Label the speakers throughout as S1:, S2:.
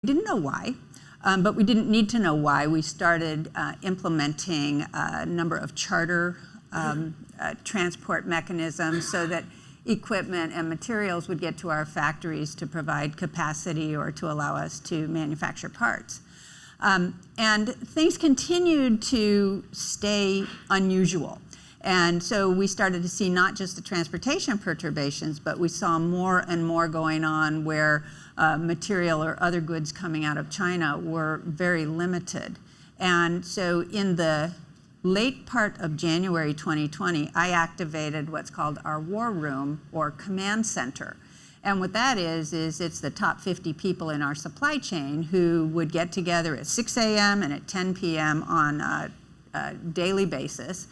S1: We didn't know why, but we didn't need to know why. We started implementing a number of charter transport mechanisms so that equipment and materials would get to our factories to provide capacity or to allow us to manufacture parts. And things continued to stay unusual. And so we started to see not just the transportation perturbations, but we saw more and more going on where material or other goods coming out of China were very limited. And so in the late part of January 2020, I activated what's called our war room or command center. And what that is it's the top 50 people in our supply chain who would get together at 6 a.m. and at 10 p.m. on a daily basis,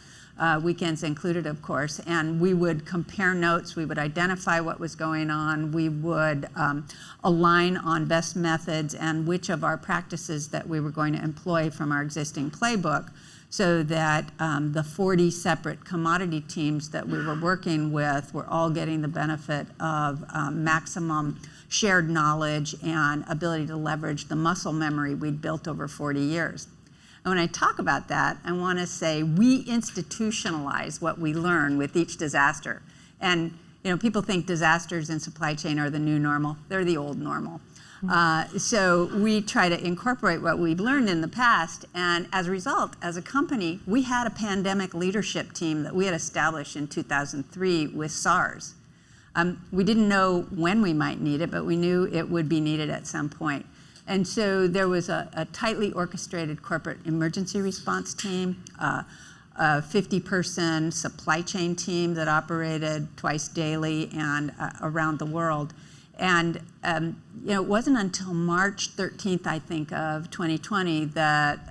S1: weekends included, of course, and we would compare notes, we would identify what was going on, we would align on best methods and which of our practices that we were going to employ from our existing playbook, so that the 40 separate commodity teams that we were working with were all getting the benefit of maximum shared knowledge and ability to leverage the muscle memory we'd built over 40 years. And when I talk about that, I want to say we institutionalize what we learn with each disaster. And people think disasters in supply chain are the new normal. They're the old normal. So we try to incorporate what we've learned in the past, and as a result, as a company, we had a pandemic leadership team that we had established in 2003 with SARS. We didn't know when we might need it, but we knew it would be needed at some point. And so there was a tightly orchestrated corporate emergency response team, a 50-person supply chain team that operated twice daily and around the world. And it wasn't until March 13th, I think, of 2020 that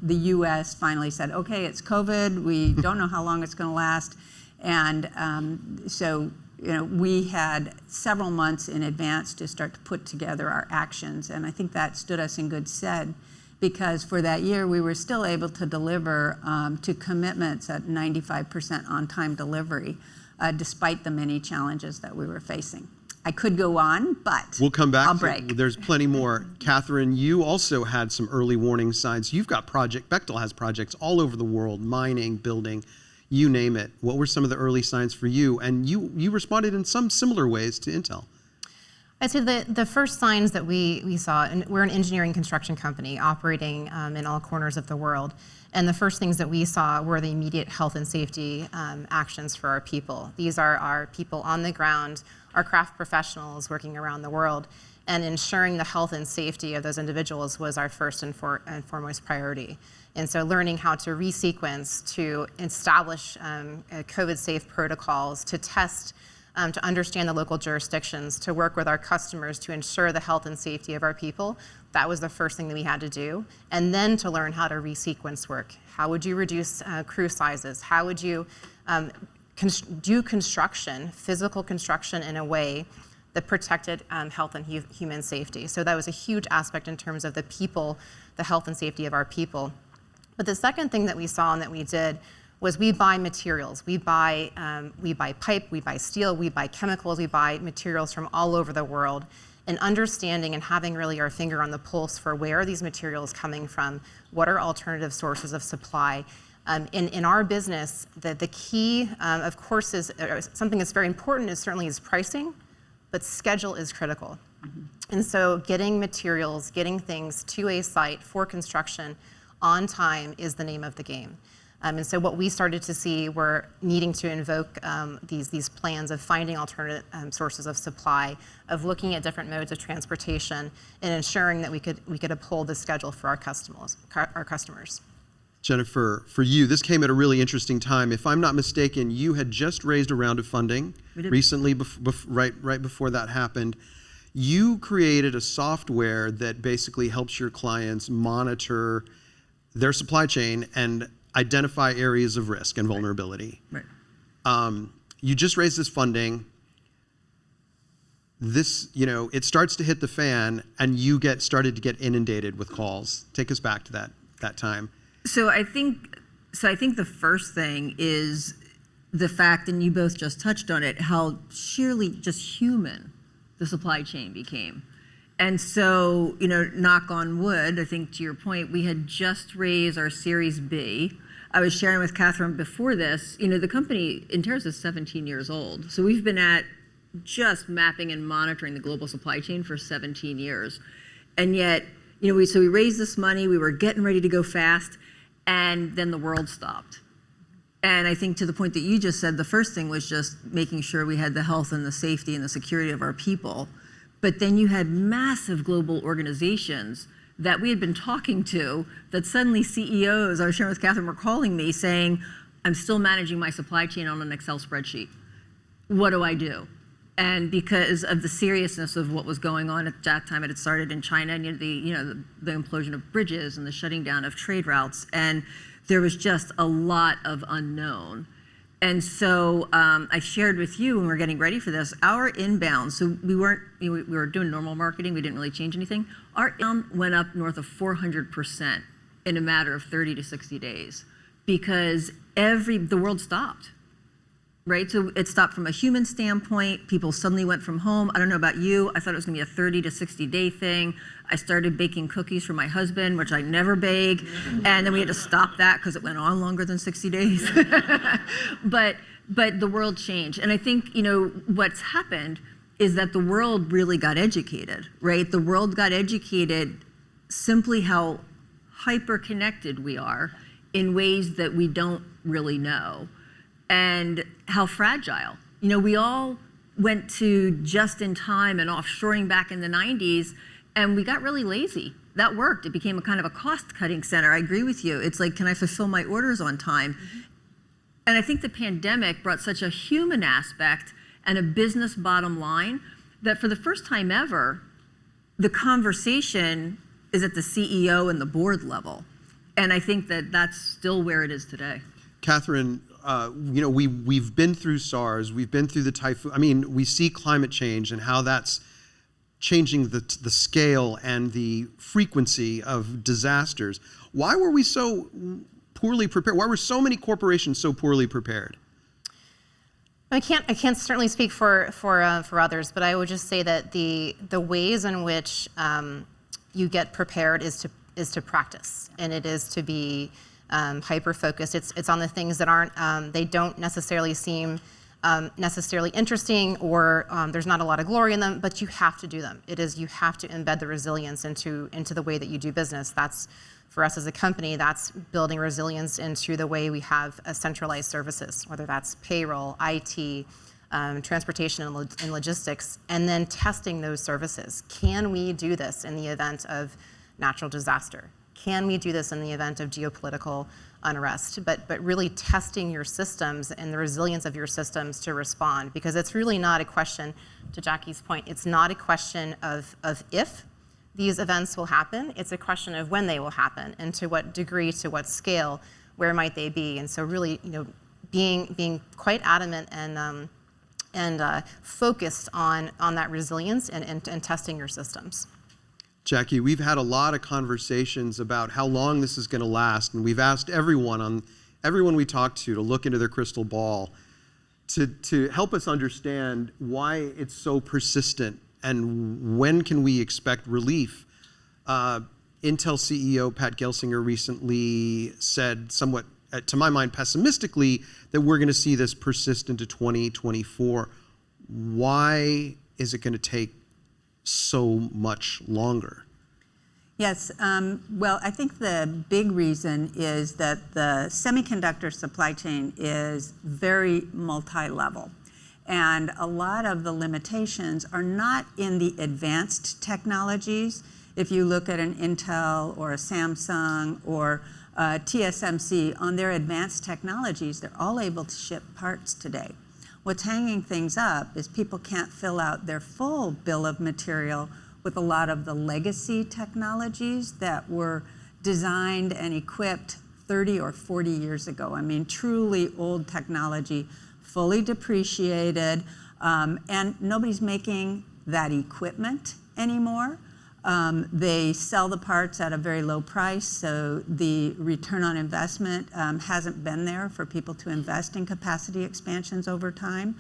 S1: the U.S. finally said, okay, it's COVID. We don't know how long it's going to last. And so we had several months in advance to start to put together our actions. And I think that stood us in good stead, because for that year, we were still able to deliver to commitments at 95% on-time delivery, despite the many challenges that we were facing. I could go on, but
S2: we'll come back.
S1: I'll break.
S2: There's plenty more. Catherine, you also had some early warning signs. You've got Bechtel has projects all over the world, mining, building, you name it. What were some of the early signs for you? And you responded in some similar ways to Intel.
S3: I'd say the first signs that we saw, and we're an engineering construction company operating in all corners of the world, and the first things that we saw were the immediate health and safety actions for our people. These are our people on the ground, our craft professionals working around the world, and ensuring the health and safety of those individuals was our first and foremost priority. And so learning how to resequence, to establish COVID-safe protocols, to test, to understand the local jurisdictions, to work with our customers to ensure the health and safety of our people, that was the first thing that we had to do. And then to learn how to resequence work. How would you reduce crew sizes? How would you do construction, physical construction, in a way that protected health and human safety? So that was a huge aspect in terms of the people, the health and safety of our people. But the second thing that we saw and that we did was we buy materials. We buy pipe, we buy steel, we buy chemicals, we buy materials from all over the world. And understanding and having really our finger on the pulse for where are these materials coming from, what are alternative sources of supply. In our business, the key, of course, is something that's very important certainly is pricing, but schedule is critical. Mm-hmm. And so getting materials, getting things to a site for construction on time is the name of the game. And so what we started to see were needing to invoke these plans of finding alternate sources of supply, of looking at different modes of transportation, and ensuring that we could uphold the schedule for our customers.
S2: Jennifer, for you, this came at a really interesting time. If I'm not mistaken, you had just raised a round of funding recently, right before that happened. You created a software that basically helps your clients monitor their supply chain and identify areas of risk and vulnerability. Right. You just raised this funding. This, it starts to hit the fan, and you started to get inundated with calls. Take us back to that time.
S4: So I think the first thing is the fact, and you both just touched on it, how sheerly just human the supply chain became. And so, knock on wood, I think to your point, we had just raised our Series B. I was sharing with Catherine before this, the company, Interis, is 17 years old. So we've been at just mapping and monitoring the global supply chain for 17 years. And yet, we raised this money, we were getting ready to go fast, and then the world stopped. And I think to the point that you just said, the first thing was just making sure we had the health and the safety and the security of our people. But then you had massive global organizations that we had been talking to that suddenly CEOs, I was sharing with Catherine, were calling me saying, I'm still managing my supply chain on an Excel spreadsheet. What do I do? And because of the seriousness of what was going on at that time, it had started in China, and the implosion of bridges and the shutting down of trade routes, and there was just a lot of unknown. And so I shared with you when we were getting ready for this, our inbound, so we were doing normal marketing, we didn't really change anything. Our inbound went up north of 400% in a matter of 30 to 60 days because the world stopped, right? So it stopped from a human standpoint. People suddenly went from home. I don't know about you. I thought it was gonna be a 30 to 60 day thing. I started baking cookies for my husband, which I never bake. And then we had to stop that because it went on longer than 60 days. But the world changed. And I think, what's happened is that the world really got educated, right? The world got educated simply how hyper-connected we are in ways that we don't really know, and how fragile. We all went to just-in-time and offshoring back in the 90s, and we got really lazy. That worked. It became a kind of a cost-cutting center. I agree with you. It's like, can I fulfill my orders on time? And I think the pandemic brought such a human aspect and a business bottom line that for the first time ever, the conversation is at the CEO and the board level. And I think that that's still where it is today.
S2: Catherine, we've been through SARS, we've been through the typhoon. I mean, we see climate change and how that's changing the scale and the frequency of disasters. Why were we so poorly prepared? Why were so many corporations so poorly prepared?
S3: I can't certainly speak for others, but I would just say that the ways in which you get prepared is to practice, and it is to be hyper focused. It's on the things that aren't they don't necessarily seem necessarily interesting, or there's not a lot of glory in them, but you have to do them. You have to embed the resilience into the way that you do business. That's, for us as a company, that's building resilience into the way we have centralized services, whether that's payroll, IT, transportation and logistics, and then testing those services. Can we do this in the event of natural disaster? Can we do this in the event of geopolitical unrest? But really testing your systems and the resilience of your systems to respond, because it's really not a question, to Jackie's point, it's not a question of if these events will happen, it's a question of when they will happen, and to what degree, to what scale, where might they be. And so really, being quite adamant and focused on that resilience and testing your systems.
S2: Jackie, we've had a lot of conversations about how long this is going to last, and we've asked everyone we talk to look into their crystal ball to help us understand why it's so persistent and when can we expect relief. Intel CEO Pat Gelsinger recently said, somewhat, to my mind, pessimistically, that we're going to see this persist into 2024. Why is it going to take so much longer?
S1: Yes, well, I think the big reason is that the semiconductor supply chain is very multi-level. And a lot of the limitations are not in the advanced technologies. If you look at an Intel or a Samsung or TSMC, on their advanced technologies, they're all able to ship parts today. What's hanging things up is people can't fill out their full bill of material with a lot of the legacy technologies that were designed and equipped 30 or 40 years ago. I mean, truly old technology, fully depreciated, and nobody's making that equipment anymore. They sell the parts at a very low price, so the return on investment hasn't been there for people to invest in capacity expansions over time.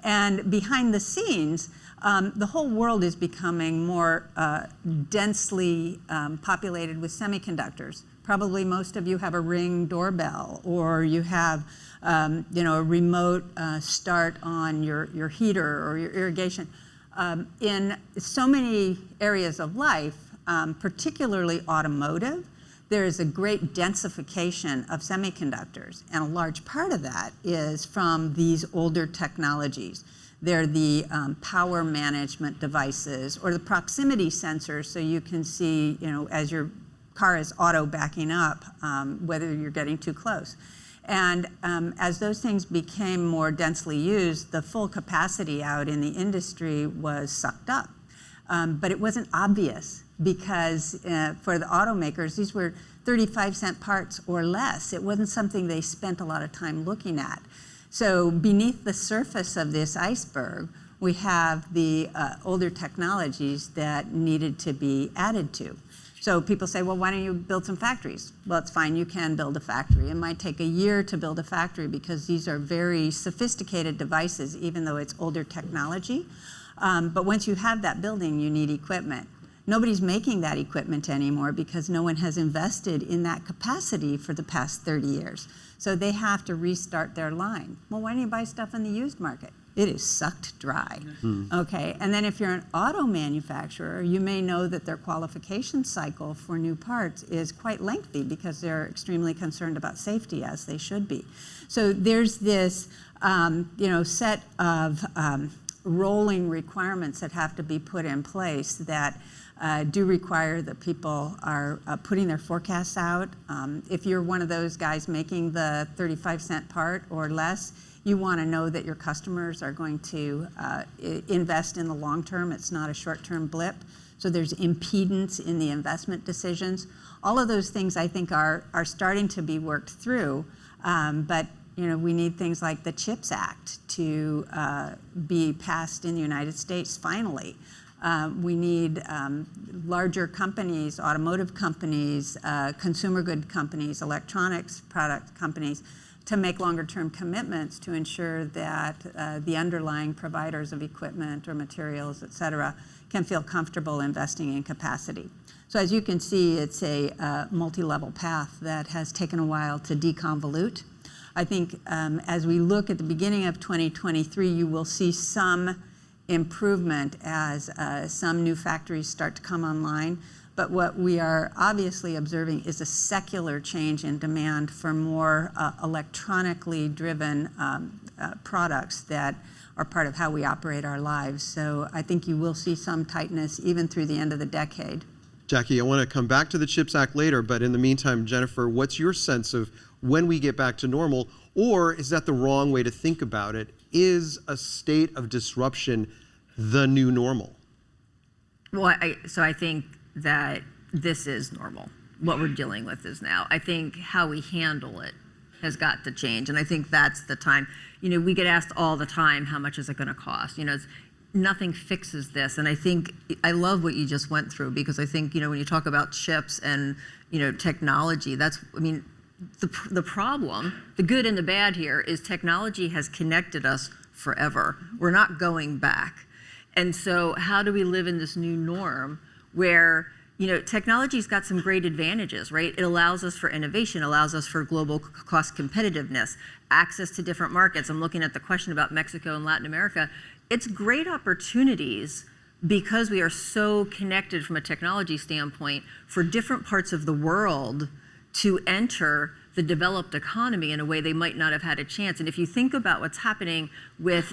S1: And behind the scenes, the whole world is becoming more densely populated with semiconductors. Probably most of you have a Ring doorbell, or you have a remote start on your heater or your irrigation. In so many areas of life, particularly automotive, there is a great densification of semiconductors, and a large part of that is from these older technologies. They're the power management devices or the proximity sensors, so you can see, as your car is auto backing up, whether you're getting too close. And as those things became more densely used, the full capacity out in the industry was sucked up. But it wasn't obvious because for the automakers, these were 35-cent parts or less. It wasn't something they spent a lot of time looking at. So beneath the surface of this iceberg, we have the older technologies that needed to be added to. So people say, well, why don't you build some factories? Well, it's fine, you can build a factory. It might take a year to build a factory because these are very sophisticated devices, even though it's older technology. But once you have that building, you need equipment. Nobody's making that equipment anymore because no one has invested in that capacity for the past 30 years. So they have to restart their line. Well, why don't you buy stuff in the used market? It is sucked dry. Okay, and then if you're an auto manufacturer, you may know that their qualification cycle for new parts is quite lengthy because they're extremely concerned about safety, as they should be. So there's this set of rolling requirements that have to be put in place that do require that people are putting their forecasts out. If you're one of those guys making the 35-cent part or less, you want to know that your customers are going to invest in the long term. It's not a short-term blip. So there's impedance in the investment decisions. All of those things, I think, are starting to be worked through. But we need things like the CHIPS Act to be passed in the United States finally. We need larger companies, automotive companies, consumer good companies, electronics product companies, to make longer term commitments to ensure that the underlying providers of equipment or materials, et cetera, can feel comfortable investing in capacity. So as you can see, it's a multi-level path that has taken a while to deconvolute. I think as we look at the beginning of 2023, you will see some improvement as some new factories start to come online. But what we are obviously observing is a secular change in demand for more electronically driven products that are part of how we operate our lives. So I think you will see some tightness even through the end of the decade.
S2: Jackie, I want to come back to the CHIPS Act later, but in the meantime, Jennifer, what's your sense of when we get back to normal? Or is that the wrong way to think about it? Is a state of disruption the new normal?
S4: Well, so I think that this is normal. What we're dealing with is now. I think how we handle it has got to change, and I think that's the time. We get asked all the time, how much is it going to cost? Nothing fixes this, and I love what you just went through, because I think when you talk about chips and technology, the problem, the good and the bad here, is technology has connected us forever. We're not going back, and so how do we live in this new norm where technology's got some great advantages, right? It allows us for innovation, allows us for global cost competitiveness, access to different markets. I'm looking at the question about Mexico and Latin America. It's great opportunities because we are so connected from a technology standpoint for different parts of the world to enter the developed economy in a way they might not have had a chance. And if you think about what's happening with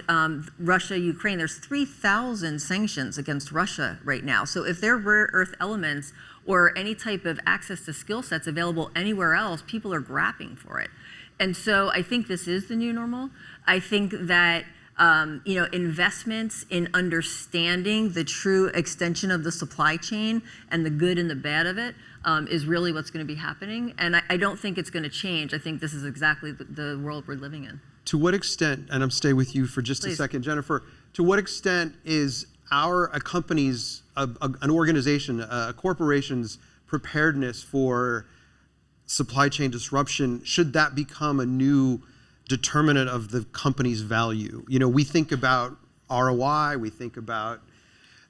S4: Russia, Ukraine, there's 3,000 sanctions against Russia right now. So if there are rare earth elements or any type of access to skill sets available anywhere else, people are grappling for it. And so I think this is the new normal. I think that investments in understanding the true extension of the supply chain and the good and the bad of it is really what's going to be happening. And I don't think it's going to change. I think this is exactly the world we're living in.
S2: To what extent, and I'm stay with you for just a second, Jennifer, to what extent is a company's, an organization, a corporation's preparedness for supply chain disruption, should that become a new determinant of the company's value? You know, we think about ROI, we think about,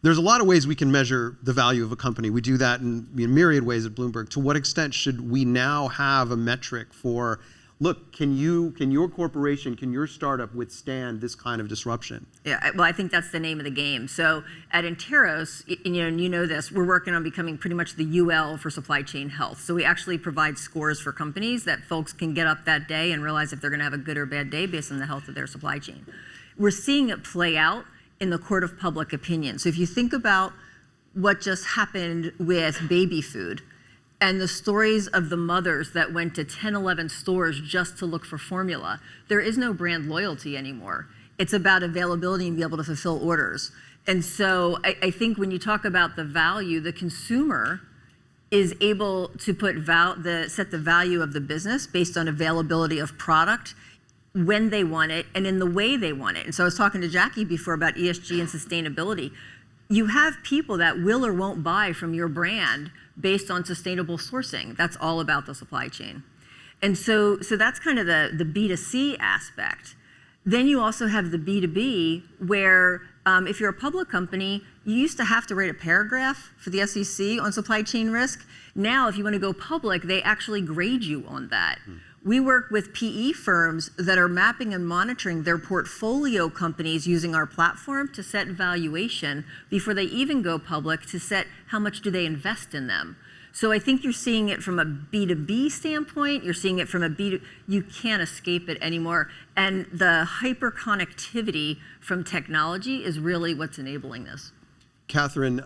S2: there's a lot of ways we can measure the value of a company. We do that in myriad ways at Bloomberg. To what extent should we now have a metric for, look, can your corporation, can your startup withstand this kind of disruption?
S4: Yeah, well, I think that's the name of the game. So at Interos, and you know this, we're working on becoming pretty much the UL for supply chain health. So we actually provide scores for companies that folks can get up that day and realize if they're going to have a good or bad day based on the health of their supply chain. We're seeing it play out in the court of public opinion. So if you think about what just happened with baby food, and the stories of the mothers that went to 10, 11 stores just to look for formula, there is no brand loyalty anymore. It's about availability and be able to fulfill orders. And so I think when you talk about the value, the consumer is able to put set the value of the business based on availability of product, when they want it, and in the way they want it. And so I was talking to Jackie before about ESG and sustainability. You have people that will or won't buy from your brand based on sustainable sourcing. That's all about the supply chain. And so that's kind of the B2C aspect. Then you also have the B2B, where if you're a public company, you used to have to write a paragraph for the SEC on supply chain risk. Now, if you want to go public, they actually grade you on that. We work with PE firms that are mapping and monitoring their portfolio companies using our platform to set valuation before they even go public, to set how much do they invest in them. So I think you're seeing it from a B2B standpoint, you're seeing it from a B2, you can't escape it anymore. And the hyperconnectivity from technology is really what's enabling this.
S2: Catherine,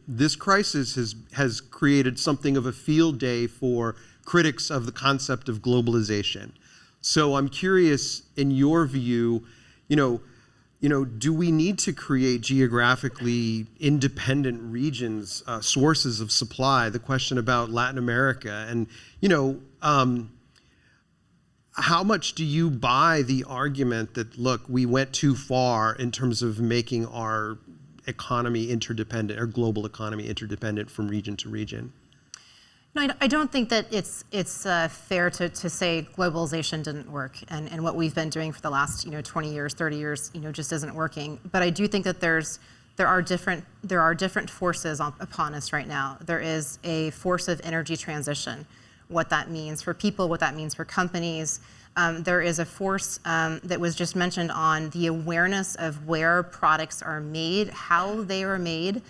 S2: this crisis has created something of a field day for critics of the concept of globalization. So I'm curious, in your view, do we need to create geographically independent regions, sources of supply? The question about Latin America, and how much do you buy the argument that, look, we went too far in terms of making our economy interdependent, or global economy interdependent from region to region?
S3: No, I don't think that it's fair to say globalization didn't work, and what we've been doing for the last 20 years, 30 years, just isn't working. But I do think that there are different forces upon us right now. There is a force of energy transition, what that means for people, what that means for companies. There is a force that was just mentioned on the awareness of where products are made, how they are made,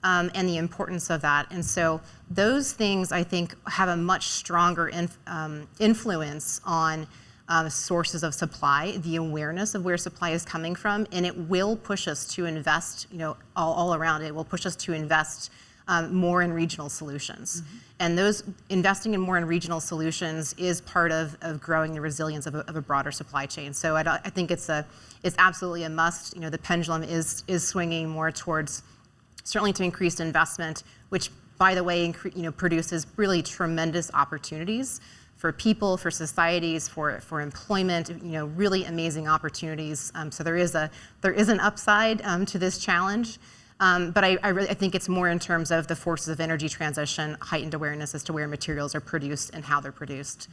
S3: and the importance of that. And so those things, I think, have a much stronger influence on sources of supply, the awareness of where supply is coming from, and it will push us to invest, all around it will push us to invest more in regional solutions. Mm-hmm. And those investing in more in regional solutions is part of growing the resilience of a broader supply chain. So I think it's absolutely a must. The pendulum is swinging more towards certainly to increased investment, which, by the way, produces really tremendous opportunities for people, for societies, for employment. Really amazing opportunities. So there is an upside to this challenge. But I think it's more in terms of the forces of energy transition, heightened awareness as to where materials are produced and how they're produced.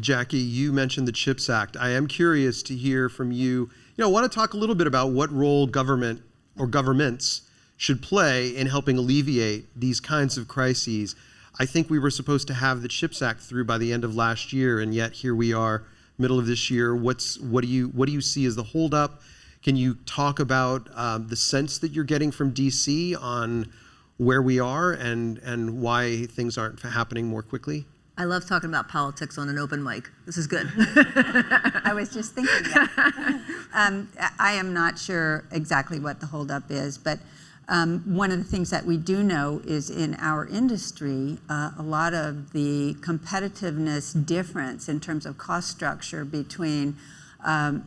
S2: Jackie, you mentioned the CHIPS Act. I am curious to hear from you. I want to talk a little bit about what role government or governments should play in helping alleviate these kinds of crises. I think we were supposed to have the CHIPS Act through by the end of last year, and yet here we are, middle of this year. What do you see as the holdup? Can you talk about the sense that you're getting from DC on where we are and why things aren't happening more quickly?
S4: I love talking about politics on an open mic. This is good.
S1: I was just thinking that. I am not sure exactly what the holdup is, but one of the things that we do know is in our industry, a lot of the competitiveness difference in terms of cost structure between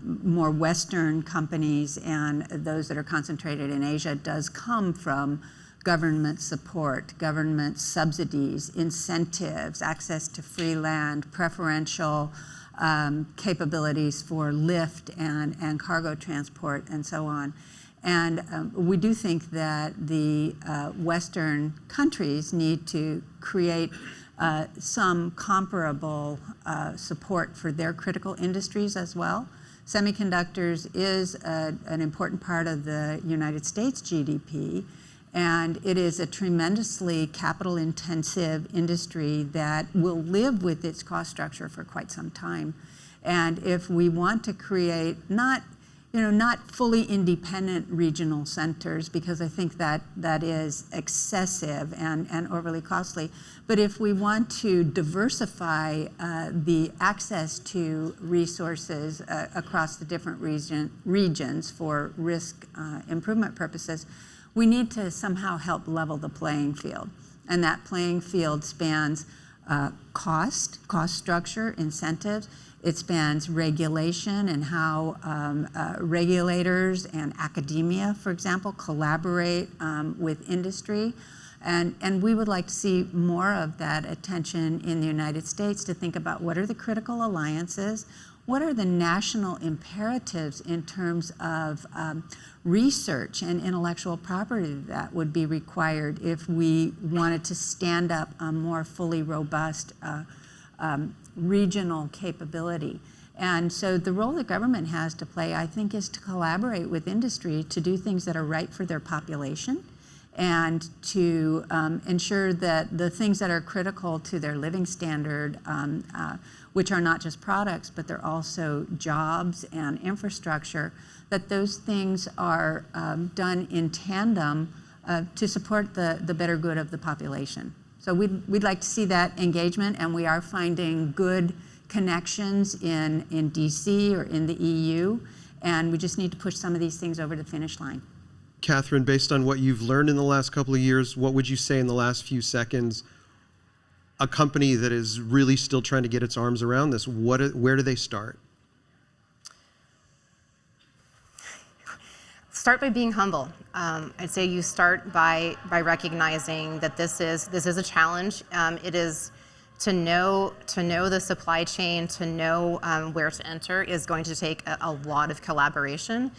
S1: more Western companies and those that are concentrated in Asia does come from government support, government subsidies, incentives, access to free land, preferential capabilities for lift and cargo transport, and so on. And we do think that the Western countries need to create some comparable support for their critical industries as well. Semiconductors is an important part of the United States GDP, and it is a tremendously capital-intensive industry that will live with its cost structure for quite some time. And if we want to create not fully independent regional centers, because I think that is excessive and overly costly, but if we want to diversify the access to resources across the different regions for risk improvement purposes, we need to somehow help level the playing field. And that playing field spans cost structure, incentives. It spans regulation and how regulators and academia, for example, collaborate with industry. And we would like to see more of that attention in the United States to think about what are the critical alliances, what are the national imperatives in terms of research and intellectual property that would be required if we wanted to stand up a more fully robust regional capability. And so the role that government has to play, I think, is to collaborate with industry to do things that are right for their population and to ensure that the things that are critical to their living standard, which are not just products, but they're also jobs and infrastructure, that those things are done in tandem to support the better good of the population. So we'd like to see that engagement, and we are finding good connections in DC or in the EU, and we just need to push some of these things over the finish line.
S2: Catherine, based on what you've learned in the last couple of years, what would you say in the last few seconds, a company that is really still trying to get its arms around this, where do they start?
S3: Start by being humble. I'd say you start by recognizing that this is a challenge. It is to know the supply chain, to know where to enter is going to take a lot of collaboration.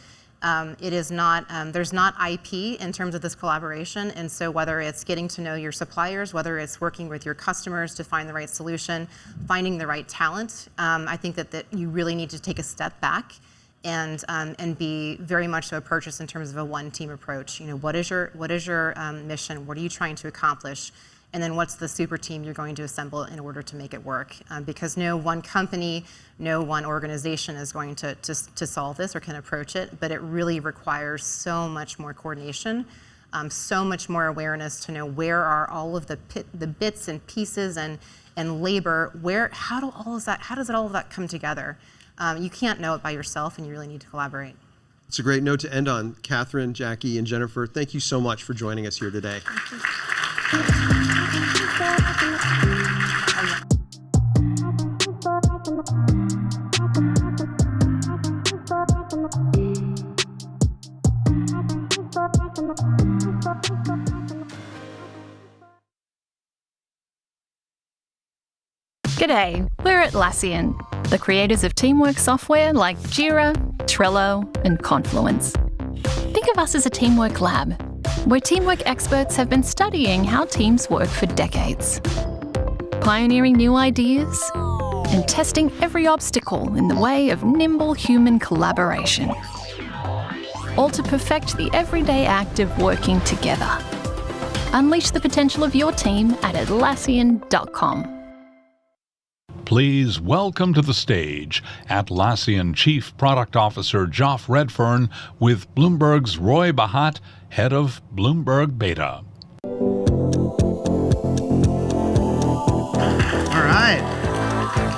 S3: It is not there's not IP in terms of this collaboration, and so whether it's getting to know your suppliers, whether it's working with your customers to find the right solution, finding the right talent, I think that you really need to take a step back and be very much so approach this in terms of a one-team approach. You know, what is your mission? What are you trying to accomplish? And then what's the super team you're going to assemble in order to make it work? Because no one company, no one organization is going to solve this or can approach it, but it really requires so much more coordination, so much more awareness to know where are all of the bits and pieces and labor, how does all of that come together? You can't know it by yourself, and you really need to collaborate.
S2: It's a great note to end on. Catherine, Jackie, and Jennifer, thank you so much for joining us here today.
S5: G'day, we're Atlassian, the creators of teamwork software like Jira, Trello, and Confluence. Think of us as a teamwork lab, where teamwork experts have been studying how teams work for decades, pioneering new ideas and testing every obstacle in the way of nimble human collaboration, all to perfect the everyday act of working together. Unleash the potential of your team at Atlassian.com.
S6: Please welcome to the stage Atlassian Chief Product Officer Joff Redfern with Bloomberg's Roy Bahat, head of Bloomberg Beta.
S7: All right.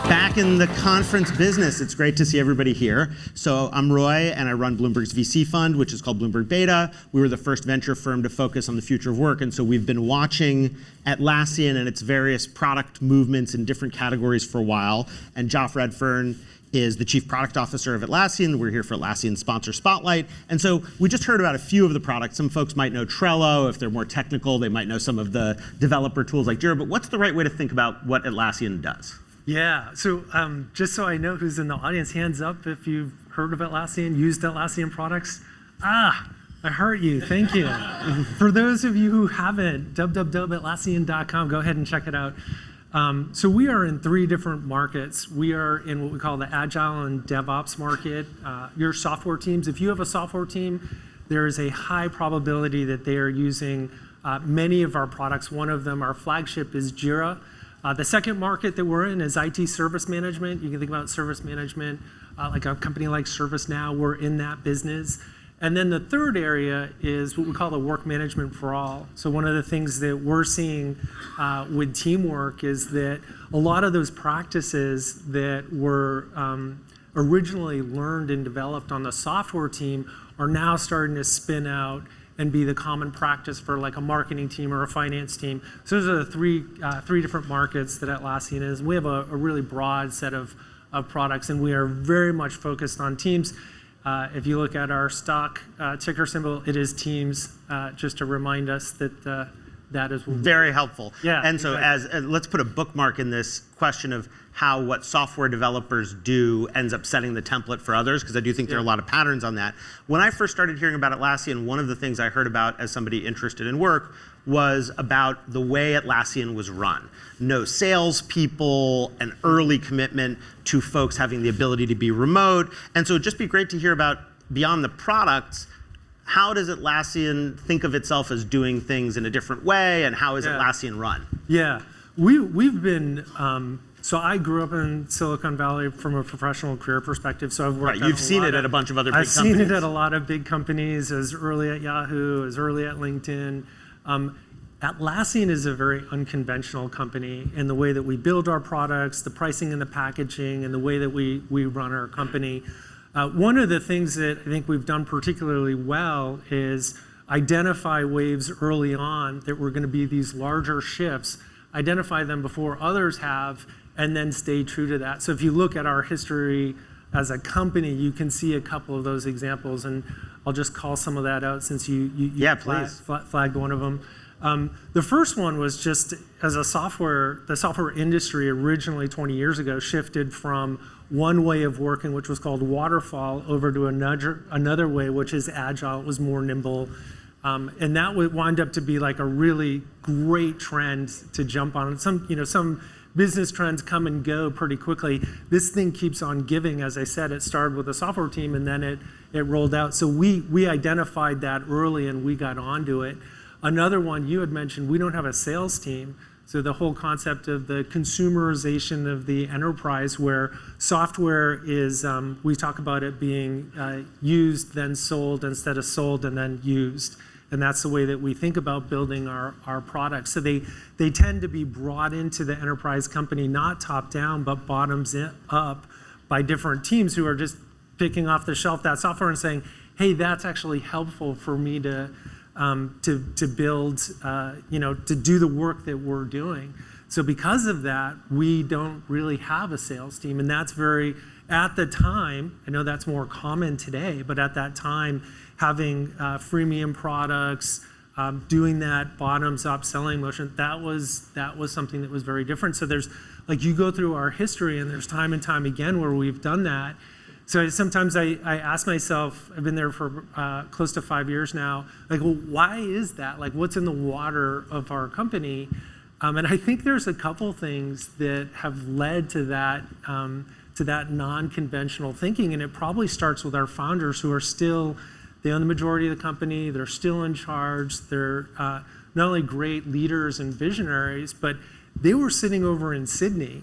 S7: Back in the conference business, it's great to see everybody here. So I'm Roy, and I run Bloomberg's VC fund, which is called Bloomberg Beta. We were the first venture firm to focus on the future of work, and so we've been watching Atlassian and its various product movements in different categories for a while. And Joff Redfern is the Chief Product Officer of Atlassian. We're here for Atlassian Sponsor Spotlight. And so we just heard about a few of the products. Some folks might know Trello. If they're more technical, they might know some of the developer tools like Jira. But what's the right way to think about what Atlassian does?
S8: Yeah, so just so I know who's in the audience, hands up if you've heard of Atlassian, used Atlassian products. I heard you, thank you. For those of you who haven't, www.atlassian.com, go ahead and check it out. So we are in 3 different markets. We are in what we call the Agile and DevOps market. Your software teams, if you have a software team, there is a high probability that they are using many of our products. One of them, our flagship, is Jira. The second market that we're in is IT service management. You can think about service management like a company like ServiceNow. We're in that business. And then the third area is what we call the work management for all. So one of the things that we're seeing with teamwork is that a lot of those practices that were originally learned and developed on the software team are now starting to spin out and be the common practice for like a marketing team or a finance team. So those are the three different markets that Atlassian is. We have a really broad set of products, and we are very much focused on teams. If you look at our stock ticker symbol, it is Teams, just to remind us that that is
S7: very helpful.
S8: Yeah.
S7: And so let's put a bookmark in this question of how what software developers do ends up setting the template for others, because I do think there are a lot of patterns on that. When I first started hearing about Atlassian, one of the things I heard about as somebody interested in work was about the way Atlassian was run. No salespeople, an early commitment to folks having the ability to be remote. And so it'd just be great to hear about, beyond the products, how does Atlassian think of itself as doing things in a different way, and how is Atlassian run?
S8: Yeah, we've been, so I grew up in Silicon Valley from a professional career perspective, so I've worked
S7: You've seen it at a bunch of other big companies.
S8: I've seen it at a lot of big companies, as early at Yahoo, as early at LinkedIn. Atlassian is a very unconventional company in the way that we build our products, the pricing and the packaging, and the way that we run our company. One of the things that I think we've done particularly well is identify waves early on that were going to be these larger shifts, identify them before others have, and then stay true to that. So if you look at our history as a company, you can see a couple of those examples, and I'll just call some of that out since you flagged one of them. The first one was just as the software industry originally 20 years ago shifted from one way of working, which was called waterfall, over to another way, which is agile. It was more nimble. And that would wind up to be like a really great trend to jump on. Some business trends come and go pretty quickly. This thing keeps on giving. As I said, it started with a software team, and then it rolled out. So we identified that early, and we got onto it. Another one you had mentioned, we don't have a sales team. So the whole concept of the consumerization of the enterprise, where software is, we talk about it being used, then sold, instead of sold and then used. And that's the way that we think about building our products. So they tend to be brought into the enterprise company, not top down, but bottoms up by different teams who are just picking off the shelf that software and saying, hey, that's actually helpful for me to build, to do the work that we're doing. So because of that, we don't really have a sales team. And that's at the time, I know that's more common today, but at that time, having freemium products, doing that bottoms up selling motion, that was something that was very different. So there's, like, you go through our history, and there's time and time again where we've done that. So sometimes I ask myself, I've been there for close to 5 years now, like, well, why is that? Like, what's in the water of our company? And I think there's a couple things that have led to that non-conventional thinking, and it probably starts with our founders, who are still, they own the majority of the company, they're still in charge, they're not only great leaders and visionaries, but they were sitting over in Sydney.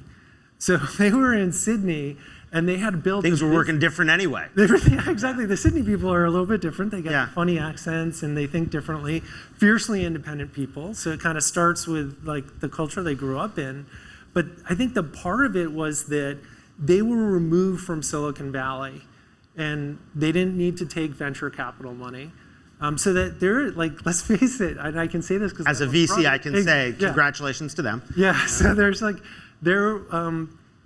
S8: So they were in Sydney, and they had built
S7: things were working different anyway.
S8: Yeah, exactly. The Sydney people are a little bit different. They got funny accents, and they think differently. Fiercely independent people. So it kind of starts with like the culture they grew up in. But I think the part of it was that they were removed from Silicon Valley, and they didn't need to take venture capital money. So that they're, like, let's face it, and I can say this because
S7: as a VC, I can say congratulations to them.
S8: Yeah. So there's like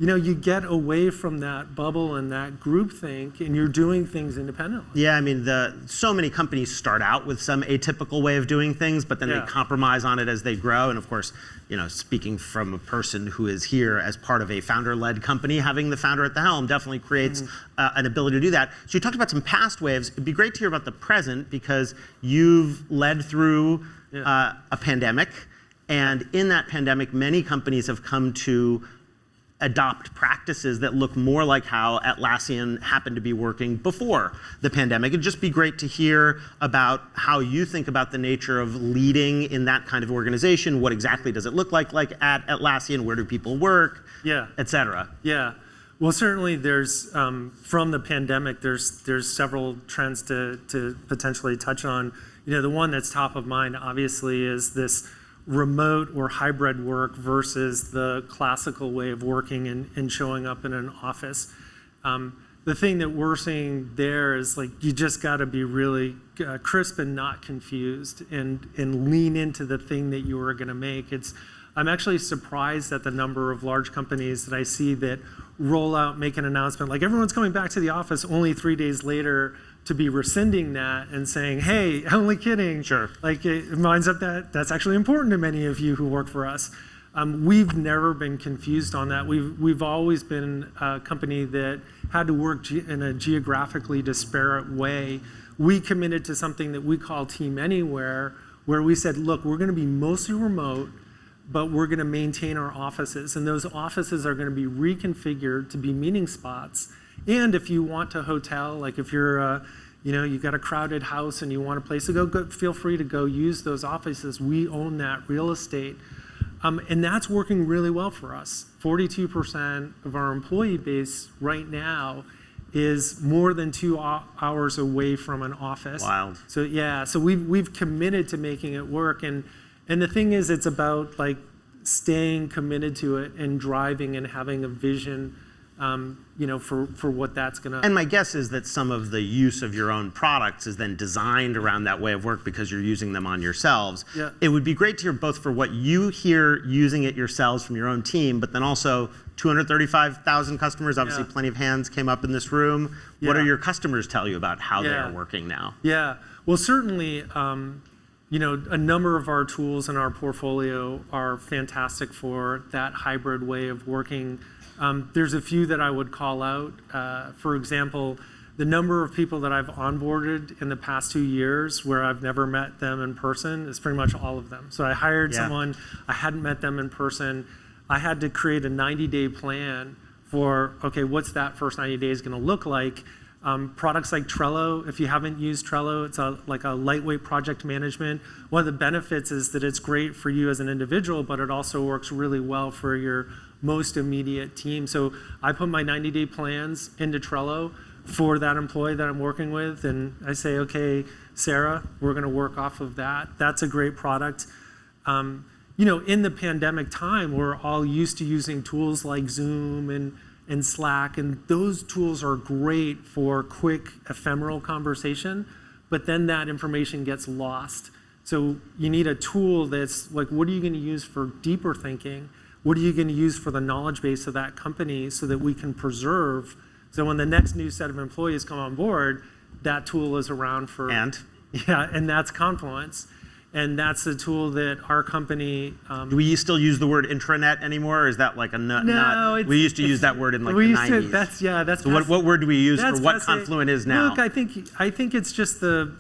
S8: you get away from that bubble and that groupthink, and you're doing things independently.
S7: Yeah, I mean, so many companies start out with some atypical way of doing things, but then they compromise on it as they grow. And of course, speaking from a person who is here as part of a founder-led company, having the founder at the helm definitely creates an ability to do that. So you talked about some past waves. It'd be great to hear about the present, because you've led through a pandemic. And in that pandemic, many companies have come to adopt practices that look more like how Atlassian happened to be working before the pandemic. It'd just be great to hear about how you think about the nature of leading in that kind of organization. What exactly does it look like at Atlassian? Where do people work?
S8: Yeah.
S7: Et cetera.
S8: Yeah. Well, certainly there's, from the pandemic, there's several trends to potentially touch on. The one that's top of mind, obviously, is this remote or hybrid work versus the classical way of working and showing up in an office. The thing that we're seeing there is you just got to be really crisp and not confused and lean into the thing that you are going to make. I'm actually surprised at the number of large companies that I see that roll out, make an announcement, like everyone's coming back to the office, only 3 days later to be rescinding that and saying, hey, only kidding.
S7: Sure.
S8: It winds up that's actually important to many of you who work for us. We've never been confused on that. We've always been a company that had to work in a geographically disparate way. We committed to something that we call Team Anywhere, where we said, look, we're going to be mostly remote, but we're going to maintain our offices. And those offices are going to be reconfigured to be meeting spots. And if you want to hotel, like if you're, you've got a crowded house and you want a place to go, feel free to go use those offices. We own that real estate. And that's working really well for us. 42% of our employee base right now is more than 2 hours away from an office.
S7: Wild.
S8: So yeah, so we've committed to making it work. And the thing is, it's about staying committed to it and driving and having a vision for what that's going to...
S7: And my guess is that some of the use of your own products is then designed around that way of work because you're using them on yourselves.
S8: Yeah.
S7: It would be great to hear both for what you hear using it yourselves from your own team, but then also 235,000 customers, obviously plenty of hands came up in this room. What are your customers tell you about how they are working now?
S8: Yeah, well, certainly, a number of our tools in our portfolio are fantastic for that hybrid way of working. There's a few that I would call out. For example, the number of people that I've onboarded in the past 2 years where I've never met them in person is pretty much all of them. So I hired someone, I hadn't met them in person. I had to create a 90-day plan for, okay, what's that first 90 days going to look like? Products like Trello, if you haven't used Trello, it's like a lightweight project management. One of the benefits is that it's great for you as an individual, but it also works really well for your most immediate team. So I put my 90-day plans into Trello for that employee that I'm working with, and I say, okay, Sarah, we're going to work off of that. That's a great product. In the pandemic time, we're all used to using tools like Zoom and Slack, and those tools are great for quick, ephemeral conversation, but then that information gets lost. So you need a tool that's like, what are you going to use for deeper thinking? What are you going to use for the knowledge base of that company so that we can preserve, so when the next new set of employees come on board, that tool is around for...
S7: And
S8: that's Confluence. And that's a tool that our company...
S7: Do we still use the word intranet anymore, or is that like a not? We used to use that word in the 90s.
S8: That's
S7: so what word do we use for what Confluent is now?
S8: Look, I think it's just the,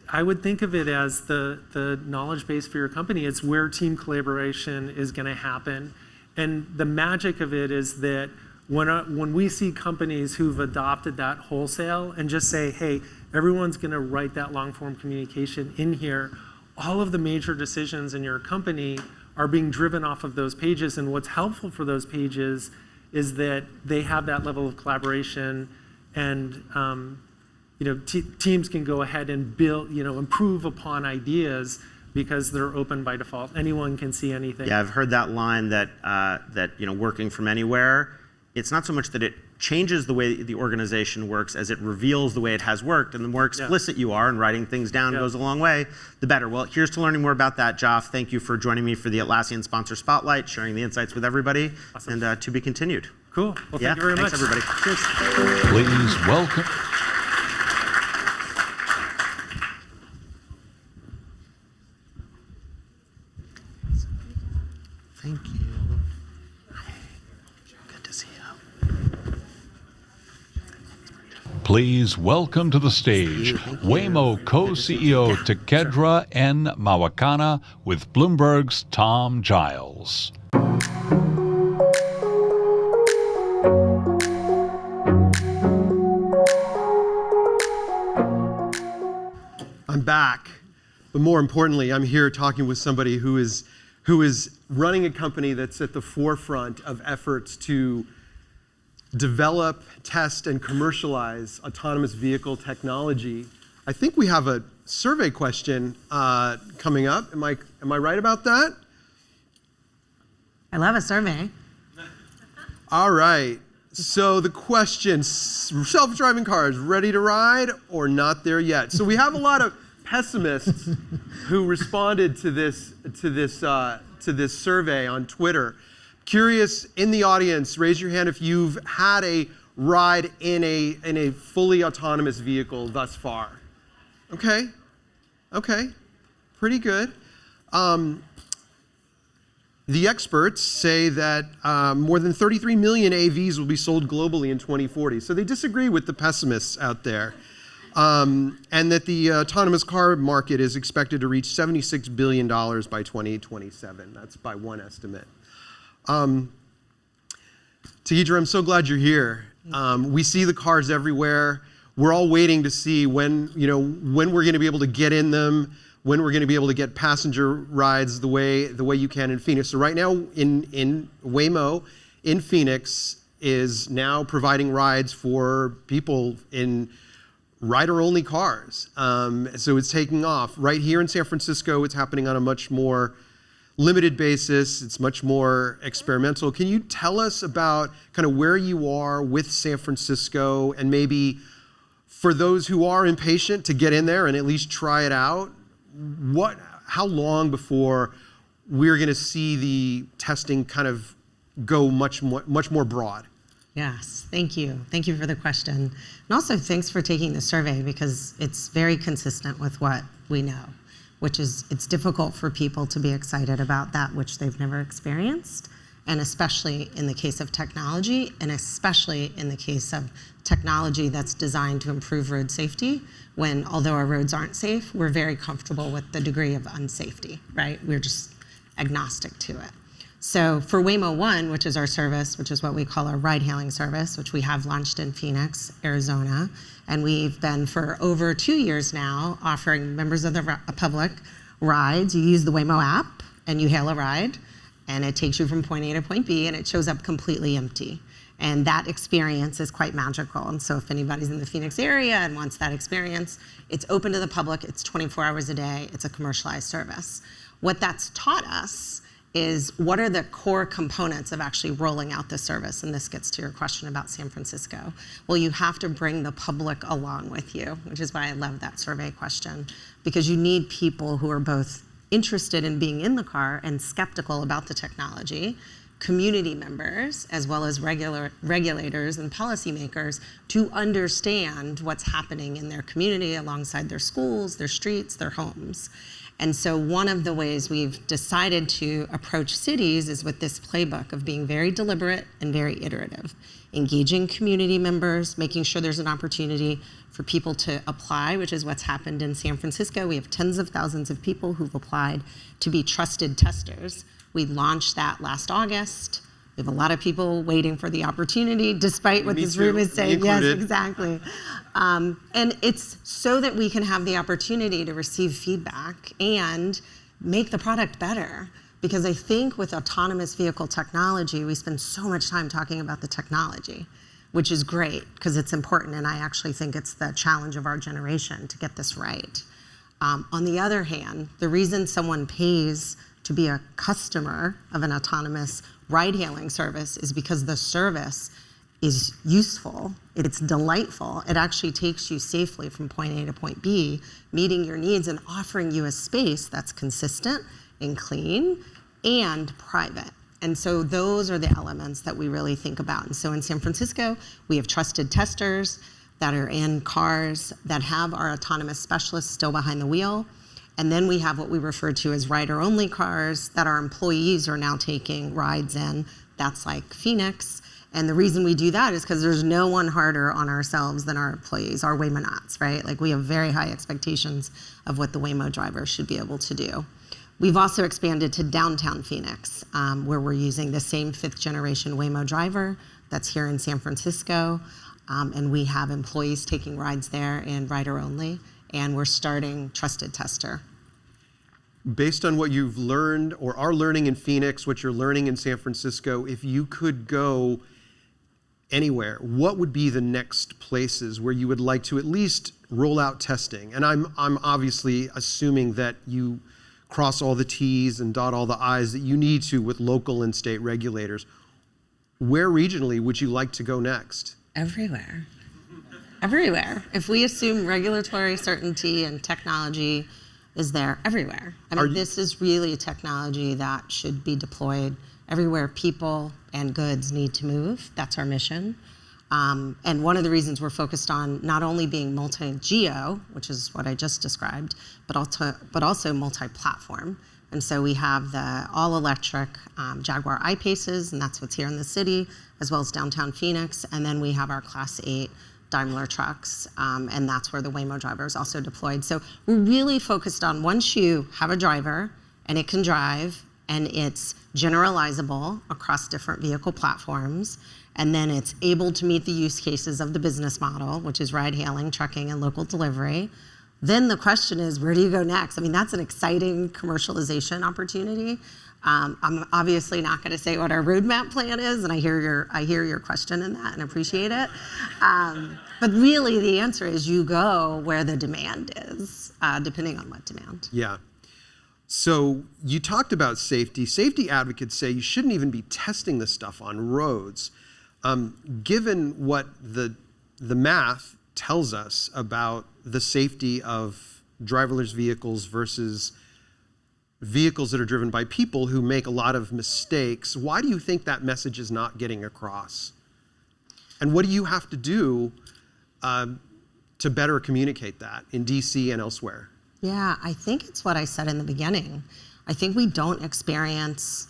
S8: I would think of it as the knowledge base for your company. It's where team collaboration is going to happen. And the magic of it is that when we see companies who've adopted that wholesale and just say, hey, everyone's going to write that long-form communication in here, all of the major decisions in your company are being driven off of those pages. And what's helpful for those pages is that they have that level of collaboration, and teams can go ahead and build, improve upon ideas because they're open by default. Anyone can see anything.
S7: Yeah, I've heard that line that working from anywhere, it's not so much that it changes the way the organization works as it reveals the way it has worked, and the more explicit you are, and writing things down goes a long way, the better. Well, here's to learning more about that. Joff, thank you for joining me for the Atlassian Sponsor Spotlight, sharing the insights with everybody, and to be continued.
S8: Cool. Well, thank you very much.
S7: Thanks, everybody.
S8: Cheers.
S6: Please welcome.
S7: Thank you. Good to see you.
S6: Please welcome to the stage Waymo co-CEO Takedra N. Mawakana with Bloomberg's Tom Giles.
S2: I'm back, but more importantly, I'm here talking with somebody who is running a company that's at the forefront of efforts to develop, test, and commercialize autonomous vehicle technology. I think we have a survey question coming up. Am I right about that?
S9: I love a survey.
S2: All right. So the question, self-driving cars, ready to ride or not there yet? So we have a lot of pessimists who responded to this survey on Twitter. Curious in the audience, raise your hand if you've had a ride in a fully autonomous vehicle thus far. Okay, pretty good. The experts say that more than 33 million AVs will be sold globally in 2040. So they disagree with the pessimists out there. And that the autonomous car market is expected to reach $76 billion by 2027. That's by one estimate. Takedra, I'm so glad you're here. We see the cars everywhere. We're all waiting to see when we're going to be able to get in them, when we're going to be able to get passenger rides the way you can in Phoenix. So right now in Waymo in Phoenix is now providing rides for people in rider-only cars. So it's taking off. Right here in San Francisco, it's happening on a much more limited basis. It's much more experimental. Can you tell us about kind of where you are with San Francisco, and maybe for those who are impatient to get in there and at least try it out, how long before we're going to see the testing kind of go much more broad?
S9: Yes, thank you. Thank you for the question. And also thanks for taking the survey, because it's very consistent with what we know, which is it's difficult for people to be excited about that which they've never experienced, and especially in the case of technology, and especially in the case of technology that's designed to improve road safety, when although our roads aren't safe, we're very comfortable with the degree of unsafety, right? We're just agnostic to it. So for Waymo One, which is our service, which is what we call our ride-hailing service, which we have launched in Phoenix, Arizona, and we've been for over 2 years now offering members of the public rides. You use the Waymo app and you hail a ride, and it takes you from point A to point B, and it shows up completely empty. And that experience is quite magical. And so if anybody's in the Phoenix area and wants that experience, it's open to the public, it's 24 hours a day, it's a commercialized service. What that's taught us is what are the core components of actually rolling out the service? And this gets to your question about San Francisco. Well, you have to bring the public along with you, which is why I love that survey question, because you need people who are both interested in being in the car and skeptical about the technology, community members, as well as regulators and policymakers, to understand what's happening in their community alongside their schools, their streets, their homes. And so one of the ways we've decided to approach cities is with this playbook of being very deliberate and very iterative, engaging community members, making sure there's an opportunity for people to apply, which is what's happened in San Francisco. We have tens of thousands of people who've applied to be trusted testers. We launched that last August. We have a lot of people waiting for the opportunity, despite what this room is saying. Yes, exactly. And it's so that we can have the opportunity to receive feedback and make the product better. Because I think with autonomous vehicle technology, we spend so much time talking about the technology, which is great because it's important. And I actually think it's the challenge of our generation to get this right. On the other hand, the reason someone pays to be a customer of an autonomous ride-hailing service is because the service is useful, it's delightful, it actually takes you safely from point A to point B, meeting your needs and offering you a space that's consistent and clean and private. And so those are the elements that we really think about. And so in San Francisco, we have trusted testers that are in cars that have our autonomous specialists still behind the wheel. And then we have what we refer to as rider-only cars that our employees are now taking rides in That's like Phoenix. And the reason we do that is because there's no one harder on ourselves than our employees, our Waymonauts, right? Like we have very high expectations of what the Waymo driver should be able to do. We've also expanded to downtown Phoenix, where we're using the same 5th generation Waymo driver that's here in San Francisco. And we have employees taking rides there in rider only. And we're starting Trusted Tester.
S2: Based on what you've learned or are learning in Phoenix, what you're learning in San Francisco, if you could go anywhere, what would be the next places where you would like to at least roll out testing? And I'm obviously assuming that you cross all the T's and dot all the I's that you need to with local and state regulators. Where regionally would you like to go next?
S9: Everywhere. Everywhere. If we assume regulatory certainty and technology is there, everywhere. I mean, this is really a technology that should be deployed everywhere people and goods need to move. That's our mission. And one of the reasons we're focused on not only being multi-geo, which is what I just described, but also multi-platform. And so we have the all-electric Jaguar I-Paces, and that's what's here in the city, as well as downtown Phoenix. And then we have our Class 8 Daimler trucks, and that's where the Waymo driver is also deployed. So we're really focused on once you have a driver and it can drive and it's generalizable across different vehicle platforms, and then it's able to meet the use cases of the business model, which is ride hailing, trucking, and local delivery. Then the question is, where do you go next? I mean, that's an exciting commercialization opportunity. I'm obviously not going to say what our roadmap plan is, and I hear your question in that and appreciate it. But really, the answer is you go where the demand is, depending on what demand.
S2: Yeah. So you talked about safety. Safety advocates say you shouldn't even be testing this stuff on roads. Given what the math tells us about the safety of driverless vehicles versus vehicles that are driven by people who make a lot of mistakes, why do you think that message is not getting across? And what do you have to do to better communicate that in DC and elsewhere?
S9: Yeah, I think it's what I said in the beginning. I think we don't experience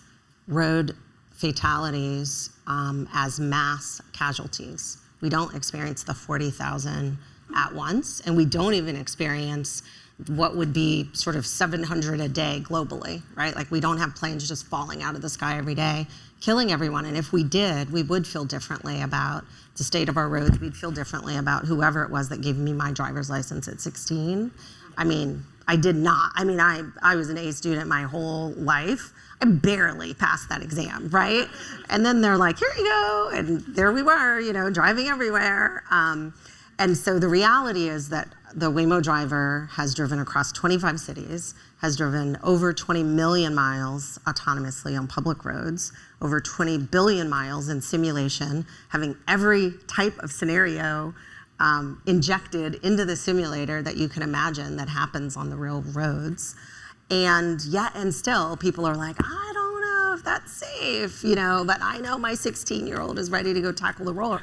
S9: road fatalities as mass casualties. We don't experience the 40,000 at once, and we don't even experience what would be sort of 700 a day globally, right? Like we don't have planes just falling out of the sky every day, killing everyone. And if we did, we would feel differently about the state of our roads. We'd feel differently about whoever it was that gave me my driver's license at 16. I mean, I did not. I mean, I was an A student my whole life. I barely passed that exam, right? And then they're like, here you go. And there we were, you know, driving everywhere. And so the reality is that the Waymo driver has driven across 25 cities, has driven over 20 million miles autonomously on public roads, over 20 billion miles in simulation, having every type of scenario injected into the simulator that you can imagine that happens on the real roads. And yet and still, people are like, I don't know if that's safe, you know, but I know my 16-year-old is ready to go tackle the world.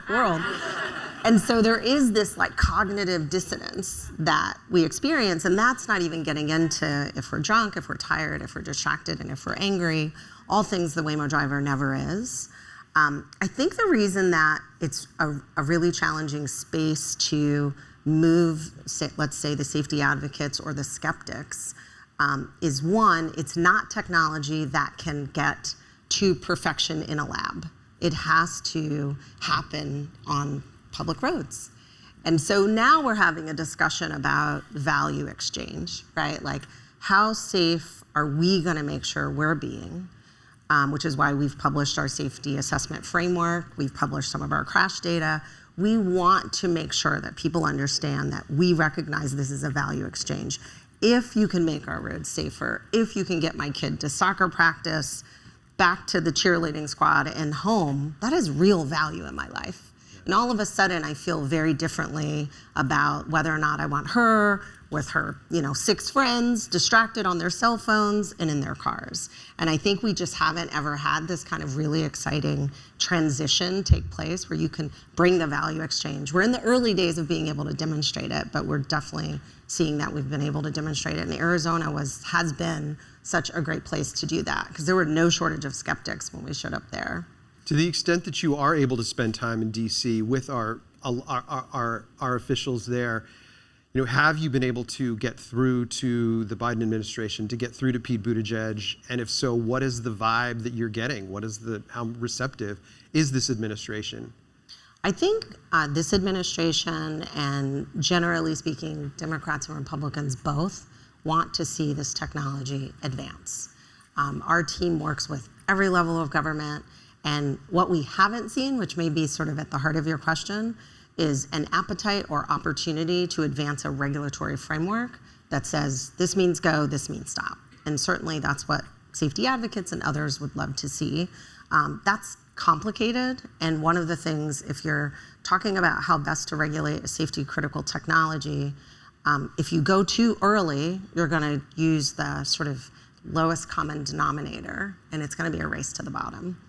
S9: And so there is this like cognitive dissonance that we experience, and that's not even getting into if we're drunk, if we're tired, if we're distracted, and if we're angry, all things the Waymo driver never is. I think the reason that it's a really challenging space to move, let's say, the safety advocates or the skeptics is one, it's not technology that can get to perfection in a lab. It has to happen on public roads. And so now we're having a discussion about value exchange, right? Like, how safe are we going to make sure we're being? Which is why we've published our safety assessment framework. We've published some of our crash data. We want to make sure that people understand that we recognize this is a value exchange. If you can make our roads safer, if you can get my kid to soccer practice, back to the cheerleading squad and home, that is real value in my life. And all of a sudden, I feel very differently about whether or not I want her with her, 6 friends, distracted on their cell phones and in their cars. And I think we just haven't ever had this kind of really exciting transition take place where you can bring the value exchange. We're in the early days of being able to demonstrate it, but we're definitely seeing that we've been able to demonstrate it. And Arizona has been such a great place to do that because there were no shortage of skeptics when we showed up there.
S2: To the extent that you are able to spend time in DC with our officials there, have you been able to get through to the Biden administration, to get through to Pete Buttigieg? And if so, what is the vibe that you're getting? How receptive is this administration?
S9: I think this administration and generally speaking, Democrats and Republicans both want to see this technology advance. Our team works with every level of government, and what we haven't seen, which may be sort of at the heart of your question, is an appetite or opportunity to advance a regulatory framework that says this means go, this means stop. And certainly that's what safety advocates and others would love to see. That's complicated, and one of the things, if you're talking about how best to regulate a safety critical technology, if you go too early, you're going to use the sort of lowest common denominator, and it's going to be a race to the bottom.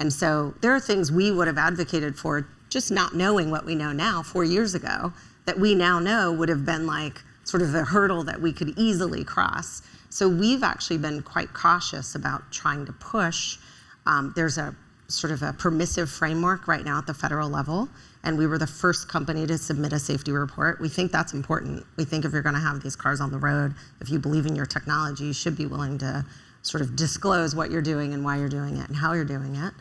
S9: And so there are things we would have advocated for, just not knowing what we know now 4 years ago, that we now know would have been like sort of a hurdle that we could easily cross. So we've actually been quite cautious about trying to push. There's a sort of a permissive framework right now at the federal level, and we were the first company to submit a safety report. We think that's important. We think if you're going to have these cars on the road, if you believe in your technology, you should be willing to sort of disclose what you're doing and why you're doing it and how you're doing it.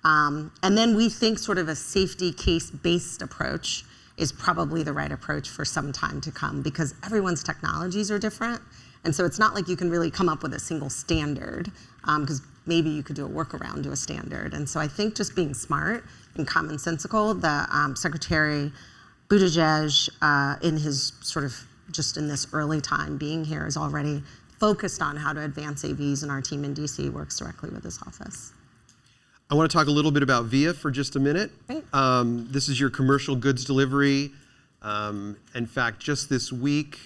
S9: And then we think sort of a safety case-based approach is probably the right approach for some time to come, because everyone's technologies are different. And so it's not like you can really come up with a single standard, because maybe you could do a workaround to a standard. And so I think just being smart and commonsensical, the Secretary Buttigieg, in his sort of just in this early time being here, is already focused on how to advance AVs, and our team in DC works directly with his office.
S2: I want to talk a little bit about VIA for just a minute.
S9: Great.
S2: This is your commercial goods delivery. In fact, just this week,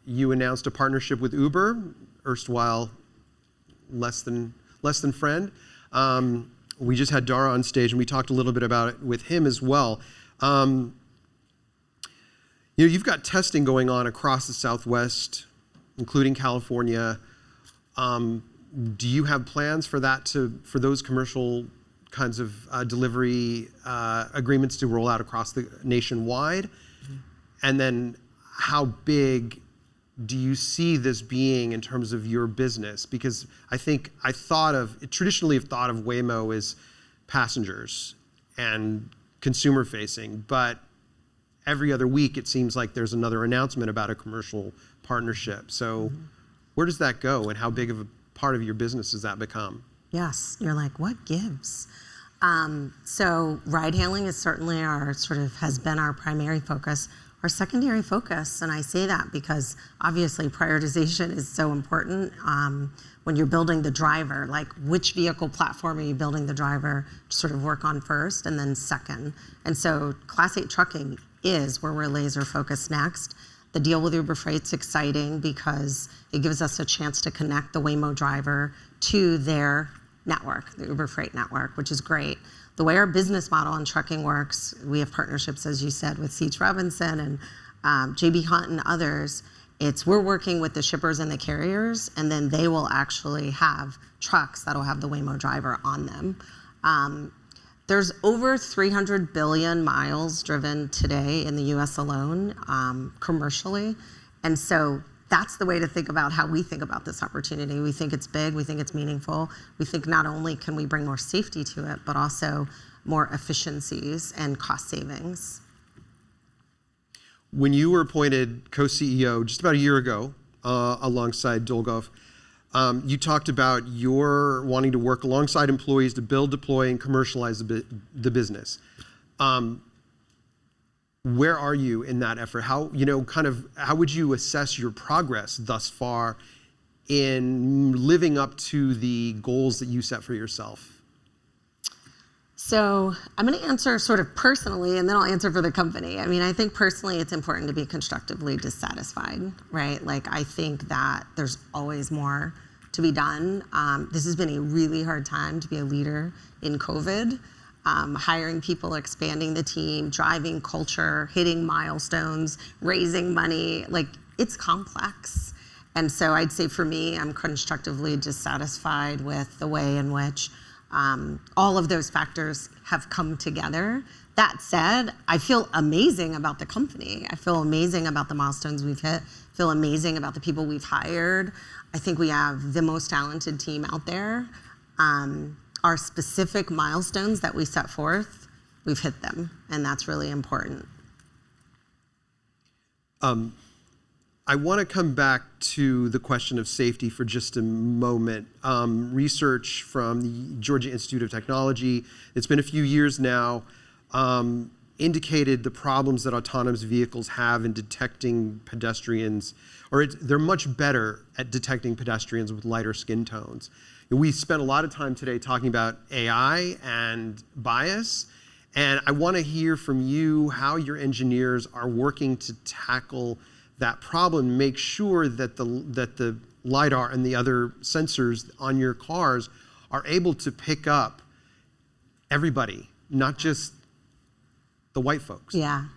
S2: you announced a partnership with Uber, erstwhile less than friend. We just had Dara on stage, and we talked a little bit about it with him as well. You've got testing going on across the Southwest, including California. Do you have plans for that for those commercial kinds of delivery agreements to roll out across the nationwide? Mm-hmm. And then how big do you see this being in terms of your business? Because I think traditionally have thought of Waymo as passengers and consumer facing, but every other week it seems like there's another announcement about a commercial partnership. So where does that go, and how big of a part of your business does that become?
S9: Yes, you're like, what gives? So ride hailing is certainly has been our primary focus. Our secondary focus, and I say that because obviously prioritization is so important when you're building the driver, like which vehicle platform are you building the driver to sort of work on first, and then second. And so Class 8 trucking is where we're laser focused next. The deal with Uber Freight's exciting because it gives us a chance to connect the Waymo driver to their network, the Uber Freight network, which is great. The way our business model in trucking works, we have partnerships, as you said, with C.H. Robinson and J.B. Hunt and others. We're working with the shippers and the carriers, and then they will actually have trucks that'll have the Waymo driver on them. There's over 300 billion miles driven today in the US alone, commercially. And so that's the way to think about how we think about this opportunity. We think it's big, we think it's meaningful. We think not only can we bring more safety to it, but also more efficiencies and cost savings.
S2: When you were appointed co-CEO just about a year ago, alongside Dolgov, you talked about your wanting to work alongside employees to build, deploy, and commercialize the business. Where are you in that effort? How would you assess your progress thus far in living up to the goals that you set for yourself?
S9: So I'm going to answer sort of personally, and then I'll answer for the company. I mean, I think personally it's important to be constructively dissatisfied, right? Like, I think that there's always more to be done. This has been a really hard time to be a leader in COVID. Hiring people, expanding the team, driving culture, hitting milestones, raising money, like, it's complex. And so I'd say for me, I'm constructively dissatisfied with the way in which All of those factors have come together. That said, I feel amazing about the company. I feel amazing about the milestones we've hit. I feel amazing about the people we've hired. I think we have the most talented team out there. Our specific milestones that we set forth, we've hit them, and that's really important.
S2: I want to come back to the question of safety for just a moment. Research from the Georgia Institute of Technology, it's been a few years now, indicated the problems that autonomous vehicles have in detecting pedestrians, or they're much better at detecting pedestrians with lighter skin tones. We spent a lot of time today talking about AI and bias, and I want to hear from you how your engineers are working to tackle that problem, make sure that the LiDAR and the other sensors on your cars are able to pick up everybody, not just the white folks.
S9: Yeah,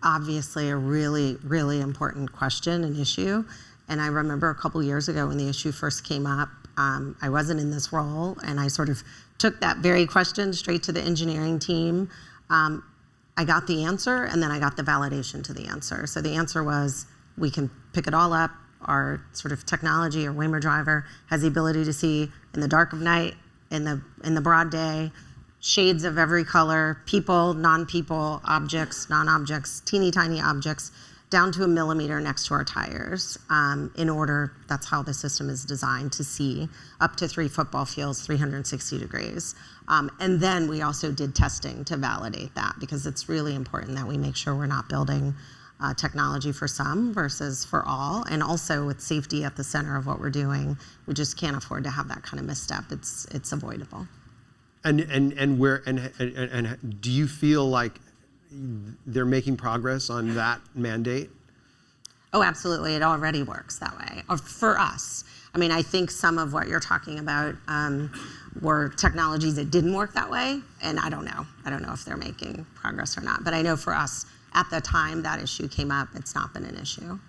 S9: obviously a really, really important question and issue. And I remember a couple years ago when the issue first came up, I wasn't in this role, and I sort of took that very question straight to the engineering team. I got the answer, and then I got the validation to the answer. So the answer was, we can pick it all up. Our sort of technology, our Waymo driver, has the ability to see in the dark of night, in the broad day, shades of every color, people, non-people, objects, non-objects, teeny tiny objects, down to a millimeter next to our tires. That's how the system is designed to see up to 3 football fields, 360 degrees. And then we also did testing to validate that, because it's really important that we make sure we're not building technology for some versus for all. And also with safety at the center of what we're doing, we just can't afford to have that kind of misstep. It's avoidable.
S2: And do you feel like they're making progress on that mandate?
S9: Oh, absolutely. It already works that way for us. I mean, I think some of what you're talking about were technologies that didn't work that way, and I don't know. I don't know if they're making progress or not. But I know for us, at the time that issue came up, it's not been an issue.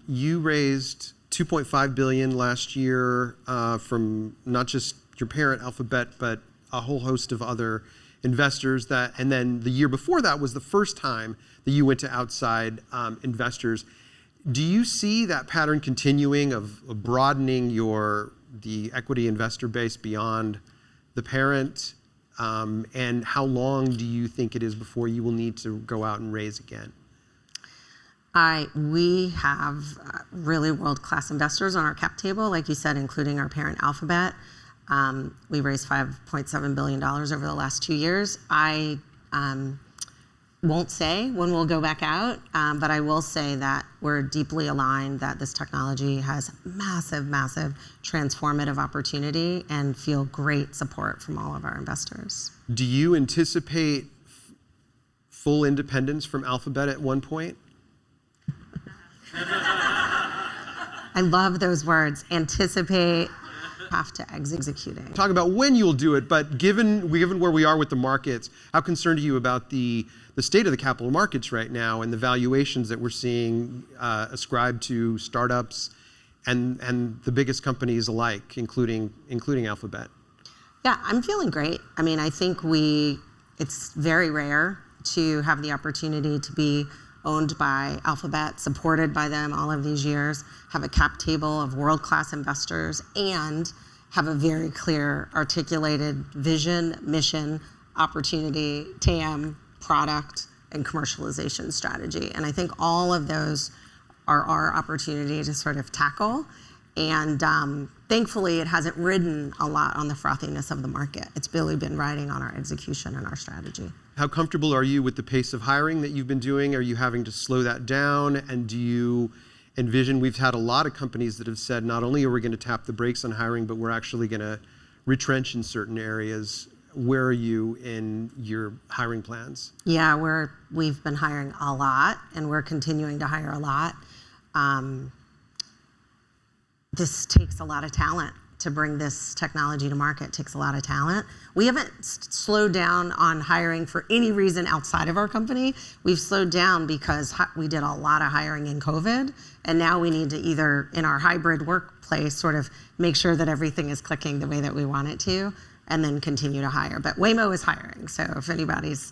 S2: You raised $2.5 billion last year from not just your parent, Alphabet, but a whole host of other investors. And then the year before that was the first time that you went to outside investors. Do you see that pattern continuing of broadening the equity investor base beyond the parent? And how long do you think it is before you will need to go out and raise again?
S9: We have really world-class investors on our cap table, like you said, including our parent Alphabet. We raised $5.7 billion over the last 2 years. I won't say when we'll go back out, but I will say that we're deeply aligned that this technology has massive, massive transformative opportunity and feel great support from all of our investors.
S2: Do you anticipate full independence from Alphabet at one point?
S9: I love those words, anticipate, have to executing.
S2: Talk about when you'll do it, but given where we are with the markets, how concerned are you about the state of the capital markets right now and the valuations that we're seeing ascribed to startups and the biggest companies alike, including Alphabet?
S9: Yeah, I'm feeling great. I mean, I think it's very rare to have the opportunity to be owned by Alphabet, supported by them all of these years, have a cap table of world-class investors, and have a very clear articulated vision, mission, opportunity, TAM, product, and commercialization strategy. And I think all of those are our opportunity to sort of tackle. And thankfully, it hasn't ridden a lot on the frothiness of the market. It's really been riding on our execution and our strategy.
S2: How comfortable are you with the pace of hiring that you've been doing? Are you having to slow that down? And do you envision, we've had a lot of companies that have said, not only are we going to tap the brakes on hiring, but we're actually going to retrench in certain areas. Where are you in your hiring plans?
S9: Yeah, we've been hiring a lot, and we're continuing to hire a lot. This takes a lot of talent to bring this technology to market takes a lot of talent. We haven't slowed down on hiring for any reason outside of our company. We've slowed down because we did a lot of hiring in COVID, and now we need to either, in our hybrid workplace, sort of make sure that everything is clicking the way that we want it to, and then continue to hire. But Waymo is hiring, so if anybody's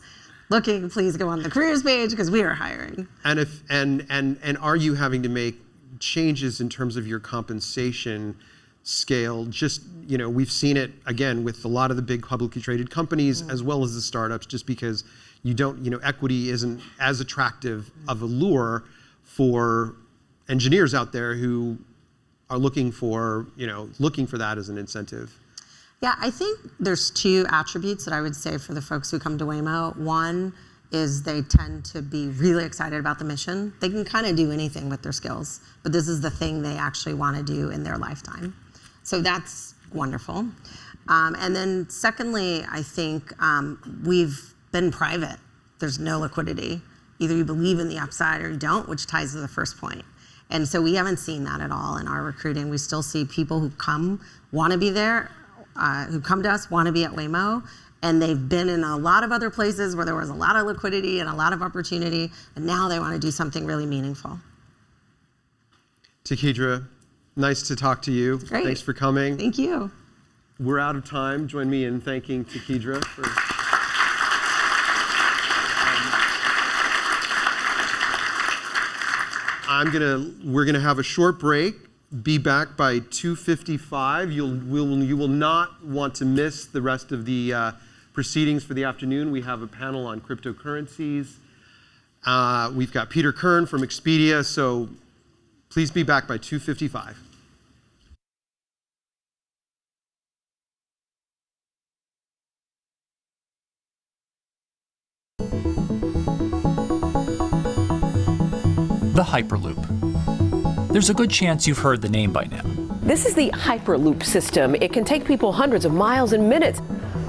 S9: looking, please go on the careers page because we are hiring.
S2: And are you having to make changes in terms of your compensation scale? Just, we've seen it again with a lot of the big publicly traded companies as well as the startups, just because you don't, equity isn't as attractive of a lure for engineers out there who are looking for that as an incentive.
S9: Yeah, I think there's two attributes that I would say for the folks who come to Waymo. One is they tend to be really excited about the mission. They can kind of do anything with their skills, but this is the thing they actually want to do in their lifetime. So that's wonderful. And then secondly, I think we've been private. There's no liquidity. Either you believe in the upside or you don't, which ties to the first point. And so we haven't seen that at all in our recruiting. We still see people who come, want to be there, who come to us, want to be at Waymo, and they've been in a lot of other places where there was a lot of liquidity and a lot of opportunity, and now they want to do something really meaningful.
S2: Takedra, nice to talk to you.
S9: Great.
S2: Thanks for coming.
S9: Thank you.
S2: We're out of time. Join me in thanking Takedra for... We're gonna have a short break. Be back by 2:55. You will not want to miss the rest of the proceedings for the afternoon. We have a panel on cryptocurrencies. We've got Peter Kern from Expedia, so please be back by 2:55.
S10: The Hyperloop. There's a good chance you've heard the name by now.
S11: This is the Hyperloop system. It can take people hundreds of miles in minutes.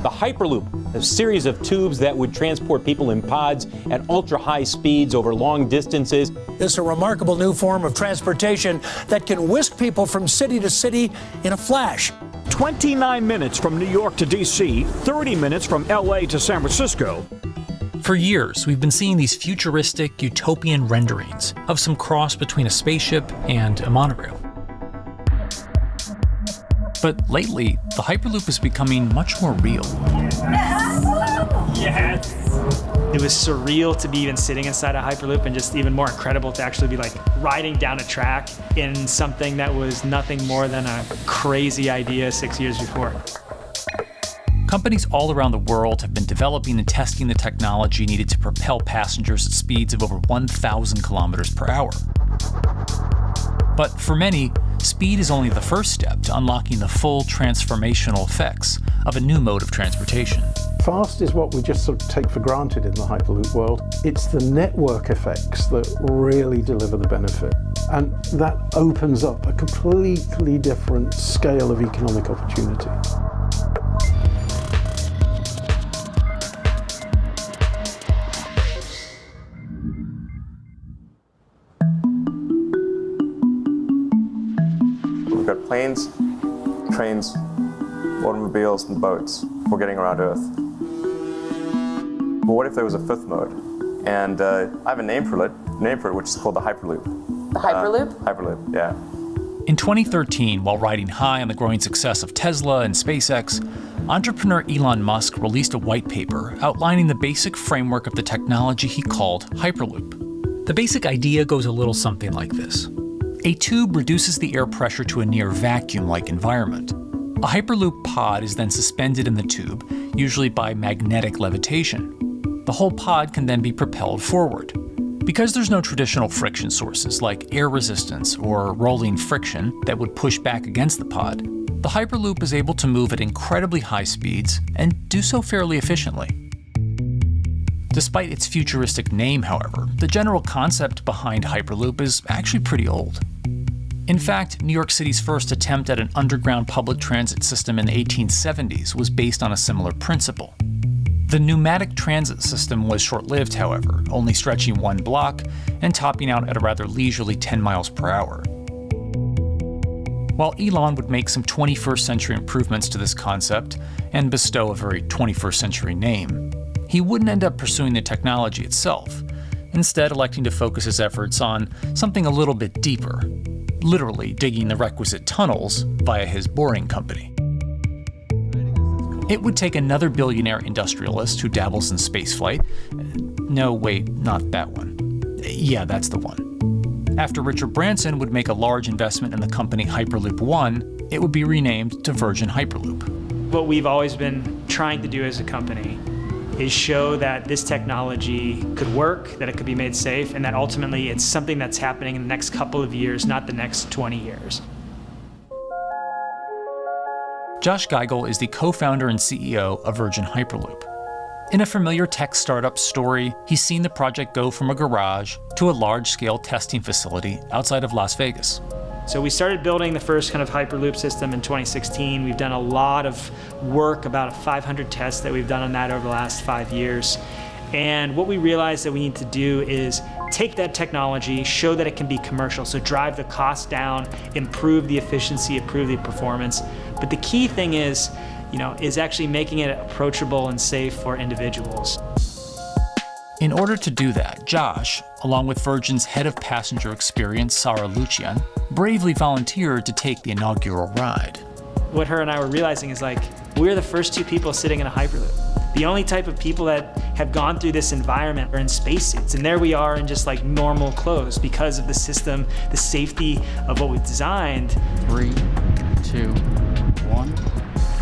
S12: The Hyperloop, a series of tubes that would transport people in pods at ultra-high speeds over long distances.
S13: It's a remarkable new form of transportation that can whisk people from city to city in a flash.
S14: 29 minutes from New York to D.C., 30 minutes from L.A. to San Francisco.
S10: For years, we've been seeing these futuristic, utopian renderings of some cross between a spaceship and a monorail. But lately, the Hyperloop is becoming much more real.
S15: Yes! It was surreal to be even sitting inside a Hyperloop, and just even more incredible to actually be like riding down a track in something that was nothing more than a crazy idea 6 years before.
S10: Companies all around the world have been developing and testing the technology needed to propel passengers at speeds of over 1,000 kilometers per hour. But for many, speed is only the first step to unlocking the full transformational effects of a new mode of transportation.
S16: Fast is what we just sort of take for granted in the Hyperloop world. It's the network effects that really deliver the benefit. And that opens up a completely different scale of economic opportunity.
S17: We've got planes, trains, automobiles, and boats for getting around Earth. But what if there was a fifth mode? And I have a name for it, which is called the Hyperloop.
S11: The Hyperloop?
S17: Hyperloop, yeah.
S10: In 2013, while riding high on the growing success of Tesla and SpaceX, entrepreneur Elon Musk released a white paper outlining the basic framework of the technology he called Hyperloop. The basic idea goes a little something like this. A tube reduces the air pressure to a near vacuum-like environment. A Hyperloop pod is then suspended in the tube, usually by magnetic levitation. The whole pod can then be propelled forward. Because there's no traditional friction sources like air resistance or rolling friction that would push back against the pod, the Hyperloop is able to move at incredibly high speeds and do so fairly efficiently. Despite its futuristic name, however, the general concept behind Hyperloop is actually pretty old. In fact, New York City's first attempt at an underground public transit system in the 1870s was based on a similar principle. The pneumatic transit system was short-lived, however, only stretching one block and topping out at a rather leisurely 10 miles per hour. While Elon would make some 21st century improvements to this concept and bestow a very 21st century name, he wouldn't end up pursuing the technology itself, instead electing to focus his efforts on something a little bit deeper, literally digging the requisite tunnels via his boring company. It would take another billionaire industrialist who dabbles in spaceflight. No, wait, not that one. Yeah, that's the one. After Richard Branson would make a large investment in the company Hyperloop One, it would be renamed to Virgin Hyperloop.
S15: What we've always been trying to do as a company is show that this technology could work, that it could be made safe, and that ultimately it's something that's happening in the next couple of years, not the next 20 years.
S10: Josh Geigel is the co-founder and CEO of Virgin Hyperloop. In a familiar tech startup story, he's seen the project go from a garage to a large-scale testing facility outside of Las Vegas.
S15: So we started building the first kind of Hyperloop system in 2016. We've done a lot of work, about 500 tests that we've done on that over the last 5 years. And what we realized that we need to do is take that technology, show that it can be commercial, so drive the cost down, improve the efficiency, improve the performance. But the key thing is actually making it approachable and safe for individuals.
S10: In order to do that, Josh, along with Virgin's head of passenger experience, Sarah Lucian, bravely volunteered to take the inaugural ride.
S15: What her and I were realizing is we're the first two people sitting in a Hyperloop. The only type of people that have gone through this environment are in spacesuits, and there we are in just normal clothes because of the system, the safety of what we've designed.
S10: 3, 2, 1,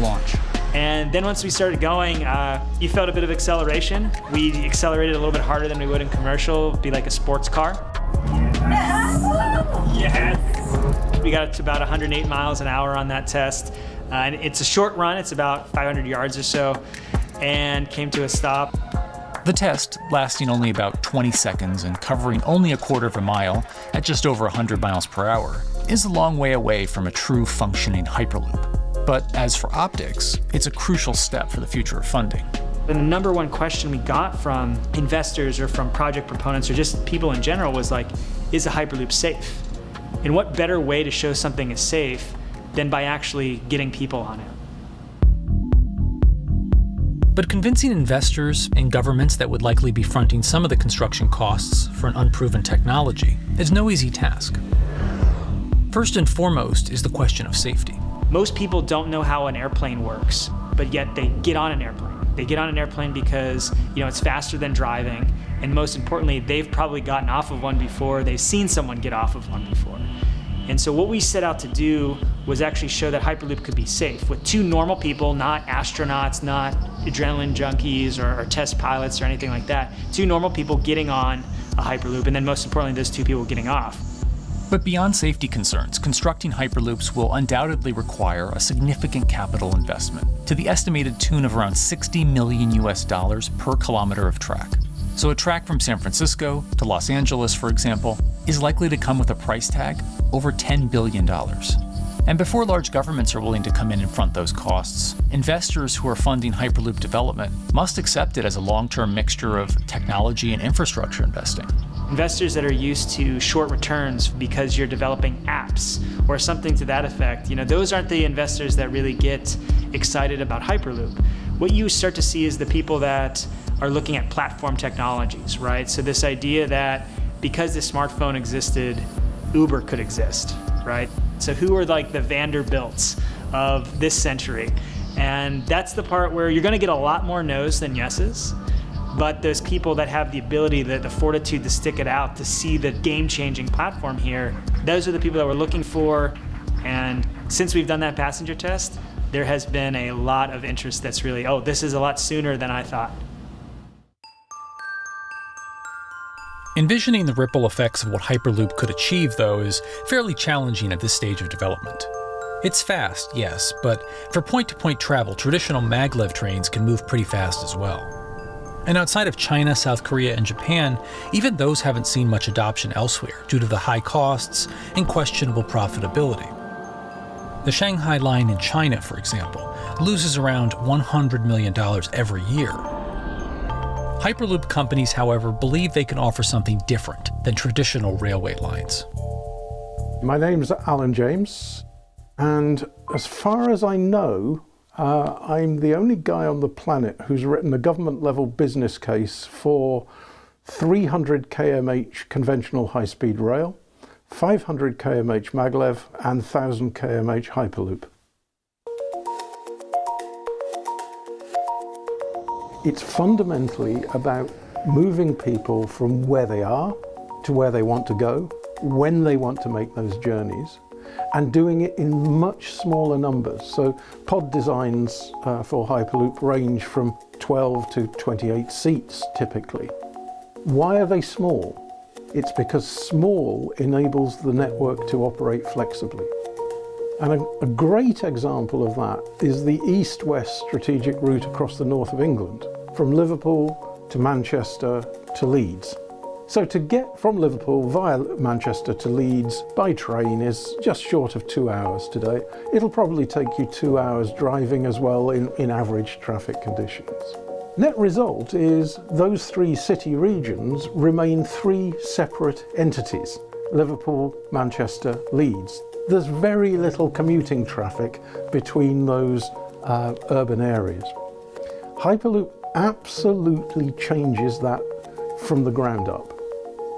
S10: launch.
S15: And then once we started going, you felt a bit of acceleration. We accelerated a little bit harder than we would in commercial, be like a sports car. Yes! We got to about 108 miles an hour on that test. And it's a short run, it's about 500 yards or so, and came to a stop.
S10: The test, lasting only about 20 seconds and covering only a quarter of a mile at just over 100 miles per hour, is a long way away from a true functioning Hyperloop. But as for optics, it's a crucial step for the future of funding.
S15: And the number one question we got from investors or from project proponents or just people in general was is a Hyperloop safe? And what better way to show something is safe than by actually getting people on it?
S10: But convincing investors and governments that would likely be fronting some of the construction costs for an unproven technology is no easy task. First and foremost is the question of safety.
S15: Most people don't know how an airplane works, but yet they get on an airplane. They get on an airplane because it's faster than driving, and most importantly, they've probably gotten off of one before, they've seen someone get off of one before. And so what we set out to do was actually show that Hyperloop could be safe with two normal people, not astronauts, not adrenaline junkies or test pilots or anything like that. Two normal people getting on a Hyperloop, and then most importantly, those two people getting off.
S10: But beyond safety concerns, constructing Hyperloops will undoubtedly require a significant capital investment, to the estimated tune of around $60 million per kilometer of track. So a track from San Francisco to Los Angeles, for example, is likely to come with a price tag over $10 billion. And before large governments are willing to come in and front those costs, investors who are funding Hyperloop development must accept it as a long-term mixture of technology and infrastructure investing.
S15: Investors that are used to short returns because you're developing apps or something to that effect, those aren't the investors that really get excited about Hyperloop. What you start to see is the people that are looking at platform technologies, right? So this idea that because the smartphone existed, Uber could exist, right? So who are the Vanderbilts of this century? And that's the part where you're gonna get a lot more no's than yeses. But those people that have the ability, the fortitude to stick it out, to see the game-changing platform here, those are the people that we're looking for. And since we've done that passenger test, there has been a lot of interest that's really, this is a lot sooner than I thought.
S10: Envisioning the ripple effects of what Hyperloop could achieve, though, is fairly challenging at this stage of development. It's fast, yes, but for point-to-point travel, traditional maglev trains can move pretty fast as well. And outside of China, South Korea, and Japan, even those haven't seen much adoption elsewhere due to the high costs and questionable profitability. The Shanghai line in China, for example, loses around $100 million every year. Hyperloop companies, however, believe they can offer something different than traditional railway lines.
S16: My name's Alan James. And as far as I know, I'm the only guy on the planet who's written a government-level business case for 300 kmh conventional high-speed rail, 500 kmh maglev, and 1000 kmh Hyperloop. It's fundamentally about moving people from where they are to where they want to go, when they want to make those journeys, and doing it in much smaller numbers. So pod designs for Hyperloop range from 12 to 28 seats typically. Why are they small? It's because small enables the network to operate flexibly. And a great example of that is the east-west strategic route across the north of England, from Liverpool to Manchester to Leeds. So to get from Liverpool via Manchester to Leeds by train is just short of 2 hours today. It'll probably take you 2 hours driving as well in average traffic conditions. Net result is those three city regions remain three separate entities: Liverpool, Manchester, Leeds. There's very little commuting traffic between those urban areas. Hyperloop absolutely changes that from the ground up.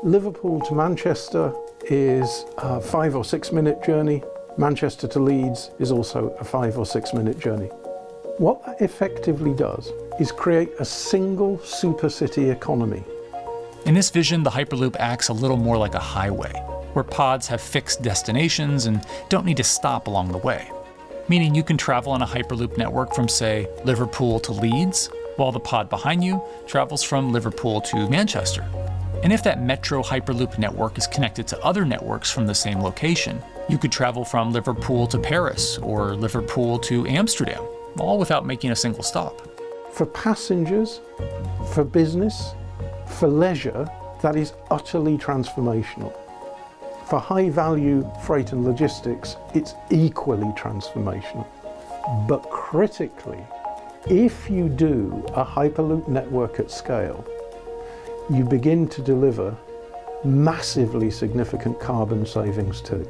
S16: Liverpool to Manchester is a 5 or 6 minute journey. Manchester to Leeds is also a 5 or 6 minute journey. What that effectively does is create a single super city economy.
S10: In this vision, the Hyperloop acts a little more like a highway, where pods have fixed destinations and don't need to stop along the way. Meaning you can travel on a Hyperloop network from, say, Liverpool to Leeds, while the pod behind you travels from Liverpool to Manchester. And if that metro Hyperloop network is connected to other networks from the same location, you could travel from Liverpool to Paris or Liverpool to Amsterdam, all without making a single stop.
S16: For passengers, for business, for leisure, that is utterly transformational. For high-value freight and logistics, it's equally transformational. But critically, if you do a Hyperloop network at scale, you begin to deliver massively significant carbon savings too.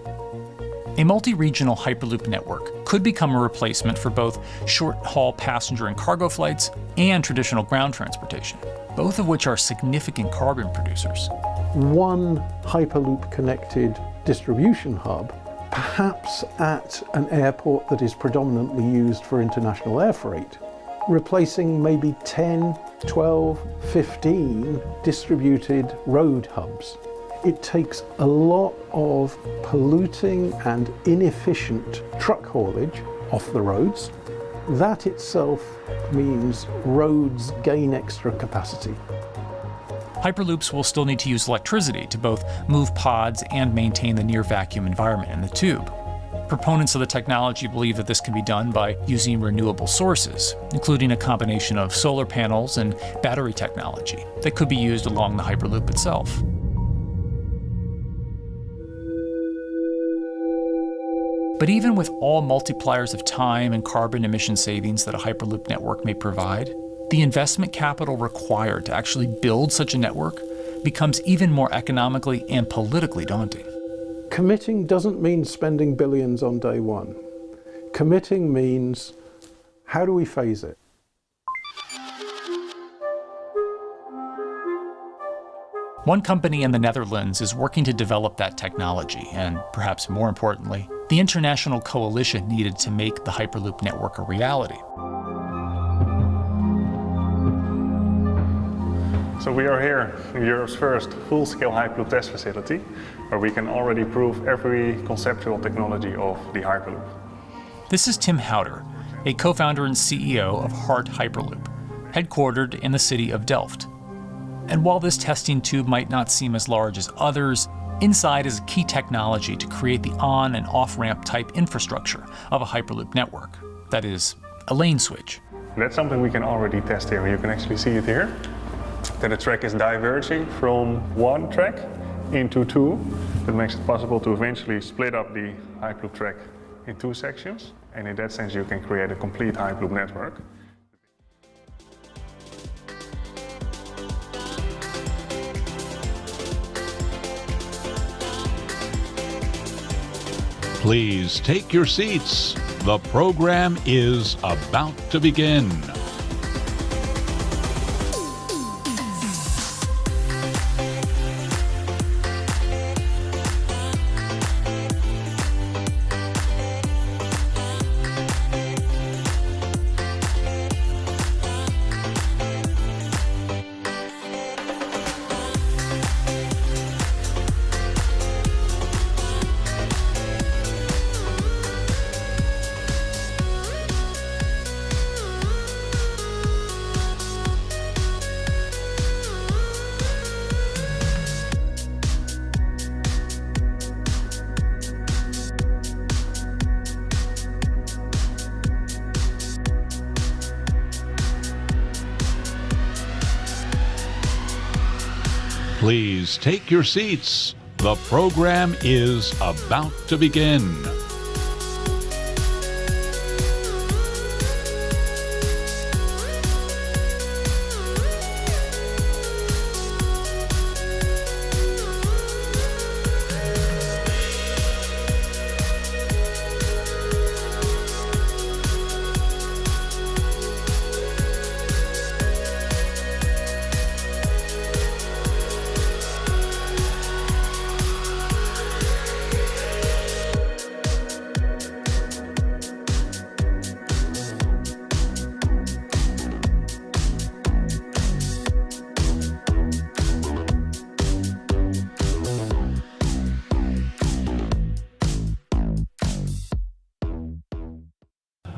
S10: A multi-regional Hyperloop network could become a replacement for both short-haul passenger and cargo flights and traditional ground transportation, both of which are significant carbon producers.
S16: One Hyperloop-connected distribution hub, perhaps at an airport that is predominantly used for international air freight, replacing maybe 10, 12, 15 distributed road hubs. It takes a lot of polluting and inefficient truck haulage off the roads. That itself means roads gain extra capacity.
S10: Hyperloops will still need to use electricity to both move pods and maintain the near vacuum environment in the tube. Proponents of the technology believe that this can be done by using renewable sources, including a combination of solar panels and battery technology that could be used along the Hyperloop itself. But even with all multipliers of time and carbon emission savings that a Hyperloop network may provide, the investment capital required to actually build such a network becomes even more economically and politically daunting.
S16: Committing doesn't mean spending billions on day one. Committing means, how do we phase it?
S10: One company in the Netherlands is working to develop that technology, and perhaps more importantly, the international coalition needed to make the Hyperloop network a reality.
S17: So we are here in Europe's first full-scale Hyperloop test facility, where we can already prove every conceptual technology of the Hyperloop.
S10: This is Tim Houter, a co-founder and CEO of Heart Hyperloop, headquartered in the city of Delft. And while this testing tube might not seem as large as others, inside is a key technology to create the on and off-ramp type infrastructure of a Hyperloop network. That is, a lane switch.
S17: That's something we can already test here. You can actually see it here. That the track is diverging from one track into two. That makes it possible to eventually split up the Hyperloop track in two sections. And in that sense, you can create a complete Hyperloop network.
S6: Please take your seats. The program is about to begin. Please take your seats. The program is about to begin.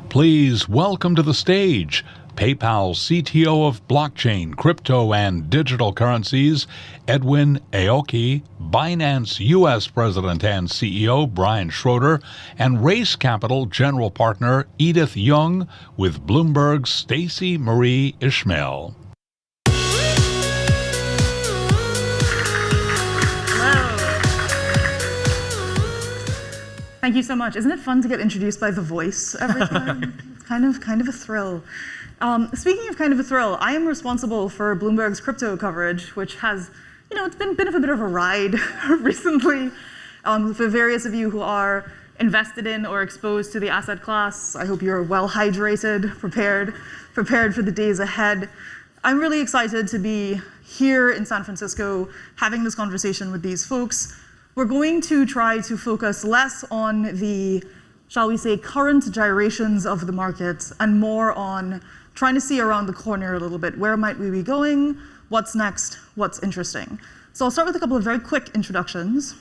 S6: Please welcome to the stage PayPal CTO of Blockchain, Crypto, and Digital Currencies, Edwin Aoki, Binance U.S. President and CEO Brian Schroeder, and Race Capital General Partner Edith Young, with Bloomberg's Stacey Marie Ishmael.
S18: Thank you so much. Isn't it fun to get introduced by the voice every time? It's kind of a thrill. Speaking of kind of a thrill, I am responsible for Bloomberg's crypto coverage, which has, it's been a bit of a ride recently. For various of you who are invested in or exposed to the asset class, I hope you're well hydrated, prepared for the days ahead. I'm really excited to be here in San Francisco having this conversation with these folks. We're going to try to focus less on the, shall we say, current gyrations of the market and more on trying to see around the corner a little bit. Where might we be going? What's next? What's interesting? So I'll start with a couple of very quick introductions.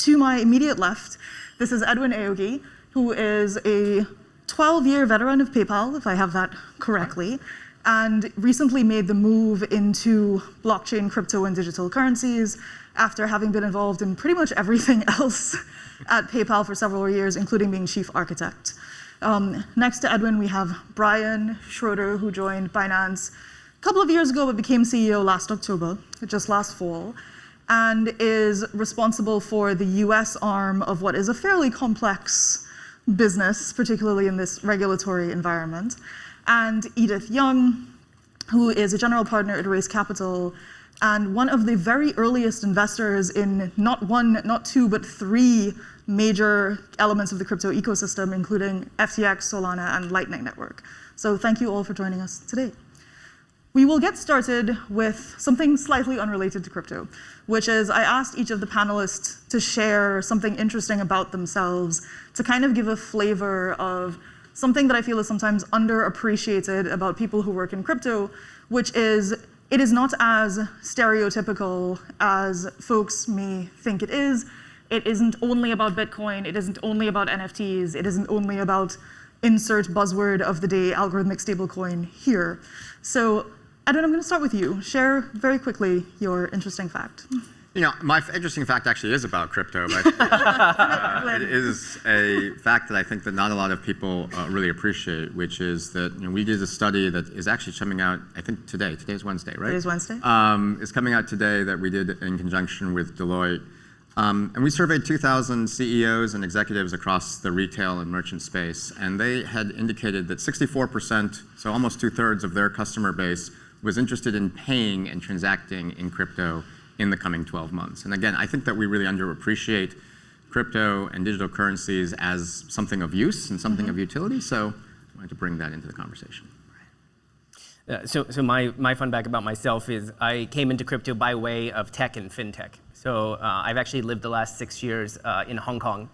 S18: To my immediate left, this is Edwin Aoki, who is a 12-year veteran of PayPal, if I have that correctly, and recently made the move into blockchain, crypto, and digital currencies after having been involved in pretty much everything else at PayPal for several years, including being chief architect. Next to Edwin, we have Brian Schroeder, who joined Binance a couple of years ago, but became CEO last October, just last fall, and is responsible for the US arm of what is a fairly complex business, particularly in this regulatory environment. And Edith Young, who is a general partner at Race Capital, and one of the very earliest investors in not one, not two, but three major elements of the crypto ecosystem, including FTX, Solana, and Lightning Network. So thank you all for joining us today. We will get started with something slightly unrelated to crypto, which is I asked each of the panelists to share something interesting about themselves to kind of give a flavor of something that I feel is sometimes underappreciated about people who work in crypto, which is it is not as stereotypical as folks may think it is. It isn't only about Bitcoin. It isn't only about NFTs. It isn't only about insert buzzword of the day, algorithmic stablecoin here. So, Edwin, I'm going to start with you. Share very quickly your interesting fact.
S19: My interesting fact actually is about crypto, but it is a fact that I think that not a lot of people really appreciate, which is that we did a study that is actually coming out, I think today. Today's Wednesday, right?
S18: Today's Wednesday.
S19: It's coming out today that we did in conjunction with Deloitte. And we surveyed 2,000 CEOs and executives across the retail and merchant space, and they had indicated that 64%, so almost 2/3 of their customer base, was interested in paying and transacting in crypto in the coming 12 months. And again, I think that we really underappreciate crypto and digital currencies as something of use and something of utility. So I wanted to bring that into the conversation.
S20: So my fun fact about myself is I came into crypto by way of tech and fintech. So I've actually lived the last 6 years in Hong Kong,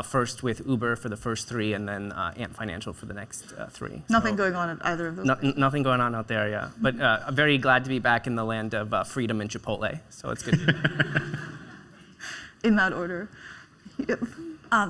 S20: first with Uber for the first 3, and then Ant Financial for the next 3.
S18: Nothing going on at either of those.
S20: Nothing going on out there, yeah. But I'm very glad to be back in the land of freedom and Chipotle. So it's good.
S18: In that order. Yep.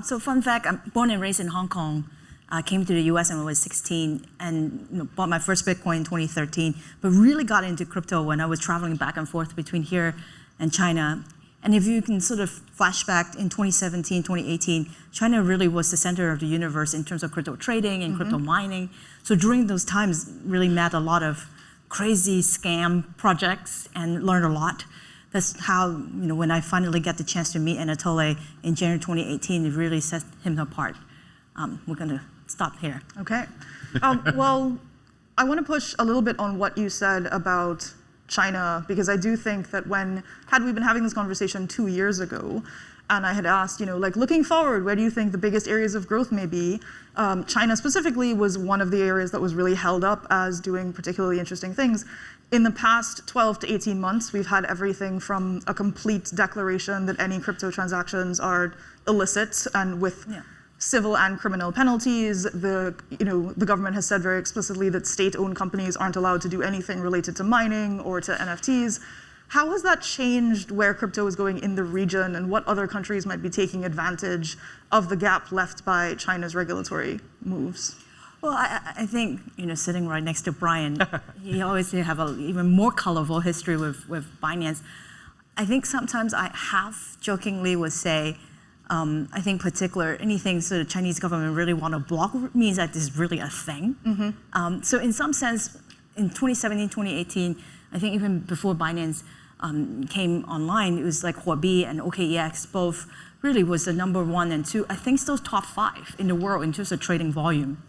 S21: So fun fact, I'm born and raised in Hong Kong. I came to the US when I was 16 and bought my first Bitcoin in 2013, but really got into crypto when I was traveling back and forth between here and China. And if you can sort of flash back in 2017, 2018, China really was the center of the universe in terms of crypto trading and crypto mining. So during those times, really met a lot of crazy scam projects and learned a lot. That's how, when I finally got the chance to meet Anatoly in January 2018, it really set him apart. We're going to stop here.
S18: Okay. Well, I want to push a little bit on what you said about China, because I do think that had we been having this conversation 2 years ago, and I had asked, looking forward, where do you think the biggest areas of growth may be? China specifically was one of the areas that was really held up as doing particularly interesting things. In the past 12 to 18 months, we've had everything from a complete declaration that any crypto transactions are illicit and with civil and criminal penalties. The government has said very explicitly that state-owned companies aren't allowed to do anything related to mining or to NFTs. How has that changed where crypto is going in the region, and what other countries might be taking advantage of the gap left by China's regulatory moves?
S21: Well, I think, sitting right next to Brian, he always have an even more colorful history with Binance. I think sometimes I half jokingly would say, I think anything the Chinese government really want to block means that this is really a thing. So in some sense, in 2017, 2018, I think even before Binance came online, it was like Huobi and OKEX both really was the number 1 and 2, I think still top 5 in the world in terms of trading volume.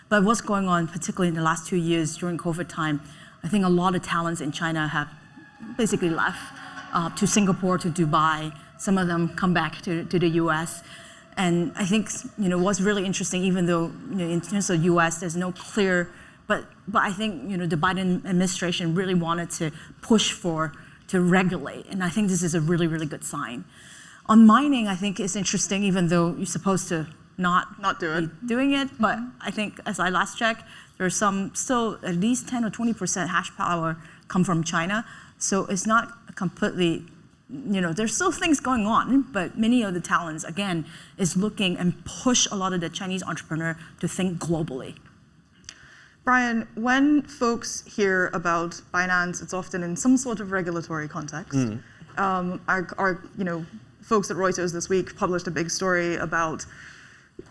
S21: But what's going on, particularly in the last 2 years during COVID time, I think a lot of talents in China have basically left to Singapore, to Dubai. Some of them come back to the US. And I think what's really interesting, even though in terms of US, there's no clear, but I think the Biden administration really wanted to push to regulate. And I think this is a really, really good sign. On mining, I think it's interesting, even though you're supposed to not do it. Doing it, but I think as I last checked, there's some still at least 10 or 20% hash power come from China. So it's not completely, there's still things going on, but many of the talents, again, is looking and push a lot of the Chinese entrepreneur to think globally.
S18: Brian, when folks hear about Binance, it's often in some sort of regulatory context. Our folks at Reuters this week published a big story about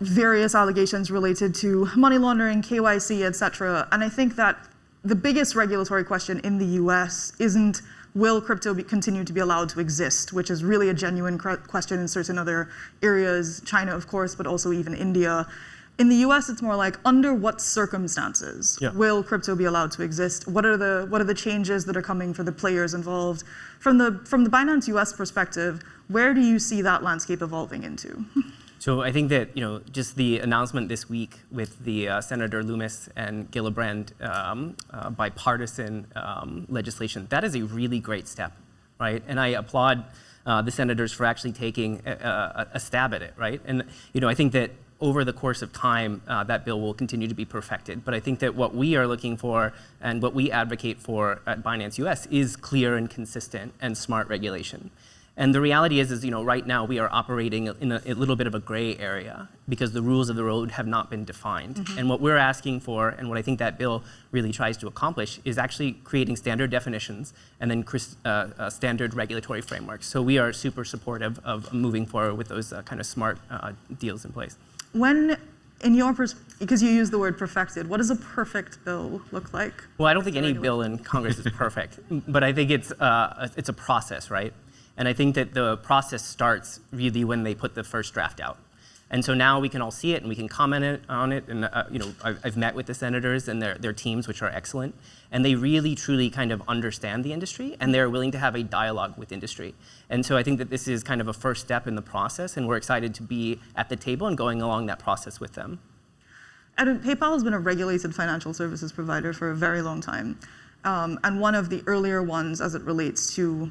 S18: various allegations related to money laundering, KYC, et cetera. And I think that the biggest regulatory question in the US isn't, will crypto continue to be allowed to exist, which is really a genuine question in certain other areas, China, of course, but also even India. In the US, it's more like, under what circumstances will crypto be allowed to exist? What are the changes that are coming for the players involved? From the Binance US perspective, where do you see that landscape evolving into?
S20: So I think that just the announcement this week with the Senator Loomis and Gillibrand bipartisan legislation, that is a really great step, right? And I applaud the senators for actually taking a stab at it, right? And I think that over the course of time, that bill will continue to be perfected. But I think that what we are looking for and what we advocate for at Binance US is clear and consistent and smart regulation. And the reality is right now we are operating in a little bit of a gray area because the rules of the road have not been defined. And what we're asking for, and what I think that bill really tries to accomplish, is actually creating standard definitions and then standard regulatory frameworks. So we are super supportive of moving forward with those kind of smart deals in place.
S18: When, in your because you use the word perfected, what does a perfect bill look like?
S20: Well, I don't think any bill in Congress is perfect, but I think it's a process, right? And I think that the process starts really when they put the first draft out. And so now we can all see it and we can comment on it. And I've met with the senators and their teams, which are excellent. And they really, truly kind of understand the industry, and they're willing to have a dialogue with industry. And so I think that this is kind of a first step in the process, and we're excited to be at the table and going along that process with them.
S18: And PayPal has been a regulated financial services provider for a very long time. And one of the earlier ones as it relates to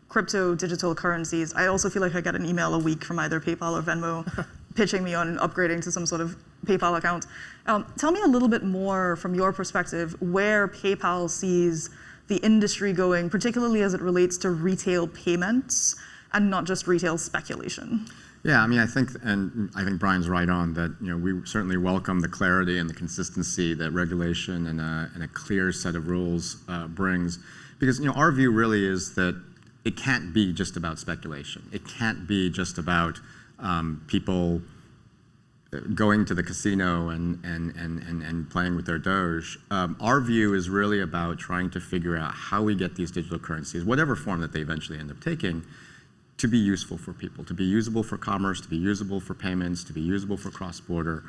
S18: crypto, digital currencies. I also feel like I get an email a week from either PayPal or Venmo pitching me on upgrading to some sort of PayPal account. Tell me a little bit more from your perspective where PayPal sees the industry going, particularly as it relates to retail payments and not just retail speculation.
S19: Yeah, I mean, I think Brian's right on that. We certainly welcome the clarity and the consistency that regulation and a clear set of rules brings, because our view really is that it can't be just about speculation. It can't be just about people going to the casino and playing with their Doge. Our view is really about trying to figure out how we get these digital currencies, whatever form that they eventually end up taking, to be useful for people, to be usable for commerce, to be usable for payments, to be usable for cross-border.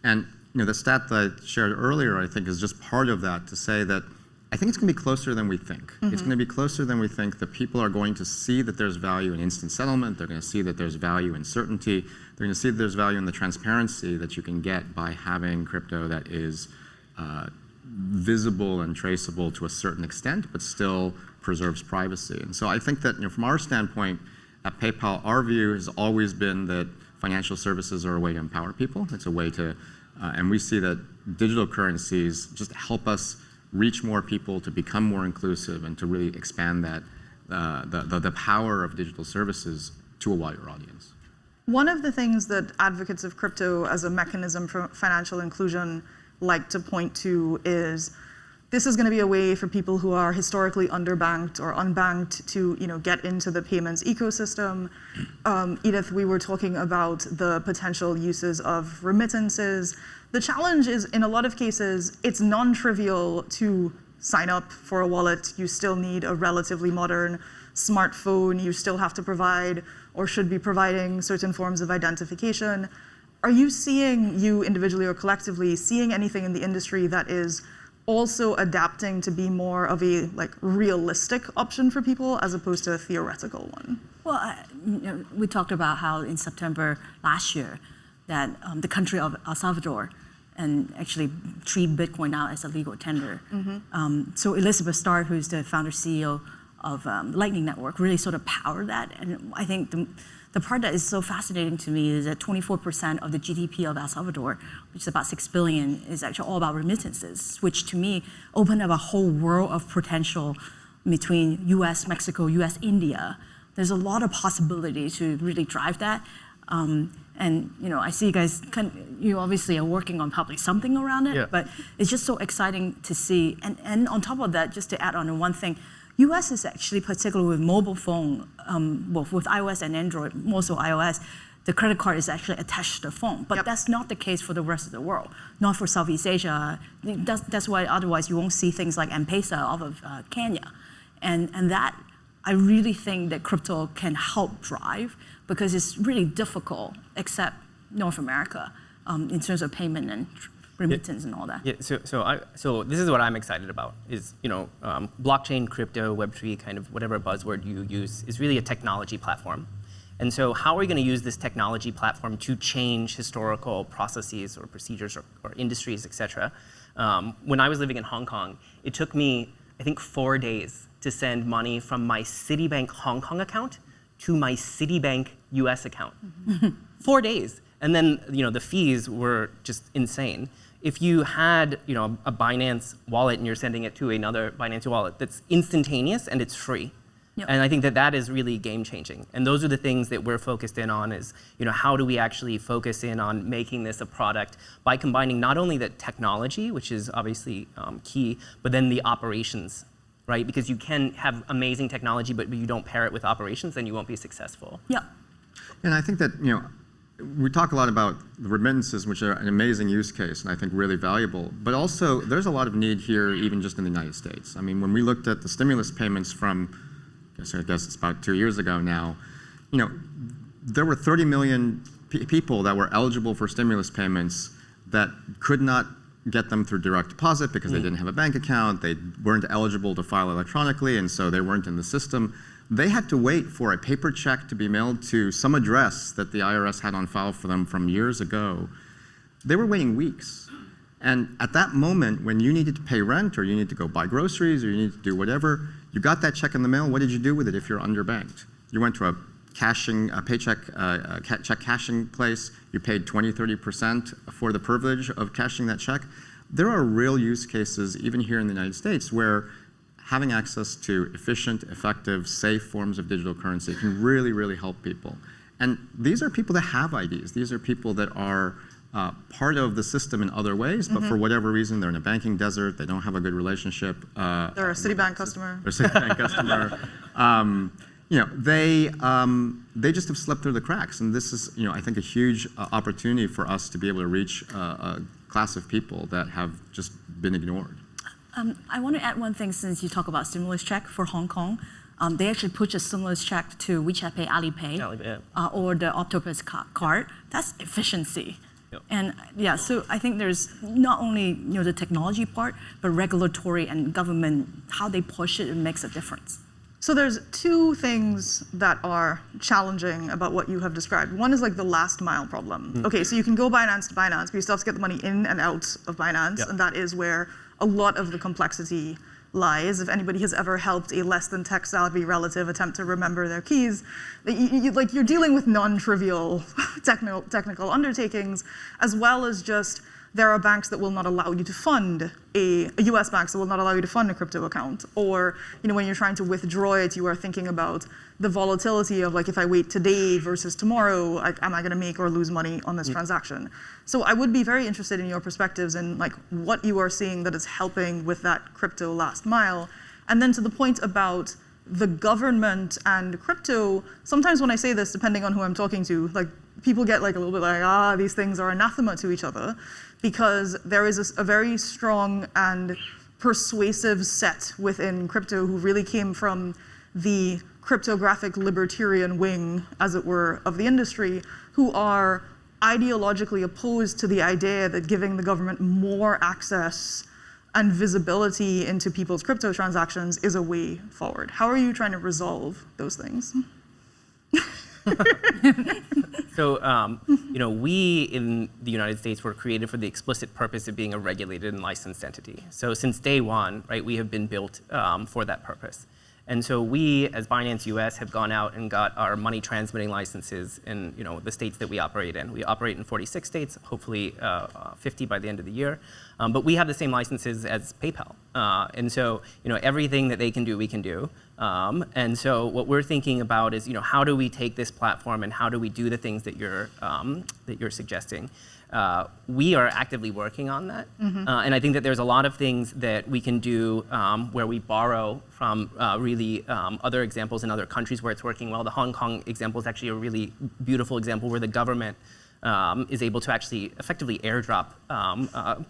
S19: And the stat that I shared earlier, I think, is just part of that, to say that I think it's going to be closer than we think. It's going to be closer than we think. That people are going to see that there's value in instant settlement. They're going to see that there's value in certainty. They're going to see that there's value in the transparency that you can get by having crypto that is visible and traceable to a certain extent, but still preserves privacy. And so I think that from our standpoint at PayPal, our view has always been that financial services are a way to empower people. It's a way to, and we see that digital currencies just help us reach more people, to become more inclusive, and to really expand that the power of digital services to a wider audience.
S18: One of the things that advocates of crypto as a mechanism for financial inclusion like to point to is this is going to be a way for people who are historically underbanked or unbanked to get into the payments ecosystem. Edith, we were talking about the potential uses of remittances. The challenge is, in a lot of cases, it's non-trivial to sign up for a wallet. You still need a relatively modern smartphone. You still have to provide or should be providing certain forms of identification. Are you seeing, you individually or collectively, seeing anything in the industry that is also adapting to be more of a realistic option for people as opposed to a theoretical one?
S21: Well, we talked about how in September last year that the country of El Salvador and actually treat Bitcoin now as a legal tender. So Elizabeth Starr, who's the founder CEO of Lightning Network, really sort of powered that. And I think the part that is so fascinating to me is that 24% of the GDP of El Salvador, which is about 6 billion, is actually all about remittances, which to me opened up a whole world of potential between US, Mexico, US, India. There's a lot of possibility to really drive that. And I see you guys, you obviously are working on probably something around it, but it's just so exciting to see. And on top of that, just to add on one thing, US is actually, particularly with mobile phone, both with iOS and Android, more so iOS, the credit card is actually attached to the phone. But that's not the case for the rest of the world, not for Southeast Asia. That's why otherwise you won't see things like M-Pesa off of Kenya. And that, I really think that crypto can help drive, because it's really difficult, except North America, in terms of payment and remittance and all that.
S20: Yeah. So this is what I'm excited about. Is blockchain, crypto, Web3, kind of whatever buzzword you use, is really a technology platform. And so how are we going to use this technology platform to change historical processes or procedures or industries, et cetera? When I was living in Hong Kong, it took me, I think, 4 days to send money from my Citibank Hong Kong account to my Citibank US account. 4 days. And then the fees were just insane. If you had a Binance wallet and you're sending it to another Binance wallet, that's instantaneous and it's free. And I think that is really game changing. And those are the things that we're focused in on, is how do we actually focus in on making this a product by combining not only the technology, which is obviously key, but then the operations. Right? Because you can have amazing technology, but you don't pair it with operations, then you won't be successful.
S21: Yeah.
S19: And I think that, we talk a lot about the remittances, which are an amazing use case, and I think really valuable. But also, there's a lot of need here, even just in the United States. I mean, when we looked at the stimulus payments from, I guess it's about 2 years ago now, there were 30 million people that were eligible for stimulus payments that could not get them through direct deposit because they didn't have a bank account, they weren't eligible to file electronically, and so they weren't in the system. They had to wait for a paper check to be mailed to some address that the IRS had on file for them from years ago. They were waiting weeks. And at that moment, when you needed to pay rent, or you needed to go buy groceries, or you needed to do whatever, you got that check in the mail. What did you do with it if you're underbanked? You went to a check cashing place. You paid 20, 30% for the privilege of cashing that check. There are real use cases, even here in the United States, where having access to efficient, effective, safe forms of digital currency can really, really help people. And these are people that have IDs. These are people that are part of the system in other ways, but for whatever reason, they're in a banking desert, they don't have a good relationship.
S18: They're a Citibank customer.
S19: They're a Citibank customer. You know, they just have slipped through the cracks. And this is, you know, I think a huge opportunity for us to be able to reach a class of people that have just been ignored.
S21: I want to add one thing since you talk about stimulus check for Hong Kong. They actually push a stimulus check to WeChat Pay, Alipay, or the Octopus card. That's efficiency. Yep. And yeah, so I think there's not only the technology part, but regulatory and government, how they push it makes a difference.
S18: So there's two things that are challenging about what you have described. One is like the last mile problem. Okay, so you can go Binance to Binance, but you still have to get the money in and out of Binance, and that is where a lot of the complexity lies. If anybody has ever helped a less than tech savvy relative attempt to remember their keys, you're dealing with non-trivial technical undertakings, as well as just there are banks that will not allow you to fund US banks that will not allow you to fund a crypto account. Or when you're trying to withdraw it, you are thinking about the volatility of like, if I wait today versus tomorrow, am I going to make or lose money on this transaction? So I would be very interested in your perspectives and like what you are seeing that is helping with that crypto last mile. And then to the point about the government and crypto, sometimes when I say this, depending on who I'm talking to, like people get like a little bit like, these things are anathema to each other, because there is a very strong and persuasive set within crypto who really came from the cryptographic libertarian wing, as it were, of the industry, who are ideologically opposed to the idea that giving the government more access and visibility into people's crypto transactions is a way forward. How are you trying to resolve those things?
S20: So, we in the United States were created for the explicit purpose of being a regulated and licensed entity. So since day one, right, we have been built for that purpose. And so we, as Binance US, have gone out and got our money transmitting licenses in the states that we operate in. We operate in 46 states, hopefully 50 by the end of the year. But we have the same licenses as PayPal. And so everything that they can do, we can do. And so what we're thinking about is how do we take this platform and how do we do the things that you're suggesting. We are actively working on that. And I think that there's a lot of things that we can do where we borrow from really other examples in other countries where it's working well. The Hong Kong example is actually a really beautiful example where the government is able to actually effectively airdrop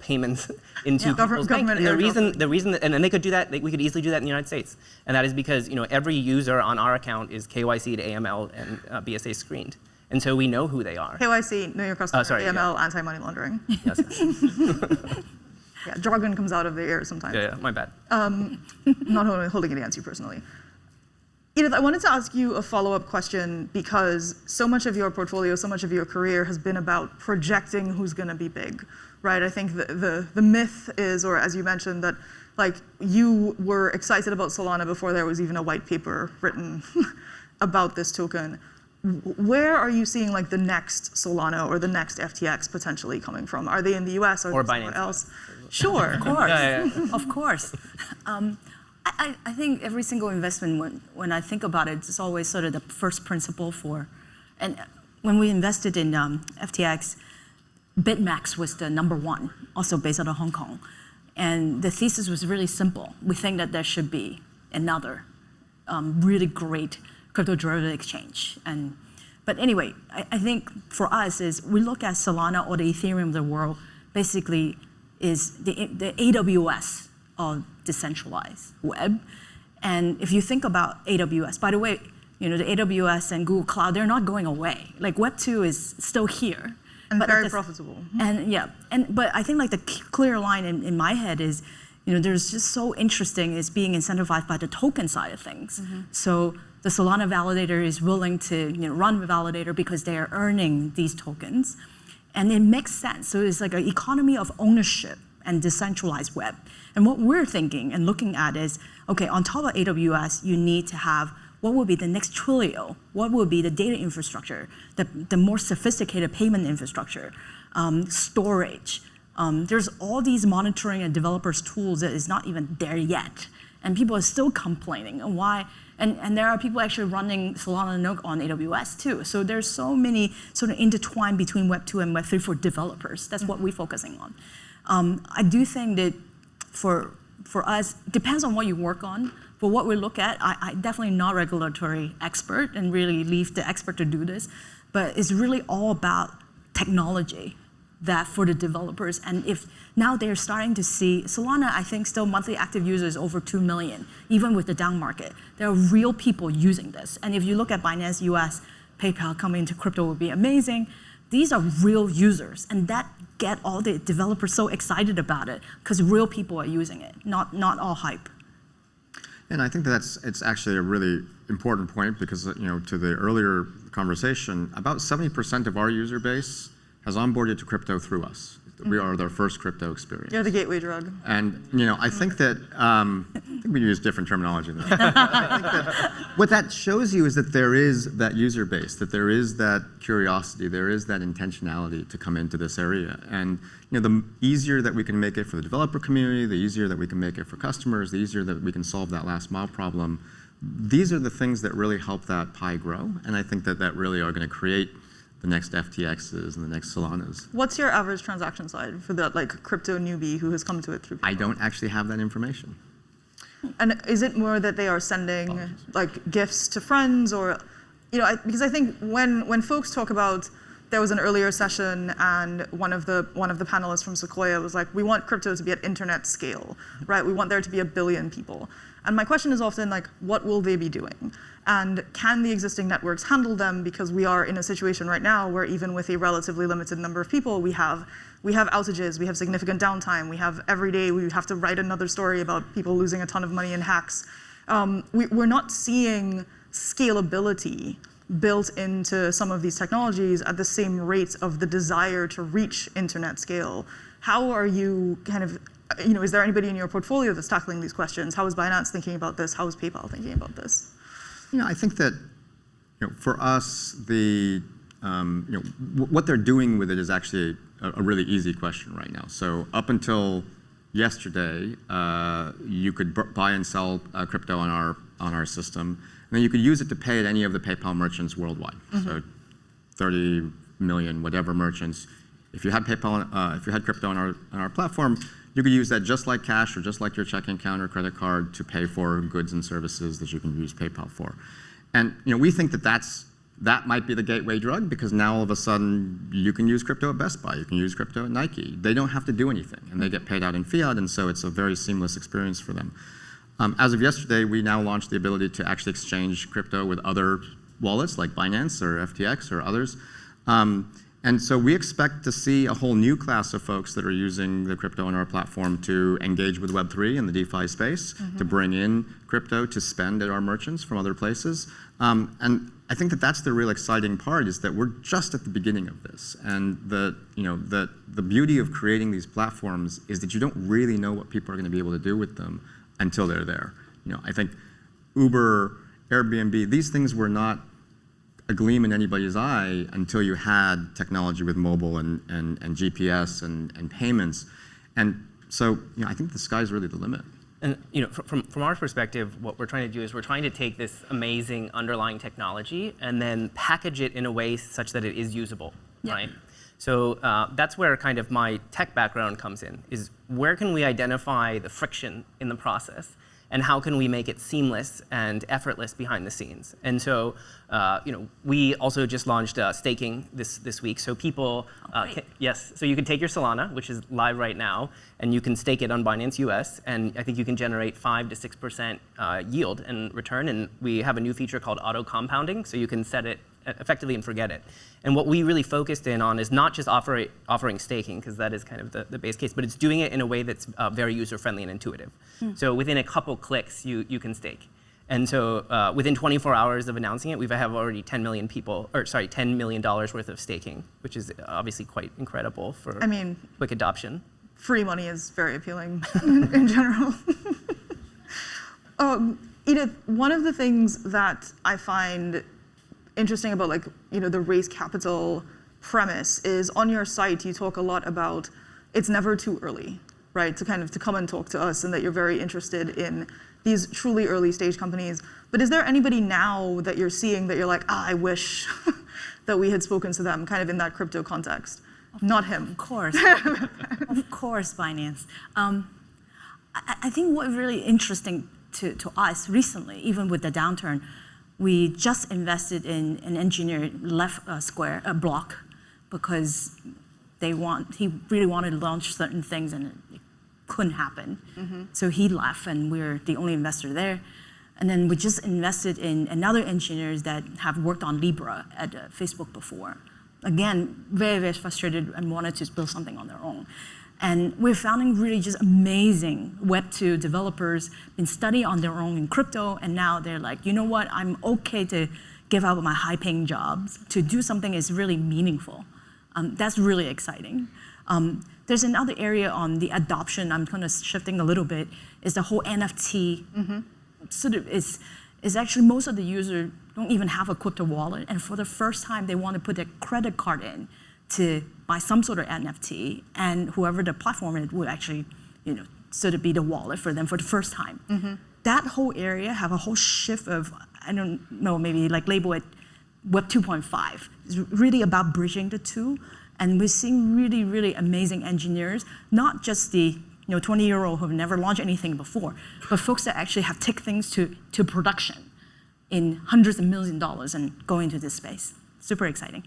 S20: payments into people's banks. And the reason, and then they could do that, we could easily do that in the United States. And that is because every user on our account is KYC'd, AML, and BSA screened. And so we know who they are.
S18: KYC, know your customer, AML, anti-money laundering.
S20: Yes.
S18: Yeah, jargon comes out of the ears sometimes.
S20: Yeah, my bad.
S18: Not holding it against you personally. Edith, I wanted to ask you a follow-up question because so much of your portfolio, so much of your career has been about projecting who's going to be big, right? I think the myth is, or as you mentioned, that like you were excited about Solana before there was even a white paper written about this token. Where are you seeing like the next Solana or the next FTX potentially coming from? Are they in the US or somewhere else? Sure,
S21: of course, of course. I think every single investment, when I think about it, it's always sort of the first principle for, and when we invested in FTX, BitMEX was the #1, also based out of Hong Kong. And the thesis was really simple. We think that there should be another really great crypto derivative exchange. But anyway, I think for us is we look at Solana or the Ethereum of the world basically is the AWS of decentralized web. And if you think about AWS, by the way, the AWS and Google Cloud, they're not going away. Like Web 2 is still here.
S18: And very profitable.
S21: And but I think like the clear line in my head is, there's just so interesting is being incentivized by the token side of things. So the Solana validator is willing to run the validator because they are earning these tokens. And it makes sense. So it's like an economy of ownership and decentralized web. And what we're thinking and looking at is, okay, on top of AWS, you need to have what will be the next Twilio? What will be the data infrastructure, the more sophisticated payment infrastructure, storage. There's all these monitoring and developers tools that is not even there yet. And people are still complaining. And why? And there are people actually running Solana Nook on AWS too. So there's so many sort of intertwined between Web 2 and Web 3 for developers. That's what we're focusing on. I do think that for us, depends on what you work on. For what we look at, I definitely not regulatory expert and really leave the expert to do this, but it's really all about technology that for the developers. And if now they're starting to see, Solana, I think still monthly active users over 2 million, even with the down market. There are real people using this. And if you look at Binance US, PayPal coming into crypto would be amazing. These are real users, and that get all the developers so excited about it because real people are using it, not all hype.
S19: And I think it's actually a really important point because to the earlier conversation, about 70% of our user base has onboarded to crypto through us. We are their first crypto experience.
S18: You're the gateway drug.
S19: And I think that I think we use different terminology than that. I think that what that shows you is that there is that user base, that there is that curiosity, there is that intentionality to come into this area. And the easier that we can make it for the developer community, the easier that we can make it for customers, the easier that we can solve that last mile problem. These are the things that really help that pie grow. And I think that really are going to create the next FTXs and the next Solanas.
S18: What's your average transaction size for that crypto newbie who has come to it through PayPal?
S19: I don't actually have that information.
S18: And is it more that they are sending gifts to friends, or because I think when folks talk about, there was an earlier session and one of the panelists from Sequoia was like, we want crypto to be at internet scale, right? We want there to be 1 billion people. And my question is often what will they be doing? And can the existing networks handle them? Because we are in a situation right now where even with a relatively limited number of people, we have outages, we have significant downtime, we have every day we have to write another story about people losing a ton of money in hacks. We're not seeing scalability built into some of these technologies at the same rate of the desire to reach internet scale. How are you is there anybody in your portfolio that's tackling these questions? How is Binance thinking about this? How is PayPal thinking about this?
S19: I think that for us, what they're doing with it is actually a really easy question right now. So up until yesterday, you could buy and sell crypto on our system, and then you could use it to pay at any of the PayPal merchants worldwide. So 30 million whatever merchants. If you had PayPal, if you had crypto on our platform, you could use that just like cash or just like your checking account or credit card to pay for goods and services that you can use PayPal for. And we think that might be the gateway drug because now all of a sudden you can use crypto at Best Buy, you can use crypto at Nike. They don't have to do anything, and they get paid out in fiat, and so it's a very seamless experience for them. As of yesterday, we now launched the ability to actually exchange crypto with other wallets like Binance or FTX or others. And so we expect to see a whole new class of folks that are using the crypto on our platform to engage with Web3 and the DeFi space, to bring in crypto to spend at our merchants from other places. And I think that's the real exciting part, is that we're just at the beginning of this. And the beauty of creating these platforms is that you don't really know what people are going to be able to do with them until they're there. I think Uber, Airbnb, these things were not a gleam in anybody's eye until you had technology with mobile and GPS and payments. And so I think the sky's really the limit.
S20: And from our perspective, what we're trying to do is we're trying to take this amazing underlying technology and then package it in a way such that it is usable, right? So that's where kind of my tech background comes in, is where can we identify the friction in the process and how can we make it seamless and effortless behind the scenes. And so, we also just launched staking this week. So people, so you can take your Solana, which is live right now, and you can stake it on Binance US, and I think you can generate 5 to 6% yield and return. And we have a new feature called auto compounding, so you can set it effectively and forget it. And what we really focused in on is not just offering staking, because that is kind of the base case, but it's doing it in a way that's very user-friendly and intuitive. So within a couple clicks, you can stake. And so within 24 hours of announcing it, we have already $10 million worth of staking, which is obviously quite incredible for quick adoption.
S18: Free money is very appealing in general. Edith, one of the things that I find interesting about the raise capital premise is on your site you talk a lot about it's never too early, right? To come and talk to us, and that you're very interested in these truly early stage companies. But is there anybody now that you're seeing that you're like, I wish that we had spoken to them kind of in that crypto context? Not him.
S21: Of course. Of course, Binance. I think what's really interesting to us recently, even with the downturn, we just invested in an engineer left a block because he really wanted to launch certain things and it couldn't happen. So he left, and we're the only investor there. And then we just invested in another engineers that have worked on Libra at Facebook before. Again, very, very frustrated and wanted to build something on their own. And we're finding really just amazing Web2 developers, been studying on their own in crypto, and now they're like, you know what, I'm okay to give up my high-paying jobs to do something that's really meaningful. That's really exciting. There's another area on the adoption, I'm kind of shifting a little bit, is the whole NFT. Sort of is actually most of the users don't even have a crypto wallet, and for the first time, they want to put their credit card in to buy some sort of NFT, and whoever the platform is would actually, sort of be the wallet for them for the first time. That whole area have a whole shift of, I don't know, maybe label it Web 2.5. It's really about bridging the two, and we're seeing really, really amazing engineers, not just the 20-year-old who have never launched anything before, but folks that actually have taken things to production in hundreds of millions of dollars and go into this space. Super exciting.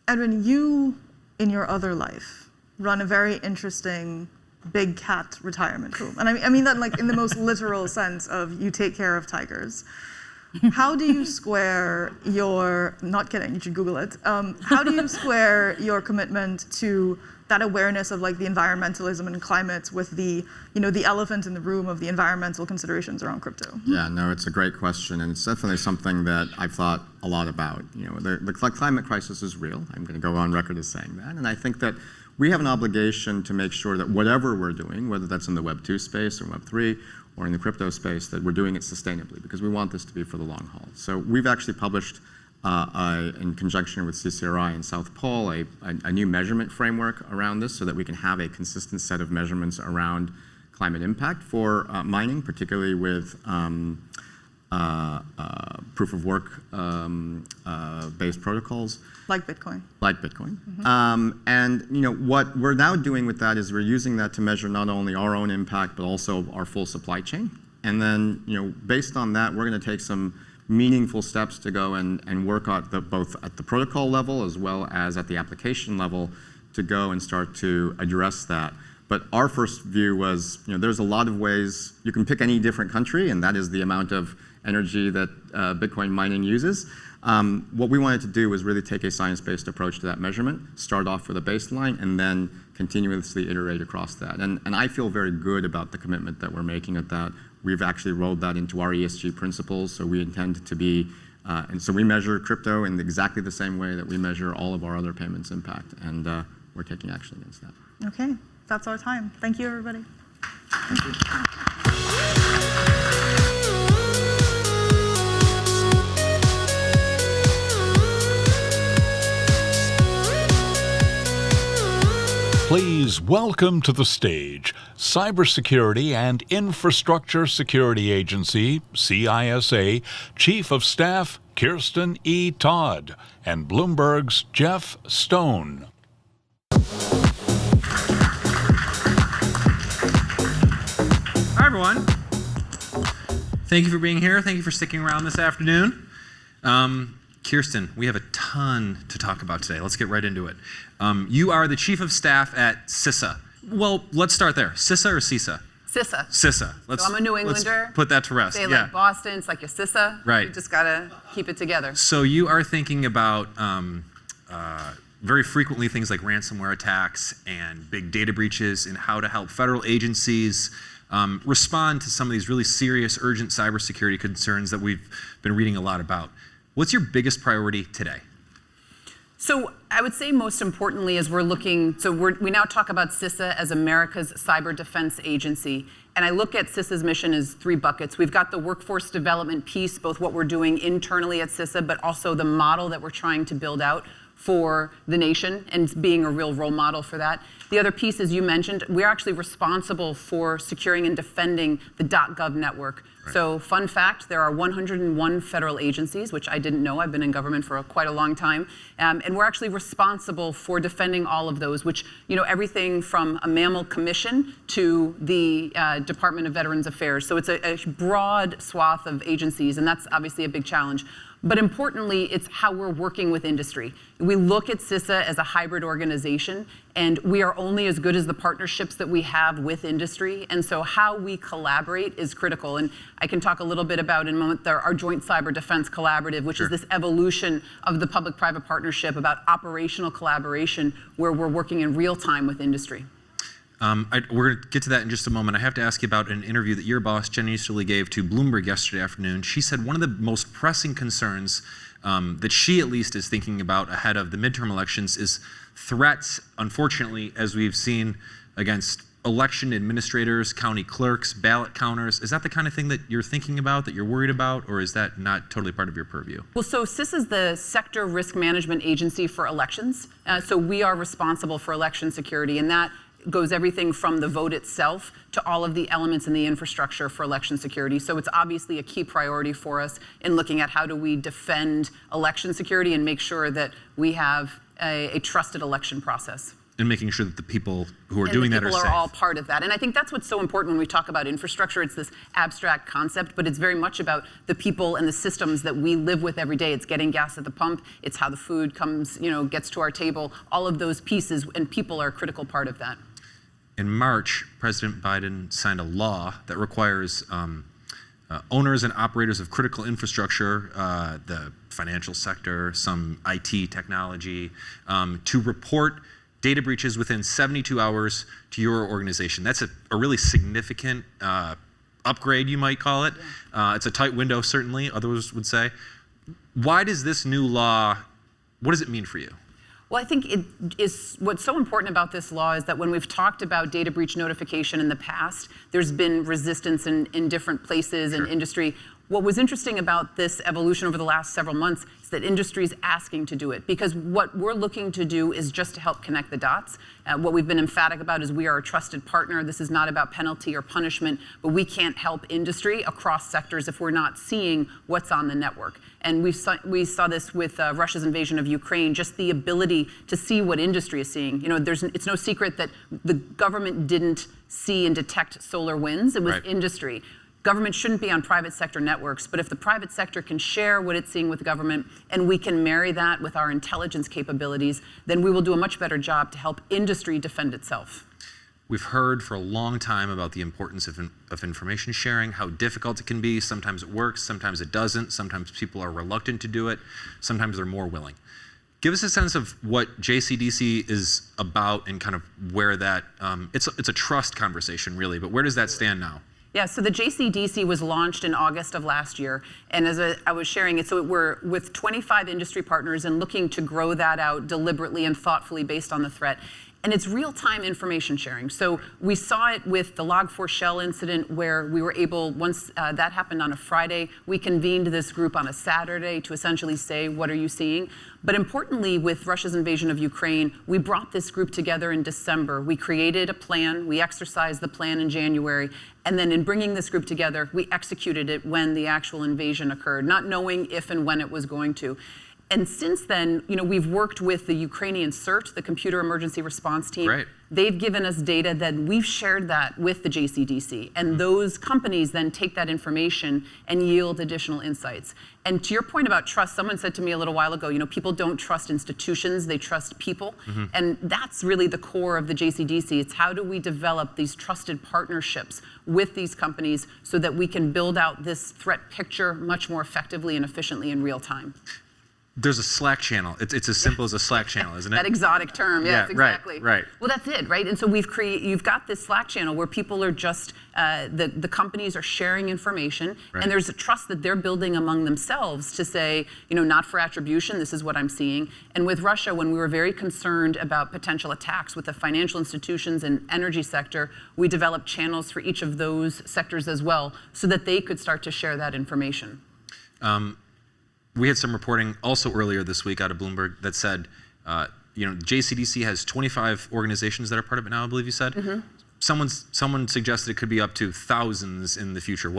S18: Edwin, you, in your other life, run a very interesting big cat retirement home. And I mean that in the most literal sense of you take care of tigers. How do you square your, not kidding, you should Google it. How do you square your commitment to that awareness of the environmentalism and climate with the, the elephant in the room of the environmental considerations around crypto?
S19: Yeah, no, it's a great question, and it's definitely something that I've thought a lot about. The climate crisis is real. I'm going to go on record as saying that, and I think that we have an obligation to make sure that whatever we're doing, whether that's in the Web 2 space or Web 3 or in the crypto space, that we're doing it sustainably, because we want this to be for the long haul. So we've actually published in conjunction with CCRI and South Pole, a new measurement framework around this so that we can have a consistent set of measurements around climate impact for mining, particularly with proof of work based protocols.
S18: Like Bitcoin.
S19: Like Bitcoin. And what we're now doing with that is we're using that to measure not only our own impact, but also our full supply chain. And then based on that, we're going to take some meaningful steps to go and work on both at the protocol level as well as at the application level to go and start to address that. But our first view was, there's a lot of ways you can pick any different country, and that is the amount of energy that Bitcoin mining uses. What we wanted to do was really take a science-based approach to that measurement, start off with a baseline, and then continuously iterate across that. And I feel very good about the commitment that we're making at that. We've actually rolled that into our ESG principles, so we intend to be, and so we measure crypto in exactly the same way that we measure all of our other payments impact, and we're taking action against that.
S18: Okay, that's our time. Thank you, everybody.
S19: Thank you.
S6: Please welcome to the stage Cybersecurity and Infrastructure Security Agency, CISA, Chief of Staff Kirsten E. Todd and Bloomberg's Jeff Stone.
S4: Hi, everyone. Thank you for being here. Thank you for sticking around this afternoon. Kirsten, we have a ton to talk about today. Let's get right into it. You are the Chief of Staff at CISA. Well, let's start there. CISA or CISA?
S22: CISA.
S4: CISA.
S22: So I'm a New Englander.
S4: Let's put that to rest.
S22: Say like Boston, it's like your CISA.
S4: Right.
S22: You just gotta keep it together.
S4: So you are thinking about very frequently things like ransomware attacks and big data breaches and how to help federal agencies respond to some of these really serious, urgent cybersecurity concerns that we've been reading a lot about. What's your biggest priority today?
S22: So I would say most importantly is we're looking, we now talk about CISA as America's cyber defense agency. And I look at CISA's mission as 3 buckets. We've got the workforce development piece, both what we're doing internally at CISA, but also the model that we're trying to build out for the nation and being a real role model for that. The other piece, as you mentioned, we're actually responsible for securing and defending the .gov network. Right. So fun fact, there are 101 federal agencies, which I didn't know. I've been in government for quite a long time. And we're actually responsible for defending all of those, which, everything from a mammal commission to the Department of Veterans Affairs. So it's a broad swath of agencies, and that's obviously a big challenge. But importantly, it's how we're working with industry. We look at CISA as a hybrid organization, and we are only as good as the partnerships that we have with industry. And so how we collaborate is critical. And I can talk a little bit about in a moment our Joint Cyber Defense Collaborative, which is this evolution of the public-private partnership about operational collaboration where we're working in real time with industry.
S4: We're going to get to that in just a moment. I have to ask you about an interview that your boss, Jenny Easterly, gave to Bloomberg yesterday afternoon. She said one of the most pressing concerns that she at least is thinking about ahead of the midterm elections is threats, unfortunately, as we've seen against election administrators, county clerks, ballot counters. Is that the kind of thing that you're thinking about, that you're worried about, or is that not totally part of your purview?
S22: Well, so CISA is the Sector Risk Management Agency for elections. So we are responsible for election security, and that goes everything from the vote itself to all of the elements in the infrastructure for election security. So it's obviously a key priority for us in looking at how do we defend election security and make sure that we have a trusted election process.
S4: And making sure that the people who are doing that are safe.
S22: People are all part of that. And I think that's what's so important when we talk about infrastructure. It's this abstract concept, but it's very much about the people and the systems that we live with every day. It's getting gas at the pump. It's how the food comes, gets to our table. All of those pieces, and people are a critical part of that.
S4: In March, President Biden signed a law that requires owners and operators of critical infrastructure, the financial sector, some IT technology, to report data breaches within 72 hours to your organization. That's a really significant upgrade, you might call it. It's a tight window, certainly, others would say. Why does this new law, what does it mean for you?
S22: Well, I think what's so important about this law is that when we've talked about data breach notification in the past, there's been resistance in different places in industry. What was interesting about this evolution over the last several months is that industry is asking to do it, because what we're looking to do is just to help connect the dots. What we've been emphatic about is we are a trusted partner. This is not about penalty or punishment, but we can't help industry across sectors if we're not seeing what's on the network. And we saw this with Russia's invasion of Ukraine, just the ability to see what industry is seeing. It's no secret that the government didn't see and detect solar winds. It was industry. Government shouldn't be on private sector networks, but if the private sector can share what it's seeing with the government and we can marry that with our intelligence capabilities, then we will do a much better job to help industry defend itself.
S4: We've heard for a long time about the importance of information sharing, how difficult it can be. Sometimes it works, sometimes it doesn't. Sometimes people are reluctant to do it. Sometimes they're more willing. Give us a sense of what JCDC is about and kind of where that, it's a trust conversation really, but where does that stand now?
S22: Yeah, so the JCDC was launched in August of last year. And as I was sharing it, so we're with 25 industry partners and looking to grow that out deliberately and thoughtfully based on the threat. And it's real-time information sharing. So we saw it with the Log4Shell incident where we were able, once that happened on a Friday, we convened this group on a Saturday to essentially say, what are you seeing? But importantly, with Russia's invasion of Ukraine, we brought this group together in December. We created a plan, we exercised the plan in January, and then in bringing this group together, we executed it when the actual invasion occurred, not knowing if and when it was going to. And since then, we've worked with the Ukrainian CERT, the Computer Emergency Response Team.
S4: Right.
S22: They've given us data that we've shared that with the JCDC. And those companies then take that information and yield additional insights. And to your point about trust, someone said to me a little while ago, people don't trust institutions, they trust people. And that's really the core of the JCDC. It's how do we develop these trusted partnerships with these companies so that we can build out this threat picture much more effectively and efficiently in real time.
S4: There's a Slack channel. It's as simple as a Slack channel, isn't it?
S22: That exotic term, yes, exactly.
S4: Right.
S22: Well, that's it, right? And so you've got this Slack channel where people are just, the companies are sharing information, and there's a trust that they're building among themselves to say, not for attribution, this is what I'm seeing. And with Russia, when we were very concerned about potential attacks with the financial institutions and energy sector, we developed channels for each of those sectors as well so that they could start to share that information.
S4: We had some reporting also earlier this week out of Bloomberg that said, JCDC has 25 organizations that are part of it now, I believe you said. Someone suggested it could be up to thousands in the future.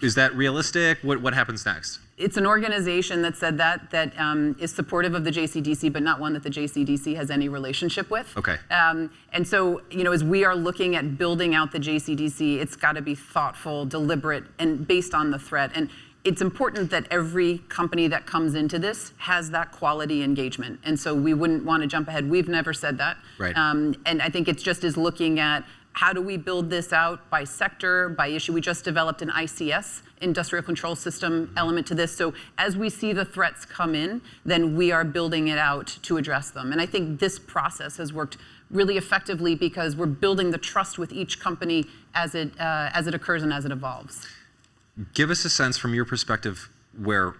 S4: Is that realistic? What happens next?
S22: It's an organization that said that is supportive of the JCDC, but not one that the JCDC has any relationship with.
S4: Okay.
S22: And so, as we are looking at building out the JCDC, it's got to be thoughtful, deliberate, and based on the threat. And it's important that every company that comes into this has that quality engagement. And so we wouldn't want to jump ahead. We've never said that.
S4: Right.
S22: And I think it's just is looking at how do we build this out by sector, by issue. We just developed an ICS, industrial control system element to this. So as we see the threats come in, then we are building it out to address them. And I think this process has worked really effectively because we're building the trust with each company as it occurs and as it evolves.
S4: Give us a sense from your perspective where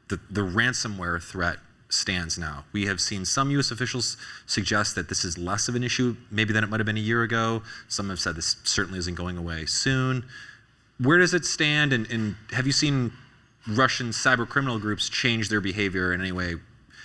S4: the ransomware threat stands now. We have seen some U.S. officials suggest that this is less of an issue maybe than it might have been a year ago. Some have said this certainly isn't going away soon. Where does it stand, and have you seen Russian cyber criminal groups change their behavior in any way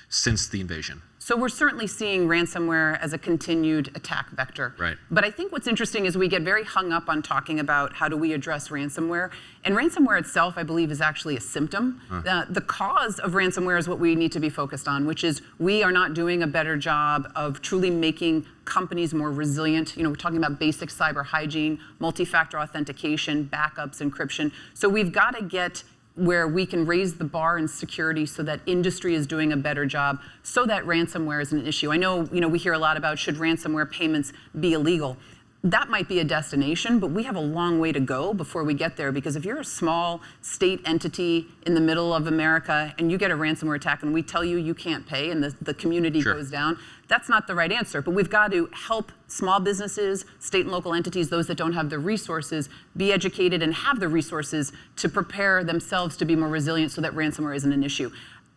S4: since the invasion?
S22: So we're certainly seeing ransomware as a continued attack vector.
S4: Right.
S22: But I think what's interesting is we get very hung up on talking about how do we address ransomware. And ransomware itself, I believe, is actually a symptom. The cause of ransomware is what we need to be focused on, which is we are not doing a better job of truly making companies more resilient. We're talking about basic cyber hygiene, multi-factor authentication, backups, encryption. So we've got to get where we can raise the bar in security so that industry is doing a better job, so that ransomware isn't an issue. I know, we hear a lot about should ransomware payments be illegal. That might be a destination, but we have a long way to go before we get there, because if you're a small state entity in the middle of America and you get a ransomware attack and we tell you you can't pay and the community goes down, that's not the right answer. But we've got to help small businesses, state and local entities, those that don't have the resources, be educated and have the resources to prepare themselves to be more resilient so that ransomware isn't an issue.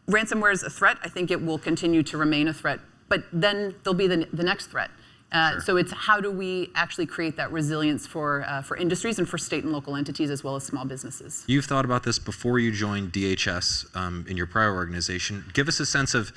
S22: Ransomware is a threat. I think it will continue to remain a threat, but then there'll be the next threat. So it's how do we actually create that resilience for industries and for state and local entities as well as small businesses.
S4: You've thought about this before you joined DHS in your prior organization. Give us a sense of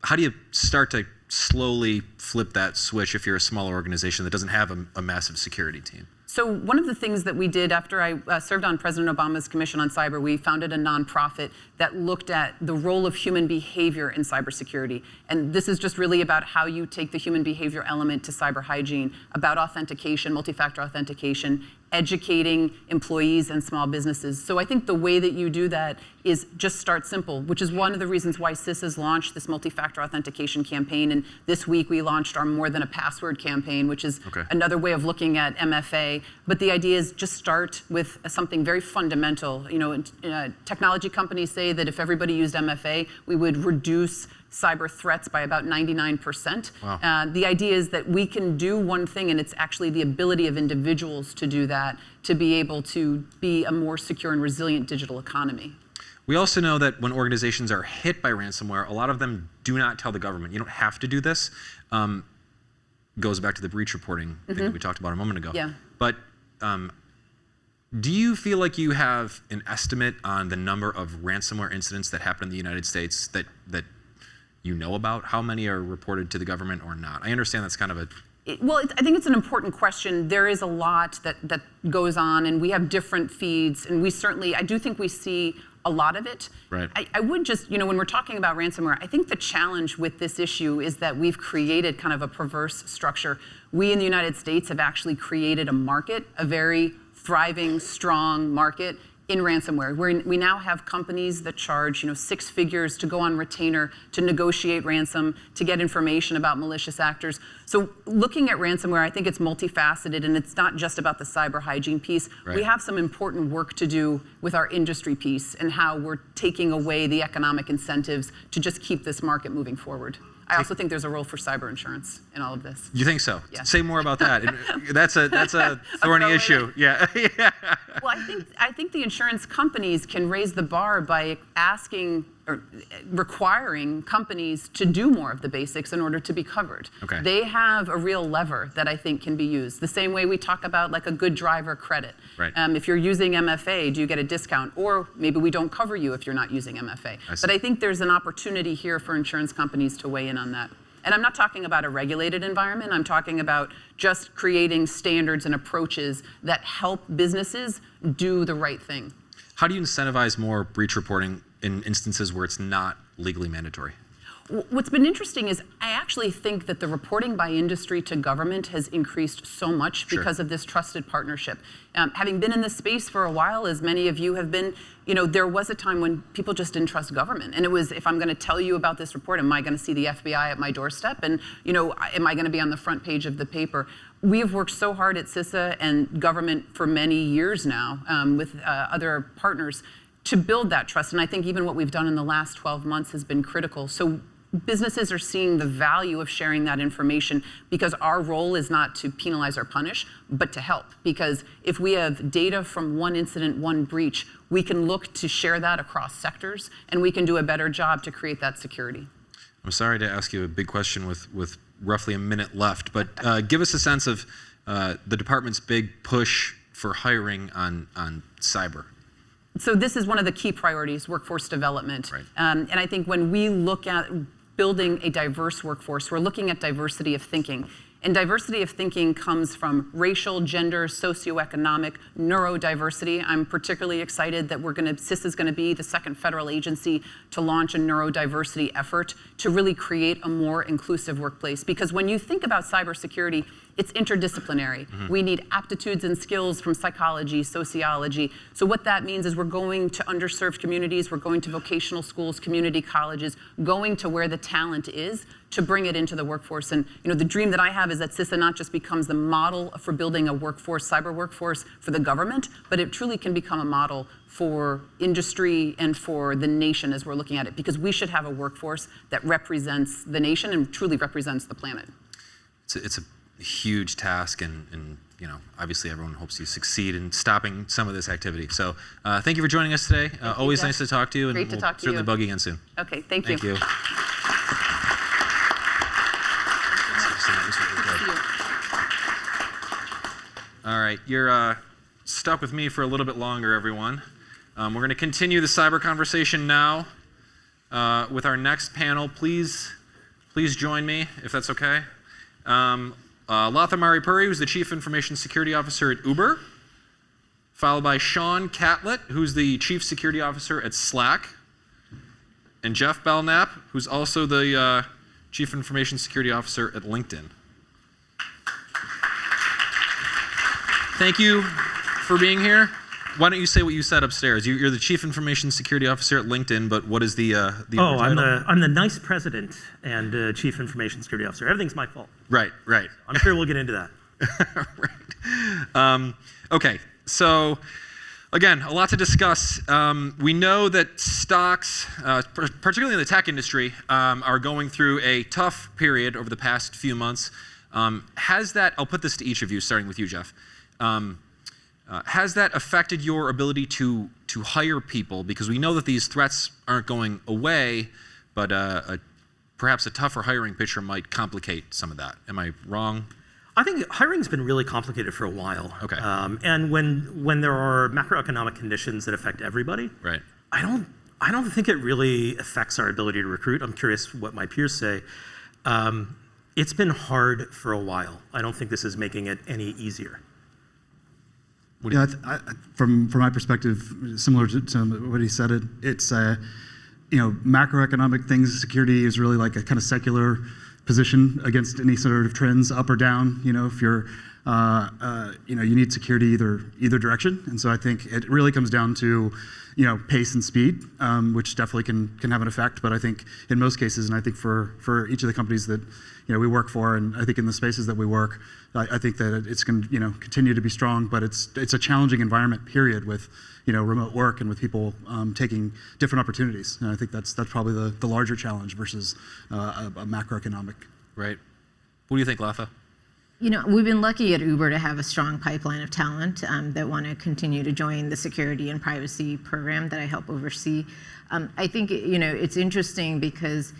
S4: how do you start to slowly flip that switch if you're a smaller organization that doesn't have a massive security team?
S22: So one of the things that we did after I served on President Obama's Commission on Cyber, we founded a nonprofit that looked at the role of human behavior in cybersecurity. And this is just really about how you take the human behavior element to cyber hygiene, about authentication, multi-factor authentication, educating employees and small businesses. So I think the way that you do that is just start simple, which is one of the reasons why CISA's launched this multi-factor authentication campaign. And this week we launched our More Than a Password campaign, which is another way of looking at MFA. But the idea is just start with something very fundamental. Technology companies say that if everybody used MFA, we would reduce cyber threats by about 99%.
S4: Wow.
S22: The idea is that we can do one thing, and it's actually the ability of individuals to do that, to be able to be a more secure and resilient digital economy.
S4: We also know that when organizations are hit by ransomware, a lot of them do not tell the government. You don't have to do this. Goes back to the breach reporting thing that we talked about a moment ago.
S22: Yeah.
S4: But do you feel like you have an estimate on the number of ransomware incidents that happen in the United States that you know about? How many are reported to the government or not? I understand that's kind of a
S22: I think it's an important question. There is a lot that goes on, and we have different feeds, and I do think we see a lot of it.
S4: Right.
S22: I would just, when we're talking about ransomware, I think the challenge with this issue is that we've created kind of a perverse structure. We in the United States have actually created a market, a very thriving, strong market in ransomware. We now have companies that charge 6 figures to go on retainer, to negotiate ransom, to get information about malicious actors. So looking at ransomware, I think it's multifaceted, and it's not just about the cyber hygiene piece.
S4: Right.
S22: We have some important work to do with our industry piece and how we're taking away the economic incentives to just keep this market moving forward. I also think there's a role for cyber insurance in all of this.
S4: You think so?
S22: Yeah.
S4: Say more about that. That's a thorny issue. Yeah.
S22: Well, I think the insurance companies can raise the bar by asking or requiring companies to do more of the basics in order to be covered.
S4: Okay.
S22: They have a real lever that I think can be used. The same way we talk about like a good driver credit.
S4: Right.
S22: If you're using MFA, do you get a discount? Or maybe we don't cover you if you're not using MFA. But I think there's an opportunity here for insurance companies to weigh in on that. And I'm not talking about a regulated environment. I'm talking about just creating standards and approaches that help businesses do the right thing.
S4: How do you incentivize more breach reporting in instances where it's not legally mandatory?
S22: What's been interesting is I actually think that the reporting by industry to government has increased so much because of this trusted partnership. Having been in this space for a while, as many of you have been, there was a time when people just didn't trust government. And it was, if I'm going to tell you about this report, am I going to see the FBI at my doorstep? And, am I going to be on the front page of the paper? We have worked so hard at CISA and government for many years now with other partners to build that trust. And I think even what we've done in the last 12 months has been critical. So businesses are seeing the value of sharing that information because our role is not to penalize or punish, but to help. Because if we have data from one incident, one breach, we can look to share that across sectors, and we can do a better job to create that security.
S4: I'm sorry to ask you a big question with roughly a minute left, but give us a sense of the department's big push for hiring on cyber.
S22: So this is one of the key priorities, workforce development.
S4: Right.
S22: And I think when we look at building a diverse workforce, we're looking at diversity of thinking. And diversity of thinking comes from racial, gender, socioeconomic, neurodiversity. I'm particularly excited that CISA is going to be the second federal agency to launch a neurodiversity effort to really create a more inclusive workplace. Because when you think about cybersecurity, it's interdisciplinary. Mm-hmm. We need aptitudes and skills from psychology, sociology. So what that means is we're going to underserved communities, we're going to vocational schools, community colleges, going to where the talent is to bring it into the workforce. And the dream that I have is that CISA not just becomes the model for building a workforce, cyber workforce for the government, but it truly can become a model for industry and for the nation as we're looking at it, because we should have a workforce that represents the nation and truly represents the planet.
S4: It's a huge task, and obviously everyone hopes you succeed in stopping some of this activity. So thank you for joining us today. Always nice to talk to you, and
S22: Great to talk to
S4: certainly
S22: you.
S4: bug you again soon.
S22: Okay, thank you.
S4: Thank you. All right, you're stuck with me for a little bit longer, everyone. We're going to continue the cyber conversation now with our next panel. Please join me, if that's okay. Lathamari Puri, who's the Chief Information Security Officer at Uber, followed by Sean Catlett, who's the Chief Security Officer at Slack, and Jeff Belknap, who's also the Chief Information Security Officer at LinkedIn. Thank you for being here. Why don't you say what you said upstairs? You're the Chief Information Security Officer at LinkedIn, but what is the
S1: Oh, I'm the nice president and Chief Information Security Officer. Everything's my fault.
S4: Right.
S1: I'm sure we'll get into that.
S4: Right. Okay, so again, a lot to discuss. We know that stocks, particularly in the tech industry, are going through a tough period over the past few months. I'll put this to each of you, starting with you, Jeff. Has that affected your ability to hire people? Because we know that these threats aren't going away, but perhaps a tougher hiring picture might complicate some of that. Am I wrong?
S1: I think hiring's been really complicated for a while.
S4: Okay.
S1: And when there are macroeconomic conditions that affect everybody,
S4: right.
S1: I don't think it really affects our ability to recruit. I'm curious what my peers say. It's been hard for a while. I don't think this is making it any easier.
S3: Yeah, from my perspective, similar to what he said, it's macroeconomic things. Security is really like a kind of secular position against any sort of trends, up or down. If you're you need security either direction, and so I think it really comes down to pace and speed, which definitely can have an effect. But I think in most cases, and I think for each of the companies that we work for, and I think in the spaces that we work, I think that it's going to continue to be strong. But it's a challenging environment, period, with remote work and with people taking different opportunities. And I think that's probably the larger challenge versus a macroeconomic.
S4: Right. What do you think, Latha?
S5: We've been lucky at Uber to have a strong pipeline of talent that want to continue to join the security and privacy program that I help oversee. I think it's interesting because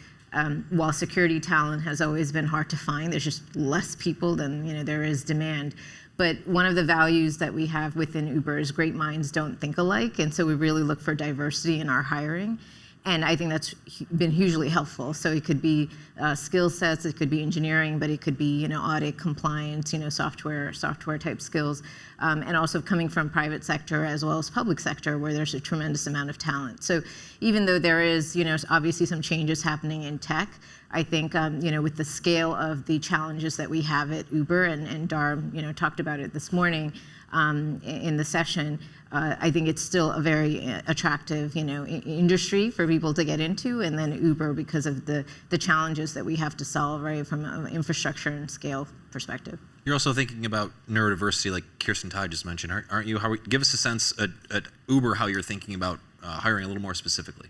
S5: while security talent has always been hard to find, there's just less people than there is demand. But one of the values that we have within Uber is great minds don't think alike, and so we really look for diversity in our hiring. And I think that's been hugely helpful. So it could be skill sets, it could be engineering, but it could be audit, compliance, software type skills, and also coming from private sector as well as public sector, where there's a tremendous amount of talent. So even though there is obviously some changes happening in tech, I think with the scale of the challenges that we have at Uber, and Dar talked about it this morning in the session. I think it's still a very attractive, industry for people to get into, and then Uber because of the challenges that we have to solve, right, from an infrastructure and scale perspective.
S4: You're also thinking about neurodiversity, like Kirsten Tye just mentioned, aren't you? Give us a sense at Uber how you're thinking about hiring a little more specifically.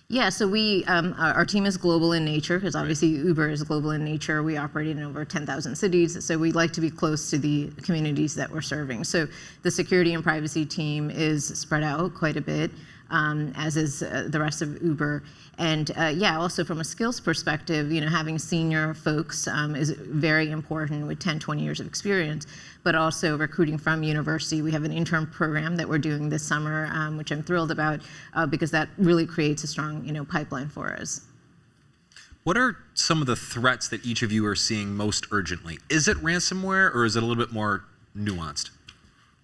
S5: Yeah, so we, our team is global in nature, because obviously Uber is global in nature. We operate in over 10,000 cities, so we like to be close to the communities that we're serving. So the security and privacy team is spread out quite a bit, as is the rest of Uber. And also from a skills perspective, having senior folks is very important with 10, 20 years of experience, but also recruiting from university. We have an intern program that we're doing this summer, which I'm thrilled about, because that really creates a strong pipeline for us.
S4: What are some of the threats that each of you are seeing most urgently? Is it ransomware, or is it a little bit more nuanced?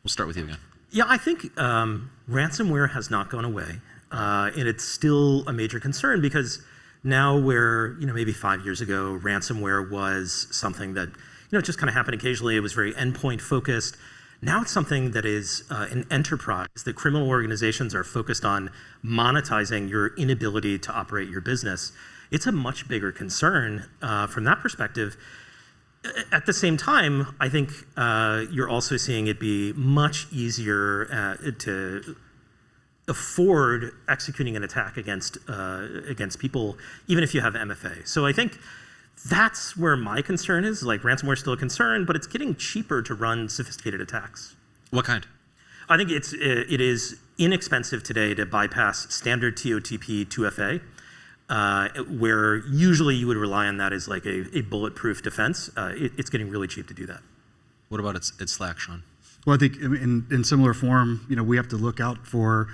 S4: We'll start with you again.
S1: Yeah, I think ransomware has not gone away. And it's still a major concern because now where, maybe 5 years ago, ransomware was something that, just kind of happened occasionally. It was very endpoint focused. Now it's something that is an enterprise that criminal organizations are focused on monetizing your inability to operate your business. It's a much bigger concern from that perspective. At the same time, I think you're also seeing it be much easier to afford executing an attack against people, even if you have MFA. So I think that's where my concern is. Like, ransomware is still a concern, but it's getting cheaper to run sophisticated attacks.
S4: What kind?
S1: I think it is inexpensive today to bypass standard TOTP 2FA, where usually you would rely on that as like a bulletproof defense. It's getting really cheap to do that.
S4: What about its Slack, Sean?
S3: Well, I think in similar form, we have to look out for,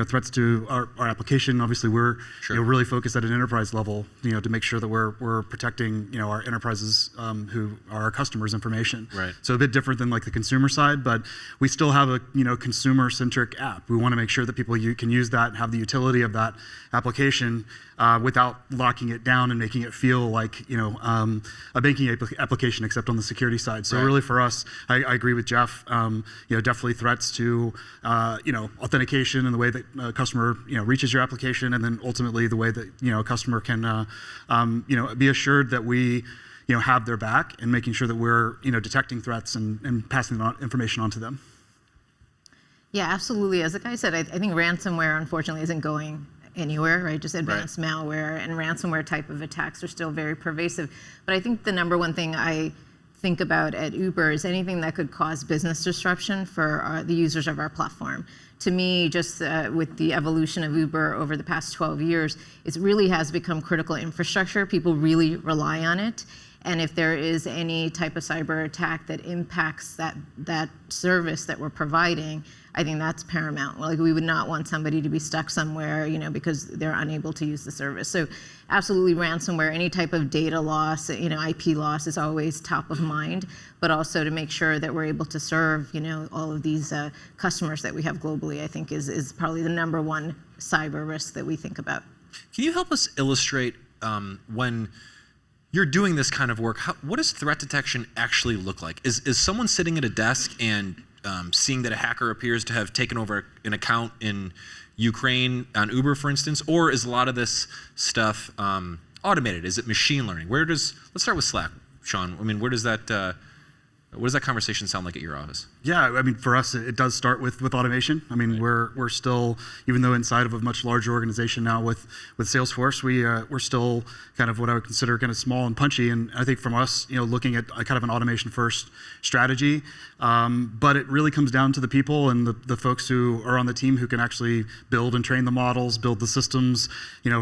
S3: threats to our application. Obviously, we're really focused at an enterprise level, to make sure that we're protecting, our enterprises who are our customers' information.
S4: Right.
S3: So a bit different than like the consumer side, but we still have a consumer-centric app. We want to make sure that people can use that, have the utility of that application without locking it down and making it feel like a banking application, except on the security side. So really, for us, I agree with Jeff. Definitely threats to authentication and the way that a customer reaches your application, and then ultimately the way that a customer can be assured that we have their back, and making sure that we're detecting threats and passing information on to them.
S5: Yeah, absolutely. As the guy said, I think ransomware unfortunately isn't going anywhere, right? Just advanced malware and ransomware type of attacks are still very pervasive. But I think the number one thing I think about at Uber is anything that could cause business disruption for the users of our platform. To me, just with the evolution of Uber over the past 12 years, it really has become critical infrastructure. People really rely on it. And if there is any type of cyber attack that impacts that service that we're providing, I think that's paramount. Like, we would not want somebody to be stuck somewhere, because they're unable to use the service. So absolutely, ransomware, any type of data loss, IP loss is always top of mind, but also to make sure that we're able to serve, all of these customers that we have globally, I think is probably the number one cyber risk that we think about.
S4: Can you help us illustrate when you're doing this kind of work, what does threat detection actually look like? Is someone sitting at a desk and seeing that a hacker appears to have taken over an account in Ukraine on Uber, for instance, or is a lot of this stuff automated? Is it machine learning? Let's start with Slack, Sean. I mean, what does that conversation sound like at your office?
S3: Yeah, I mean, for us, it does start with automation. I mean, we're still, even though inside of a much larger organization now with Salesforce, we're still kind of what I would consider kind of small and punchy. And I think from us, looking at kind of an automation first strategy, but it really comes down to the people and the folks who are on the team who can actually build and train the models, build the systems.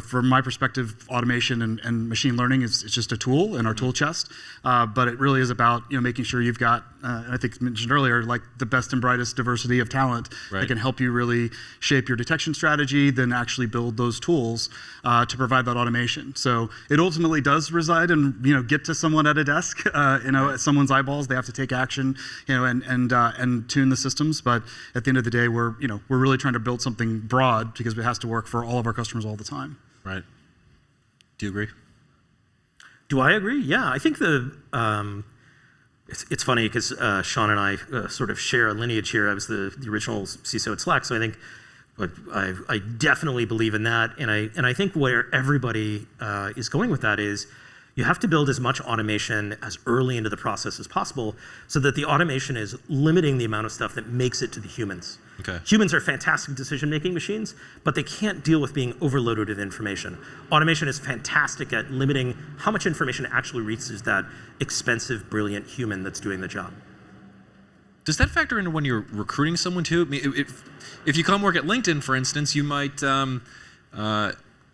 S3: From my perspective, automation and machine learning is just a tool in our tool chest, but it really is about making sure you've got, I think mentioned earlier, like the best and brightest diversity of talent that can help you really shape your detection strategy, then actually build those tools to provide that automation. So it ultimately does reside in get to someone at a desk, at someone's eyeballs. They have to take action, and tune the systems. But at the end of the day, we're really trying to build something broad because it has to work for all of our customers all the time.
S4: Right. Do you agree?
S1: Do I agree? Yeah, I think it's funny because Sean and I sort of share a lineage here. I was the original CISO at Slack, so I think I definitely believe in that. And I think where everybody is going with that is you have to build as much automation as early into the process as possible so that the automation is limiting the amount of stuff that makes it to the humans.
S4: Okay.
S1: Humans are fantastic decision-making machines, but they can't deal with being overloaded with information. Automation is fantastic at limiting how much information actually reaches that expensive, brilliant human that's doing the job.
S4: Does that factor into when you're recruiting someone too? I mean, if you come work at LinkedIn, for instance, you might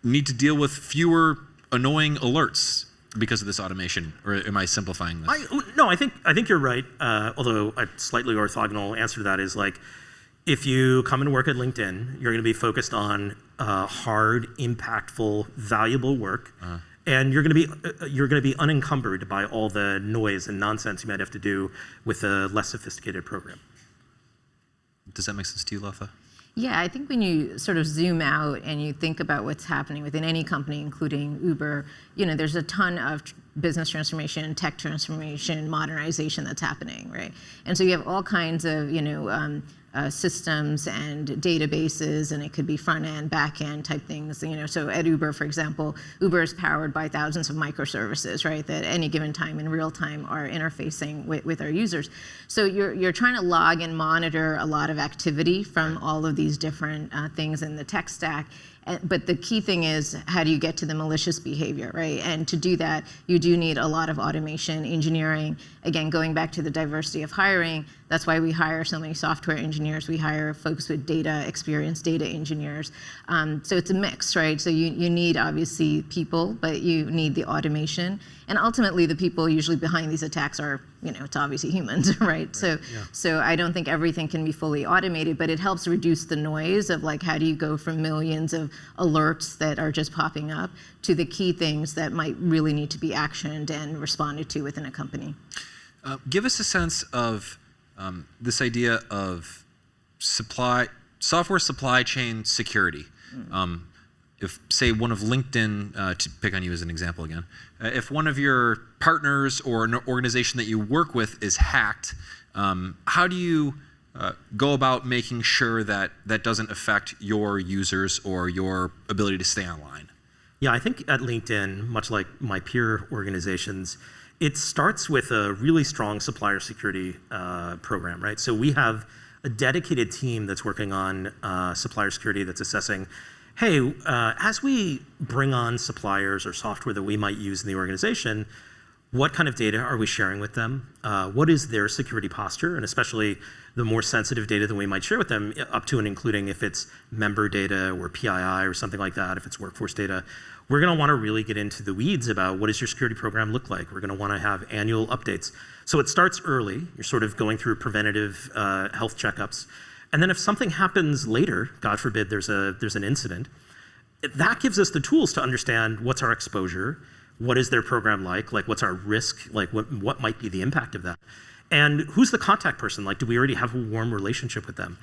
S4: need to deal with fewer annoying alerts because of this automation, or am I simplifying this?
S1: No, I think you're right. Although a slightly orthogonal answer to that is like, if you come and work at LinkedIn, you're going to be focused on hard, impactful, valuable work, and you're going to be unencumbered by all the noise and nonsense you might have to do with a less sophisticated program.
S4: Does that make sense to you, Latha?
S5: Yeah, I think when you sort of zoom out and you think about what's happening within any company, including Uber, there's a ton of business transformation, tech transformation, modernization that's happening, right? And so you have all kinds of, systems and databases, and it could be front end, back end type things. So at Uber, for example, Uber is powered by thousands of microservices, right? That at any given time in real time are interfacing with our users. So you're trying to log and monitor a lot of activity from all of these different things in the tech stack. But the key thing is, how do you get to the malicious behavior, right? And to do that, you do need a lot of automation, engineering. Again, going back to the diversity of hiring, that's why we hire so many software engineers. We hire folks with data experience, data engineers. So it's a mix, right? So you need, obviously, people, but you need the automation. And ultimately, the people usually behind these attacks are, it's obviously humans, right? So I don't think everything can be fully automated, but it helps reduce the noise of like, how do you go from millions of alerts that are just popping up to the key things that might really need to be actioned and responded to within a company.
S4: Give us a sense of this idea of software supply chain security. If, say, one of LinkedIn, to pick on you as an example again, if one of your partners or an organization that you work with is hacked, how do you go about making sure that that doesn't affect your users or your ability to stay online?
S1: Yeah, I think at LinkedIn, much like my peer organizations, it starts with a really strong supplier security program, right? So we have a dedicated team that's working on supplier security that's assessing, hey, as we bring on suppliers or software that we might use in the organization, what kind of data are we sharing with them? What is their security posture? And especially the more sensitive data that we might share with them, up to and including if it's member data or PII or something like that, if it's workforce data. We're going to want to really get into the weeds about what does your security program look like. We're going to want to have annual updates. So it starts early. You're sort of going through preventative health checkups. And then if something happens later, God forbid there's an incident, that gives us the tools to understand what's our exposure, what is their program like what's our risk, like what might be the impact of that. And who's the contact person? Like, do we already have a warm relationship with them?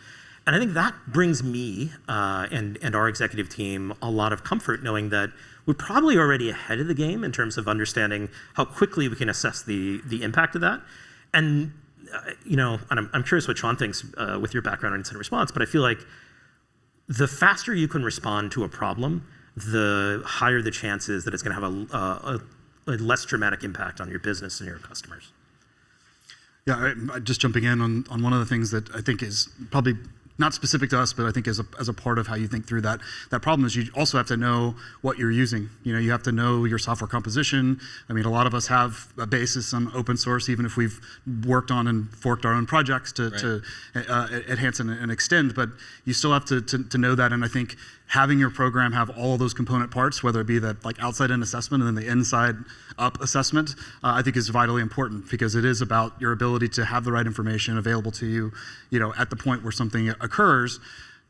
S1: And I think that brings me and our executive team a lot of comfort knowing that we're probably already ahead of the game in terms of understanding how quickly we can assess the impact of that. And and I'm curious what Sean thinks with your background in incident response, but I feel like the faster you can respond to a problem, the higher the chances that it's going to have a less dramatic impact on your business and your customers.
S3: Yeah, just jumping in on one of the things that I think is probably not specific to us, but I think as a part of how you think through that problem is you also have to know what you're using. You have to know your software composition. I mean, a lot of us have a basis on open source, even if we've worked on and forked our own projects to enhance and extend, but you still have to know that. And I think having your program have all of those component parts, whether it be that like outside-in assessment and then the inside-up assessment, I think is vitally important because it is about your ability to have the right information available to you, at the point where something occurs.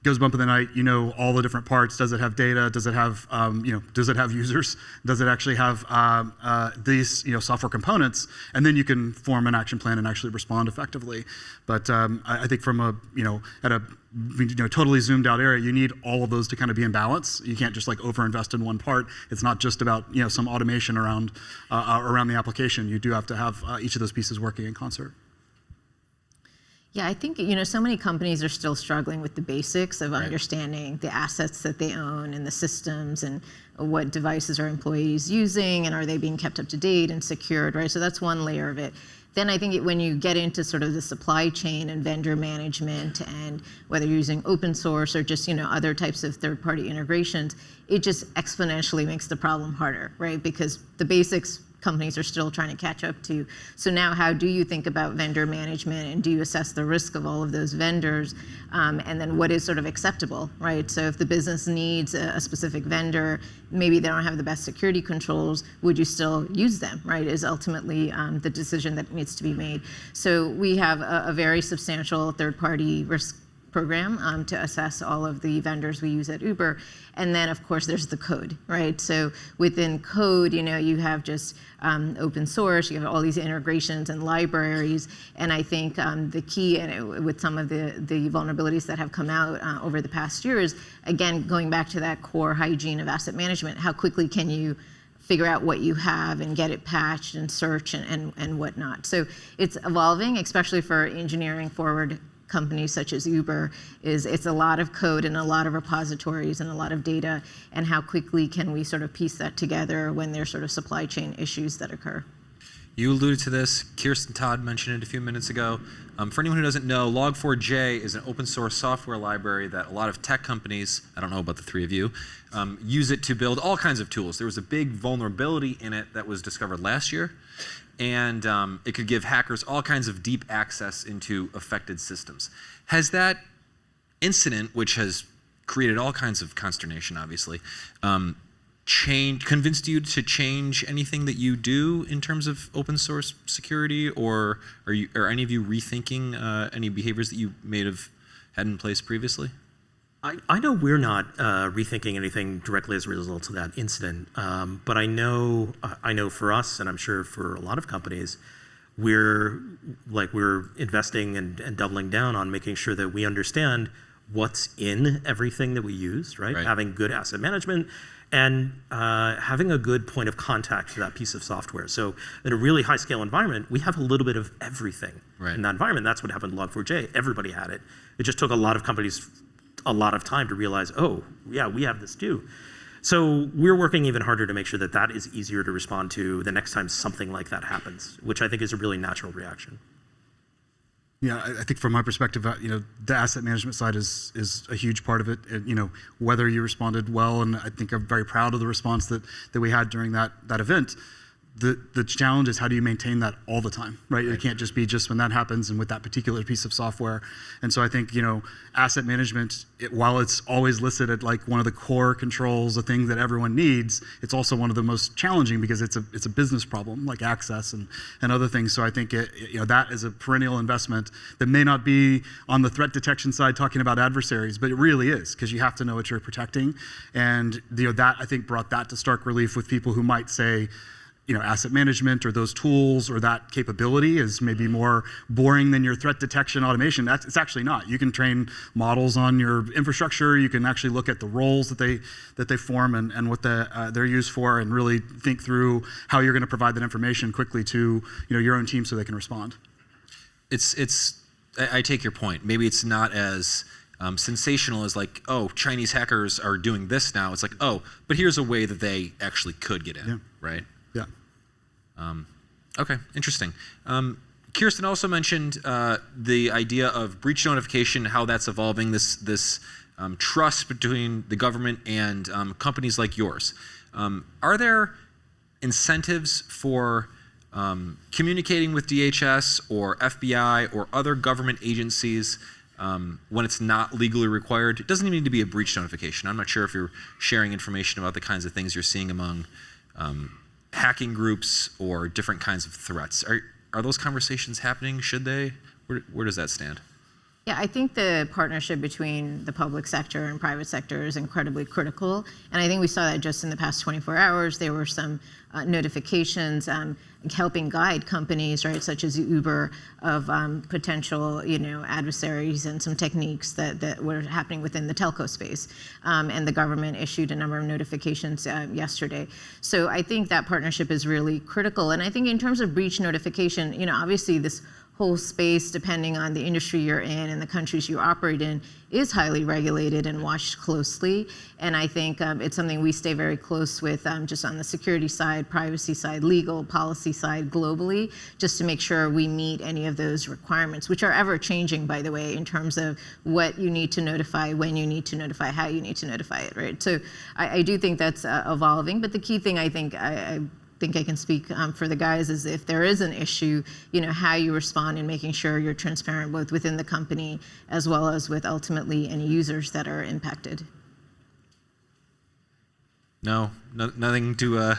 S3: Goes bump in the night, all the different parts. Does it have data? Does it have, does it have users? Does it actually have these, software components? And then you can form an action plan and actually respond effectively. But I think from at a totally zoomed out area, you need all of those to kind of be in balance. You can't just like overinvest in one part. It's not just about some automation around the application. You do have to have each of those pieces working in concert.
S5: Yeah, I think, so many companies are still struggling with the basics of understanding the assets that they own and the systems and what devices are employees using and are they being kept up to date and secured, right? So that's one layer of it. Then I think when you get into sort of the supply chain and vendor management and whether you're using open source or just, other types of third-party integrations, it just exponentially makes the problem harder, right? Because the basics companies are still trying to catch up to. So now how do you think about vendor management and do you assess the risk of all of those vendors? And then what is sort of acceptable, right? So if the business needs a specific vendor, maybe they don't have the best security controls, would you still use them, right? Is ultimately the decision that needs to be made. So we have a very substantial third-party risk program to assess all of the vendors we use at Uber. And then, of course, there's the code, right? So within code, you have just open source, you have all these integrations and libraries. And I think the key with some of the vulnerabilities that have come out over the past years, again, going back to that core hygiene of asset management, how quickly can you figure out what you have and get it patched and search and whatnot. So it's evolving, especially for engineering forward companies such as Uber, it's a lot of code and a lot of repositories and a lot of data, and how quickly can we sort of piece that together when there's sort of supply chain issues that occur.
S4: You alluded to this. Kirsten Todd mentioned it a few minutes ago. For anyone who doesn't know, Log4j is an open source software library that a lot of tech companies, I don't know about the three of you, use it to build all kinds of tools. There was a big vulnerability in it that was discovered last year. And it could give hackers all kinds of deep access into affected systems. Has that incident, which has created all kinds of consternation, obviously, convinced you to change anything that you do in terms of open source security, or are any of you rethinking any behaviors that you may have had in place previously?
S1: I know we're not rethinking anything directly as a result of that incident, but I know for us, and I'm sure for a lot of companies, we're investing and doubling down on making sure that we understand what's in everything that we use, right? Having good asset management and having a good point of contact for that piece of software. So in a really high scale environment, we have a little bit of everything in that environment. That's what happened to Log4j. Everybody had it. It just took a lot of companies a lot of time to realize, oh, yeah, we have this too. So we're working even harder to make sure that that is easier to respond to the next time something like that happens, which I think is a really natural reaction.
S3: Yeah, I think from my perspective, the asset management side is a huge part of it. Whether you responded well, and I think I'm very proud of the response that we had during that event. the challenge is how do you maintain that all the time, right? It can't just be just when that happens and with that particular piece of software. And so I think, asset management, while it's always listed at like one of the core controls, the thing that everyone needs, it's also one of the most challenging because it's a business problem like access and other things. So I think that is a perennial investment that may not be on the threat detection side talking about adversaries, but it really is because you have to know what you're protecting. And that I think brought that to stark relief with people who might say, asset management or those tools or that capability is maybe more boring than your threat detection automation. It's actually not. You can train models on your infrastructure. You can actually look at the roles that they form and what they're used for, and really think through how you're going to provide that information quickly to your own team so they can respond.
S4: I take your point. Maybe it's not as sensational as like, oh, Chinese hackers are doing this now. It's like, oh, but here's a way that they actually could get in, right?
S3: Yeah.
S4: Okay, interesting. Kirsten also mentioned the idea of breach notification, how that's evolving, this trust between the government and companies like yours. Are there incentives for communicating with DHS or FBI or other government agencies when it's not legally required? It doesn't even need to be a breach notification. I'm not sure if you're sharing information about the kinds of things you're seeing among hacking groups or different kinds of threats. Are those conversations happening? Should they? Where does that stand?
S5: Yeah, I think the partnership between the public sector and private sector is incredibly critical. And I think we saw that just in the past 24 hours. There were some notifications helping guide companies, right, such as Uber, of potential, adversaries and some techniques that were happening within the telco space. And the government issued a number of notifications yesterday. So I think that partnership is really critical. And I think in terms of breach notification, obviously this whole space, depending on the industry you're in and the countries you operate in, is highly regulated and watched closely. And I think it's something we stay very close with, just on the security side, privacy side, legal policy side, globally, just to make sure we meet any of those requirements, which are ever changing, by the way, in terms of what you need to notify, when you need to notify, how you need to notify it, right? So I do think that's evolving. But the key thing I think I can speak for the guys is if there is an issue, how you respond and making sure you're transparent both within the company as well as with ultimately any users that are impacted.
S4: Nothing to.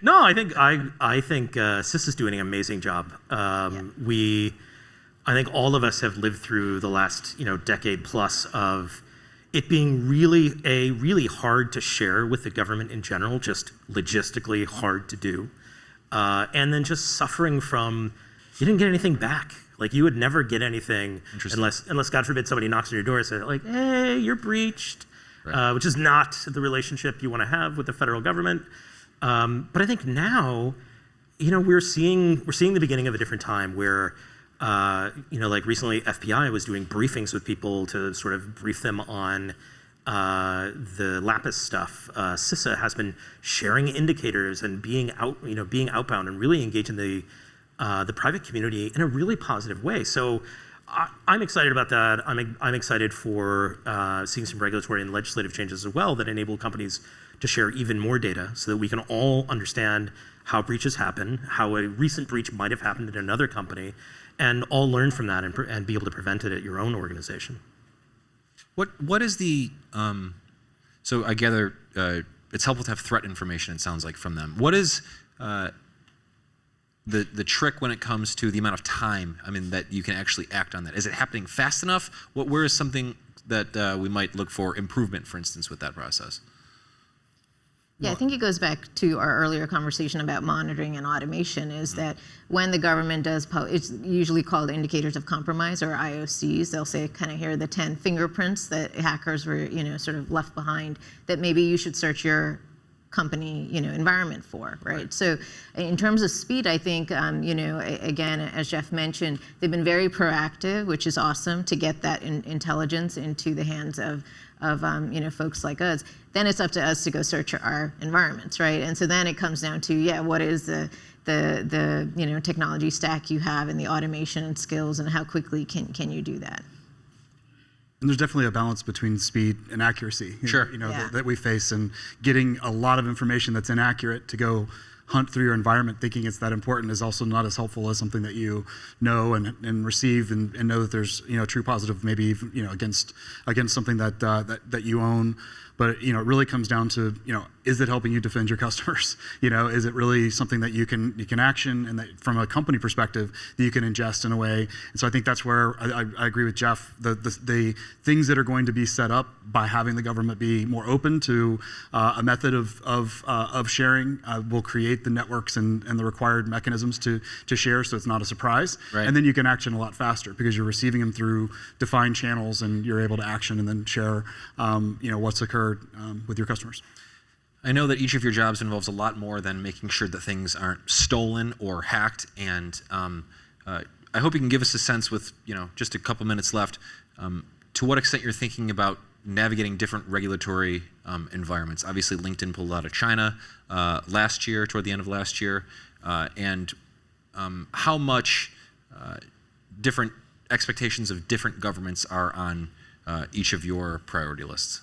S1: No, I think CIS is doing an amazing job. I think all of us have lived through the last decade plus of it being really hard to share with the government in general, just logistically hard to do. And then just suffering from, you didn't get anything back. Like you would never get anything unless God forbid somebody knocks on your door and says like, hey, you're breached, which is not the relationship you want to have with the federal government. But I think now, we're seeing the beginning of a different time where like recently FBI was doing briefings with people to sort of brief them on the Lapis stuff. CISA has been sharing indicators and being outbound and really engaging the private community in a really positive way. So I'm excited about that. I'm excited for seeing some regulatory and legislative changes as well that enable companies to share even more data so that we can all understand how breaches happen, how a recent breach might have happened in another company, and all learn from that and be able to prevent it at your own organization.
S4: What is the so I gather it's helpful to have threat information, it sounds like, from them. What is the trick when it comes to the amount of time that you can actually act on that? Is it happening fast enough? Where is something that we might look for improvement, for instance, with that process?
S5: Yeah, I think it goes back to our earlier conversation about monitoring and automation, is that when the government does, it's usually called indicators of compromise, or IOCs. They'll say kind of here are the 10 fingerprints that hackers were, sort of left behind that maybe you should search your company, environment for, right? So in terms of speed, I think, again, as Jeff mentioned, they've been very proactive, which is awesome, to get that intelligence into the hands of folks like us. Then it's up to us to go search our environments, right? And so then it comes down to, what is the technology stack you have and the automation and skills, and how quickly can you do that?
S3: And there's definitely a balance between speed and accuracy.
S4: Sure.
S3: That we face, and getting a lot of information that's inaccurate to go hunt through your environment thinking it's that important is also not as helpful as something that you know and receive and know that there's true positive maybe even, against something that you own. But it really comes down to is it helping you defend your customers? Is it really something that you can action and that from a company perspective that you can ingest in a way? And so I think that's where I agree with Jeff. The things that are going to be set up by having the government be more open to a method of sharing will create the networks and the required mechanisms to share, so it's not a surprise.
S4: Right.
S3: And then you can action a lot faster because you're receiving them through defined channels and you're able to action and then share what's occurred with your customers.
S4: I know that each of your jobs involves a lot more than making sure that things aren't stolen or hacked, and I hope you can give us a sense with just a couple minutes left to what extent you're thinking about navigating different regulatory environments. Obviously, LinkedIn pulled out of China last year, toward the end of last year, and how much different expectations of different governments are on each of your priority lists.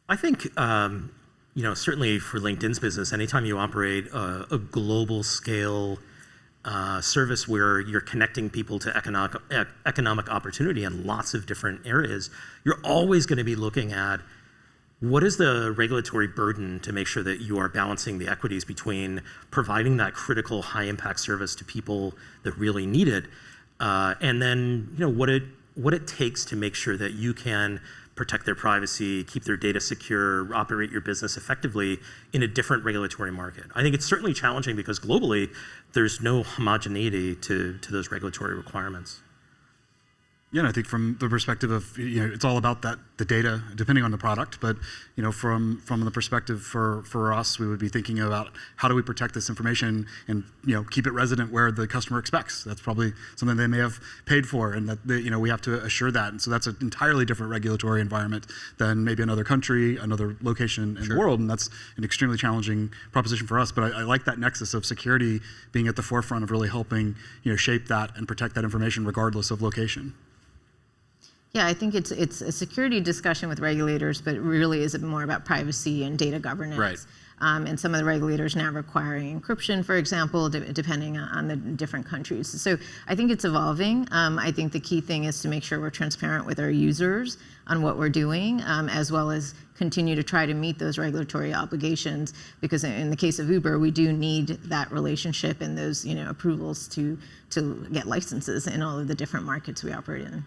S1: I think, certainly for LinkedIn's business, anytime you operate a global scale service where you're connecting people to economic opportunity in lots of different areas, you're always going to be looking at what is the regulatory burden to make sure that you are balancing the equities between providing that critical high impact service to people that really need it, and then what it takes to make sure that you can protect their privacy, keep their data secure, operate your business effectively in a different regulatory market. I think it's certainly challenging because globally, there's no homogeneity to those regulatory requirements.
S3: Yeah, and I think from the perspective of, it's all about the data, depending on the product, but, from the perspective for us, we would be thinking about how do we protect this information and, keep it resident where the customer expects. That's probably something they may have paid for, and that, we have to assure that. And so that's an entirely different regulatory environment than maybe another country, another location in the world, and that's an extremely challenging proposition for us. But I like that nexus of security being at the forefront of really helping, shape that and protect that information regardless of location.
S5: Yeah, I think it's a security discussion with regulators, but it really is more about privacy and data governance.
S4: Right.
S5: And some of the regulators now requiring encryption, for example, depending on the different countries. So I think it's evolving. I think the key thing is to make sure we're transparent with our users on what we're doing, as well as continue to try to meet those regulatory obligations. Because in the case of Uber, we do need that relationship and those approvals to get licenses in all of the different markets we operate in.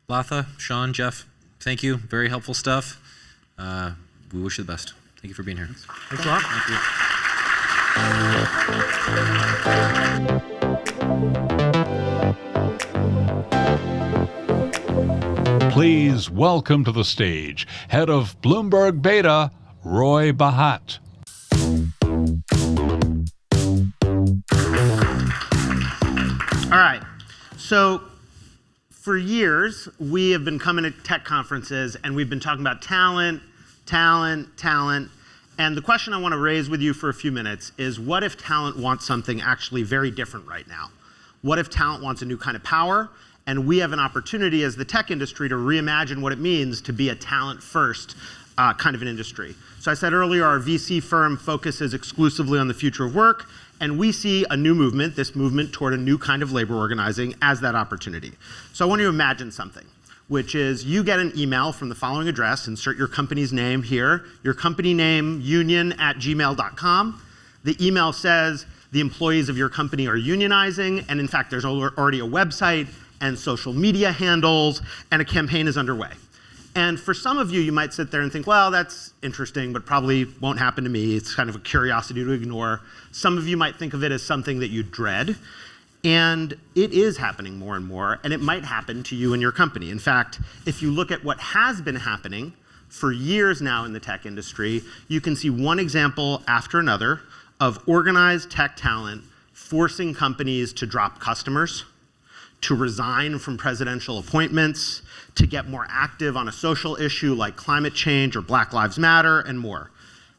S4: Latha, Sean, Jeff, thank you. Very helpful stuff. We wish you the best. Thank you for being here.
S1: Thanks a lot.
S6: Thank you. Please welcome to the stage head of Bloomberg Beta, Roy Bahat.
S7: All right. So for years, we have been coming to tech conferences and we've been talking about talent. And the question I want to raise with you for a few minutes is, what if talent wants something actually very different right now? What if talent wants a new kind of power? And we have an opportunity as the tech industry to reimagine what it means to be a talent-first kind of an industry. So I said earlier, our VC firm focuses exclusively on the future of work, and we see a new movement, this movement toward a new kind of labor organizing as that opportunity. So I want you to imagine something, which is you get an email from the following address, insert your company's name here, your company name, union@gmail.com. The email says the employees of your company are unionizing, and in fact, there's already a website and social media handles, and a campaign is underway. And for some of you, you might sit there and think, well, that's interesting, but probably won't happen to me. It's kind of a curiosity to ignore. Some of you might think of it as something that you dread. And it is happening more and more, and it might happen to you and your company. In fact, if you look at what has been happening for years now in the tech industry, you can see one example after another of organized tech talent forcing companies to drop customers, to resign from presidential appointments, to get more active on a social issue like climate change or Black Lives Matter and more.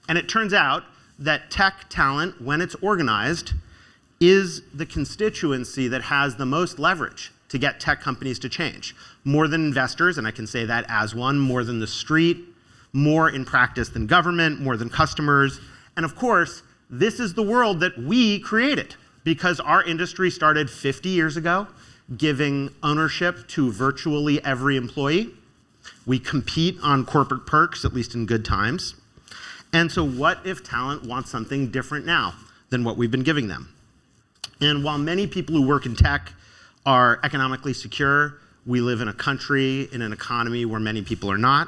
S7: And it turns out that tech talent, when it's organized, is the constituency that has the most leverage to get tech companies to change. More than investors, and I can say that as one, more than the street, more in practice than government, more than customers, And of course, this is the world that we created because our industry started 50 years ago, giving ownership to virtually every employee. We compete on corporate perks, at least in good times. And so what if talent wants something different now than what we've been giving them? And while many people who work in tech are economically secure, we live in a country, in an economy where many people are not.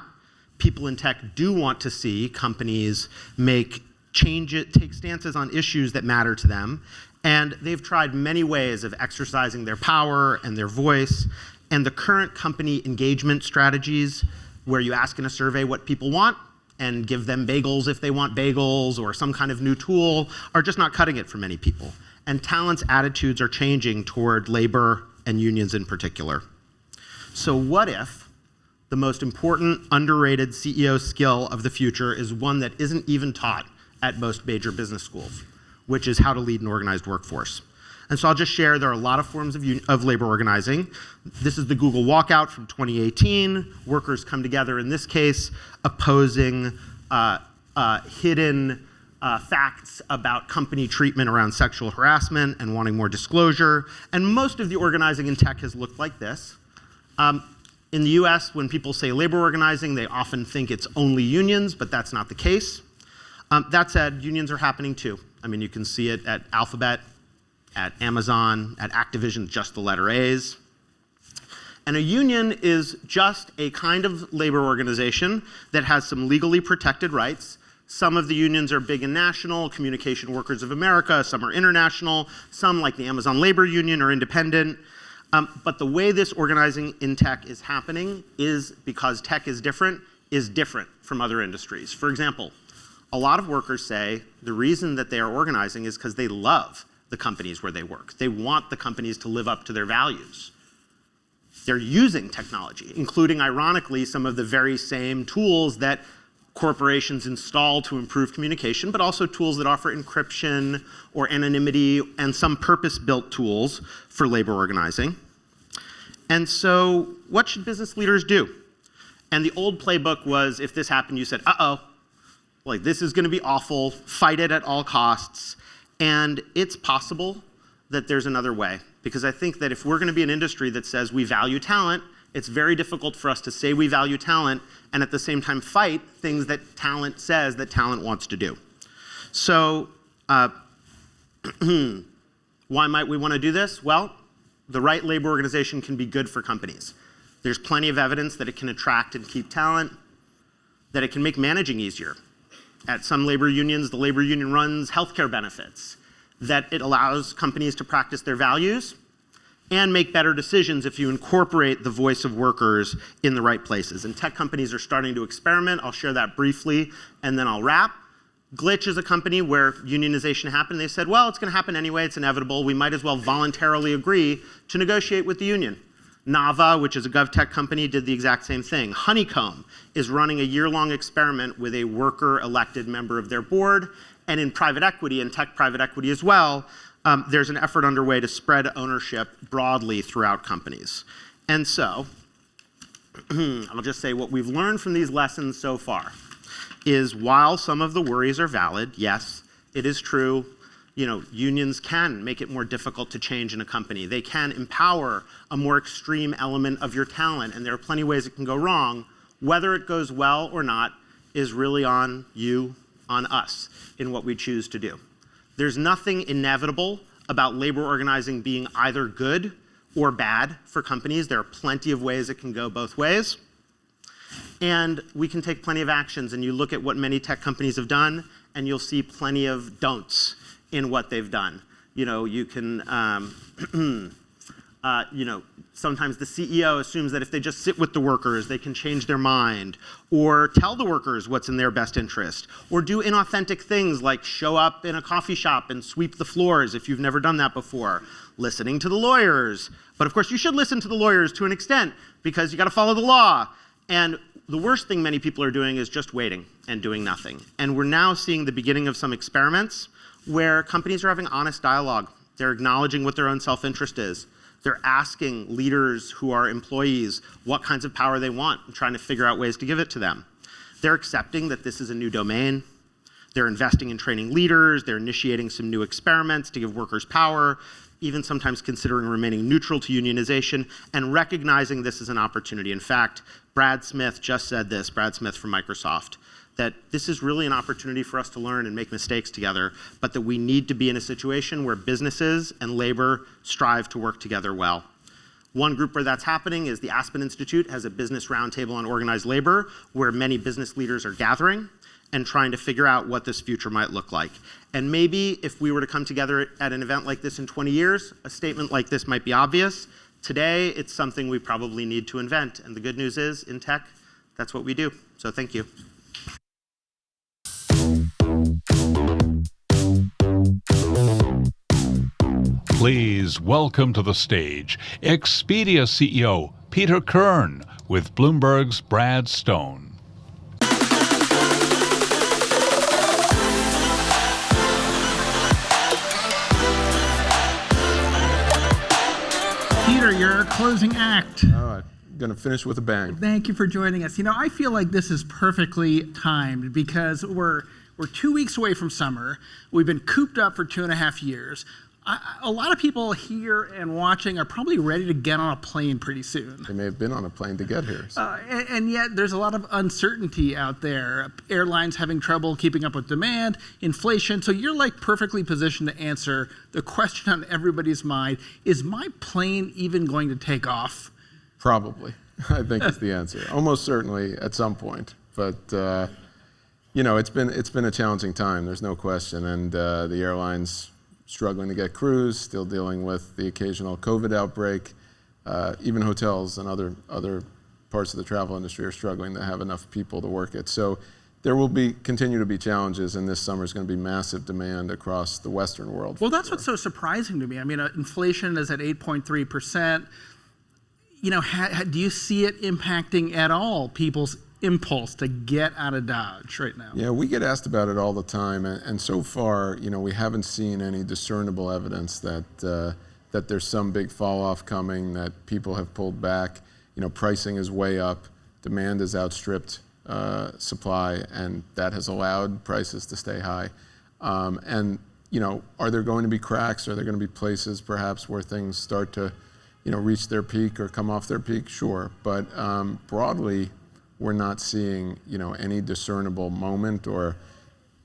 S7: People in tech do want to see companies take stances on issues that matter to them. And they've tried many ways of exercising their power and their voice. And the current company engagement strategies, where you ask in a survey what people want and give them bagels if they want bagels or some kind of new tool, are just not cutting it for many people. And talent's attitudes are changing toward labor and unions in particular. So what if the most important, underrated CEO skill of the future is one that isn't even taught at most major business schools, which is how to lead an organized workforce? And so I'll just share there are a lot of forms of labor organizing. This is the Google walkout from 2018. Workers come together, in this case, opposing hidden facts about company treatment around sexual harassment and wanting more disclosure. And most of the organizing in tech has looked like this. In the US, when people say labor organizing, they often think it's only unions, but that's not the case. That said, unions are happening too. I mean, you can see it at Alphabet, at Amazon, at Activision, just the letter A's. And a union is just a kind of labor organization that has some legally protected rights. Some of the unions are big and national, Communication Workers of America, some are international, some, like the Amazon Labor Union, are independent. But the way this organizing in tech is happening is because tech is different from other industries. For example, a lot of workers say the reason that they are organizing is because they love the companies where they work. They want the companies to live up to their values. They're using technology, including, ironically, some of the very same tools that corporations install to improve communication, but also tools that offer encryption or anonymity and some purpose-built tools for labor organizing. And so what should business leaders do? And the old playbook was, if this happened, you said, uh-oh, like this is going to be awful, fight it at all costs. And it's possible that there's another way, because I think that if we're going to be an industry that says we value talent, it's very difficult for us to say we value talent and at the same time fight things that talent says that talent wants to do. So why might we want to do this? Well, the right labor organization can be good for companies. There's plenty of evidence that it can attract and keep talent, that it can make managing easier. At some labor unions, the labor union runs healthcare benefits, that it allows companies to practice their values and make better decisions if you incorporate the voice of workers in the right places. And tech companies are starting to experiment. I'll share that briefly, and then I'll wrap. Glitch is a company where unionization happened. They said, well, it's going to happen anyway. It's inevitable. We might as well voluntarily agree to negotiate with the union. Nava, which is a GovTech company, did the exact same thing. Honeycomb is running a year-long experiment with a worker-elected member of their board. And in private equity, and tech private equity as well, there's an effort underway to spread ownership broadly throughout companies. And so, I'll just say what we've learned from these lessons so far is while some of the worries are valid, yes, it is true, unions can make it more difficult to change in a company. They can empower a more extreme element of your talent, and there are plenty of ways it can go wrong. Whether it goes well or not is really on you, on us, in what we choose to do. There's nothing inevitable about labor organizing being either good or bad for companies. There are plenty of ways it can go both ways. And we can take plenty of actions, and you look at what many tech companies have done, and you'll see plenty of don'ts in what they've done. You can, sometimes the CEO assumes that if they just sit with the workers, they can change their mind, or tell the workers what's in their best interest, or do inauthentic things like show up in a coffee shop and sweep the floors if you've never done that before, listening to the lawyers. But of course, you should listen to the lawyers to an extent, because you got to follow the law. And the worst thing many people are doing is just waiting and doing nothing. And we're now seeing the beginning of some experiments where companies are having honest dialogue. They're acknowledging what their own self-interest is. They're asking leaders who are employees what kinds of power they want and trying to figure out ways to give it to them. They're accepting that this is a new domain. They're investing in training leaders, they're initiating some new experiments to give workers power, even sometimes considering remaining neutral to unionization, and recognizing this as an opportunity. In fact, Brad Smith just said this, Brad Smith from Microsoft, that this is really an opportunity for us to learn and make mistakes together, but that we need to be in a situation where businesses and labor strive to work together well. One group where that's happening is the Aspen Institute has a business roundtable on organized labor where many business leaders are gathering and trying to figure out what this future might look like. And maybe if we were to come together at an event like this in 20 years, a statement like this might be obvious. Today, it's something we probably need to invent. And the good news is, in tech, that's what we do. So thank you.
S6: Please welcome to the stage Expedia CEO Peter Kern with Bloomberg's Brad Stone.
S8: Peter, your closing act.
S9: All right, going to finish with a bang.
S8: Thank you for joining us. You know, I feel like this is perfectly timed because we're 2 weeks away from summer. We've been cooped up for 2.5 years. A lot of people here and watching are probably ready to get on a plane pretty soon.
S9: They may have been on a plane to get here. So.
S8: And yet there's a lot of uncertainty out there. Airlines having trouble keeping up with demand, inflation. So you're like perfectly positioned to answer the question on everybody's mind. Is my plane even going to take off?
S9: Probably, I think is the answer. Almost certainly at some point. But, you know, it's been a challenging time. There's no question. And the airlines struggling to get crews, still dealing with the occasional COVID outbreak. Even hotels and other parts of the travel industry are struggling to have enough people to work it. So there will continue to be challenges, and this summer is going to be massive demand across the Western world.
S8: Well, that's what's so surprising to me. I mean, inflation is at 8.3%. You know, do you see it impacting at all people's impulse to get out of Dodge right now?
S9: Yeah, we get asked about it all the time, and so far, you know, we haven't seen any discernible evidence that there's some big fall off coming, that people have pulled back. You know, pricing is way up, demand has outstripped supply, and that has allowed prices to stay high. And you know, are there going to be cracks? Are there going to be places perhaps where things start to, you know, reach their peak or come off their peak? Sure, but broadly, we're not seeing, you know, any discernible moment or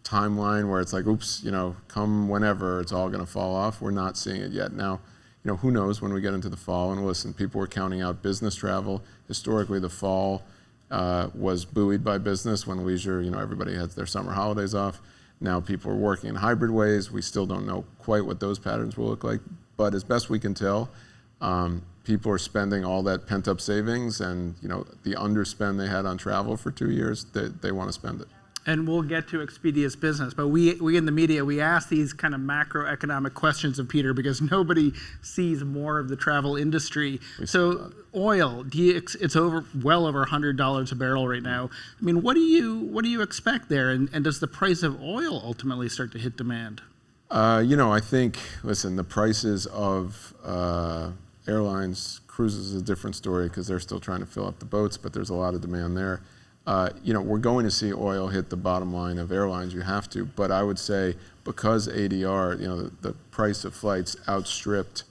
S9: timeline where it's like, oops, you know, come whenever it's all going to fall off. We're not seeing it yet. Now, you know, who knows when we get into the fall? And listen, people were counting out business travel. Historically, the fall was buoyed by business when leisure, you know, everybody had their summer holidays off. Now people are working in hybrid ways. We still don't know quite what those patterns will look like, but as best we can tell, people are spending all that pent-up savings, and you know, the underspend they had on travel for 2 years, they want to spend it.
S8: And we'll get to Expedia's business, but we in the media, we ask these kind of macroeconomic questions of Peter because nobody sees more of the travel industry. So oil, it's well over $100 a barrel right now. I mean, what do you expect there, and does the price of oil ultimately start to hit demand?
S9: You know, I think, listen, the prices of airlines, cruises is a different story because they're still trying to fill up the boats, but there's a lot of demand there. You know, we're going to see oil hit the bottom line of airlines. You have to, but I would say because ADR, you know, the price of flights outstripped,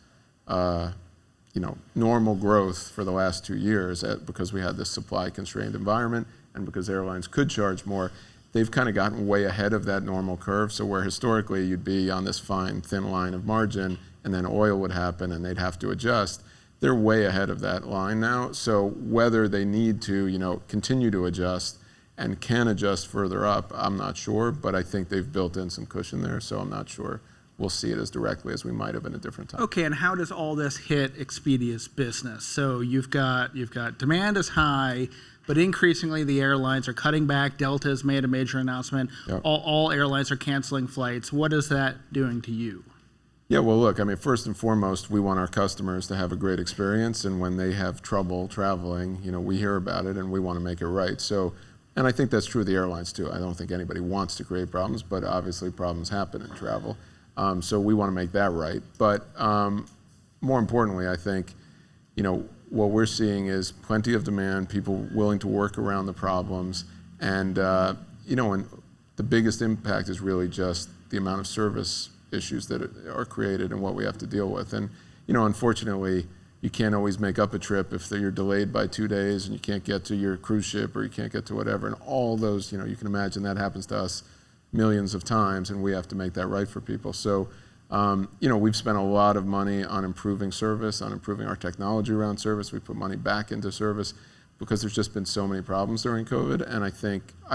S9: you know, normal growth for the last 2 years because we had this supply-constrained environment and because airlines could charge more. They've kind of gotten way ahead of that normal curve. So where historically you'd be on this fine, thin line of margin, and then oil would happen and they'd have to adjust. They're way ahead of that line now. So whether they need to, you know, continue to adjust and can adjust further up, I'm not sure, but I think they've built in some cushion there. So I'm not sure we'll see it as directly as we might have in a different time.
S8: Okay, and how does all this hit Expedia's business? So you've got demand is high, but increasingly the airlines are cutting back. Delta has made a major announcement. Yep. All airlines are canceling flights. What is that doing to you?
S9: Yeah, well, look, I mean, first and foremost, we want our customers to have a great experience, and when they have trouble traveling, you know, we hear about it and we want to make it right. So, and I think that's true of the airlines too. I don't think anybody wants to create problems, but obviously problems happen in travel. So we want to make that right. But more importantly, I think, you know, what we're seeing is plenty of demand, people willing to work around the problems, and you know, and the biggest impact is really just the amount of service issues that are created and what we have to deal with. And unfortunately, you can't always make up a trip if you're delayed by 2 days and you can't get to your cruise ship or you can't get to whatever. And all those, you can imagine that happens to us millions of times, and we have to make that right for people. So, we've spent a lot of money on improving service, on improving our technology around service. We put money back into service because there's just been so many problems during COVID. And I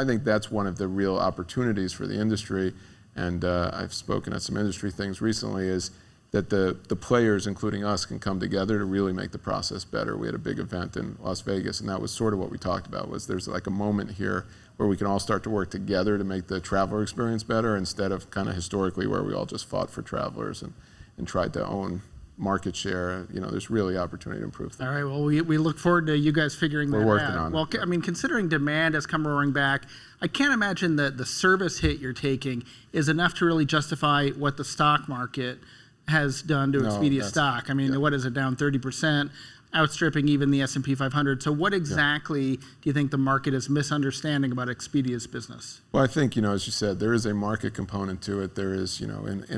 S9: think that's one of the real opportunities for the industry. And I've spoken at some industry things recently, is that the players, including us, can come together to really make the process better. We had a big event in Las Vegas, and that was sort of what we talked about, was there's like a moment here where we can all start to work together to make the traveler experience better, instead of kind of historically where we all just fought for travelers and tried to own market share. There's really opportunity to improve things.
S8: All right, well, we look forward to you guys figuring that out.
S9: We're working on it.
S8: Well, I mean, considering demand has come roaring back, I can't imagine that the service hit you're taking is enough to really justify what the stock market has done to Expedia stock. I mean, what is it, down 30%, outstripping even the S&P 500. So what exactly do you think the market is misunderstanding about Expedia's business?
S9: Well, I think, as you said, there is a market component to it. There is, in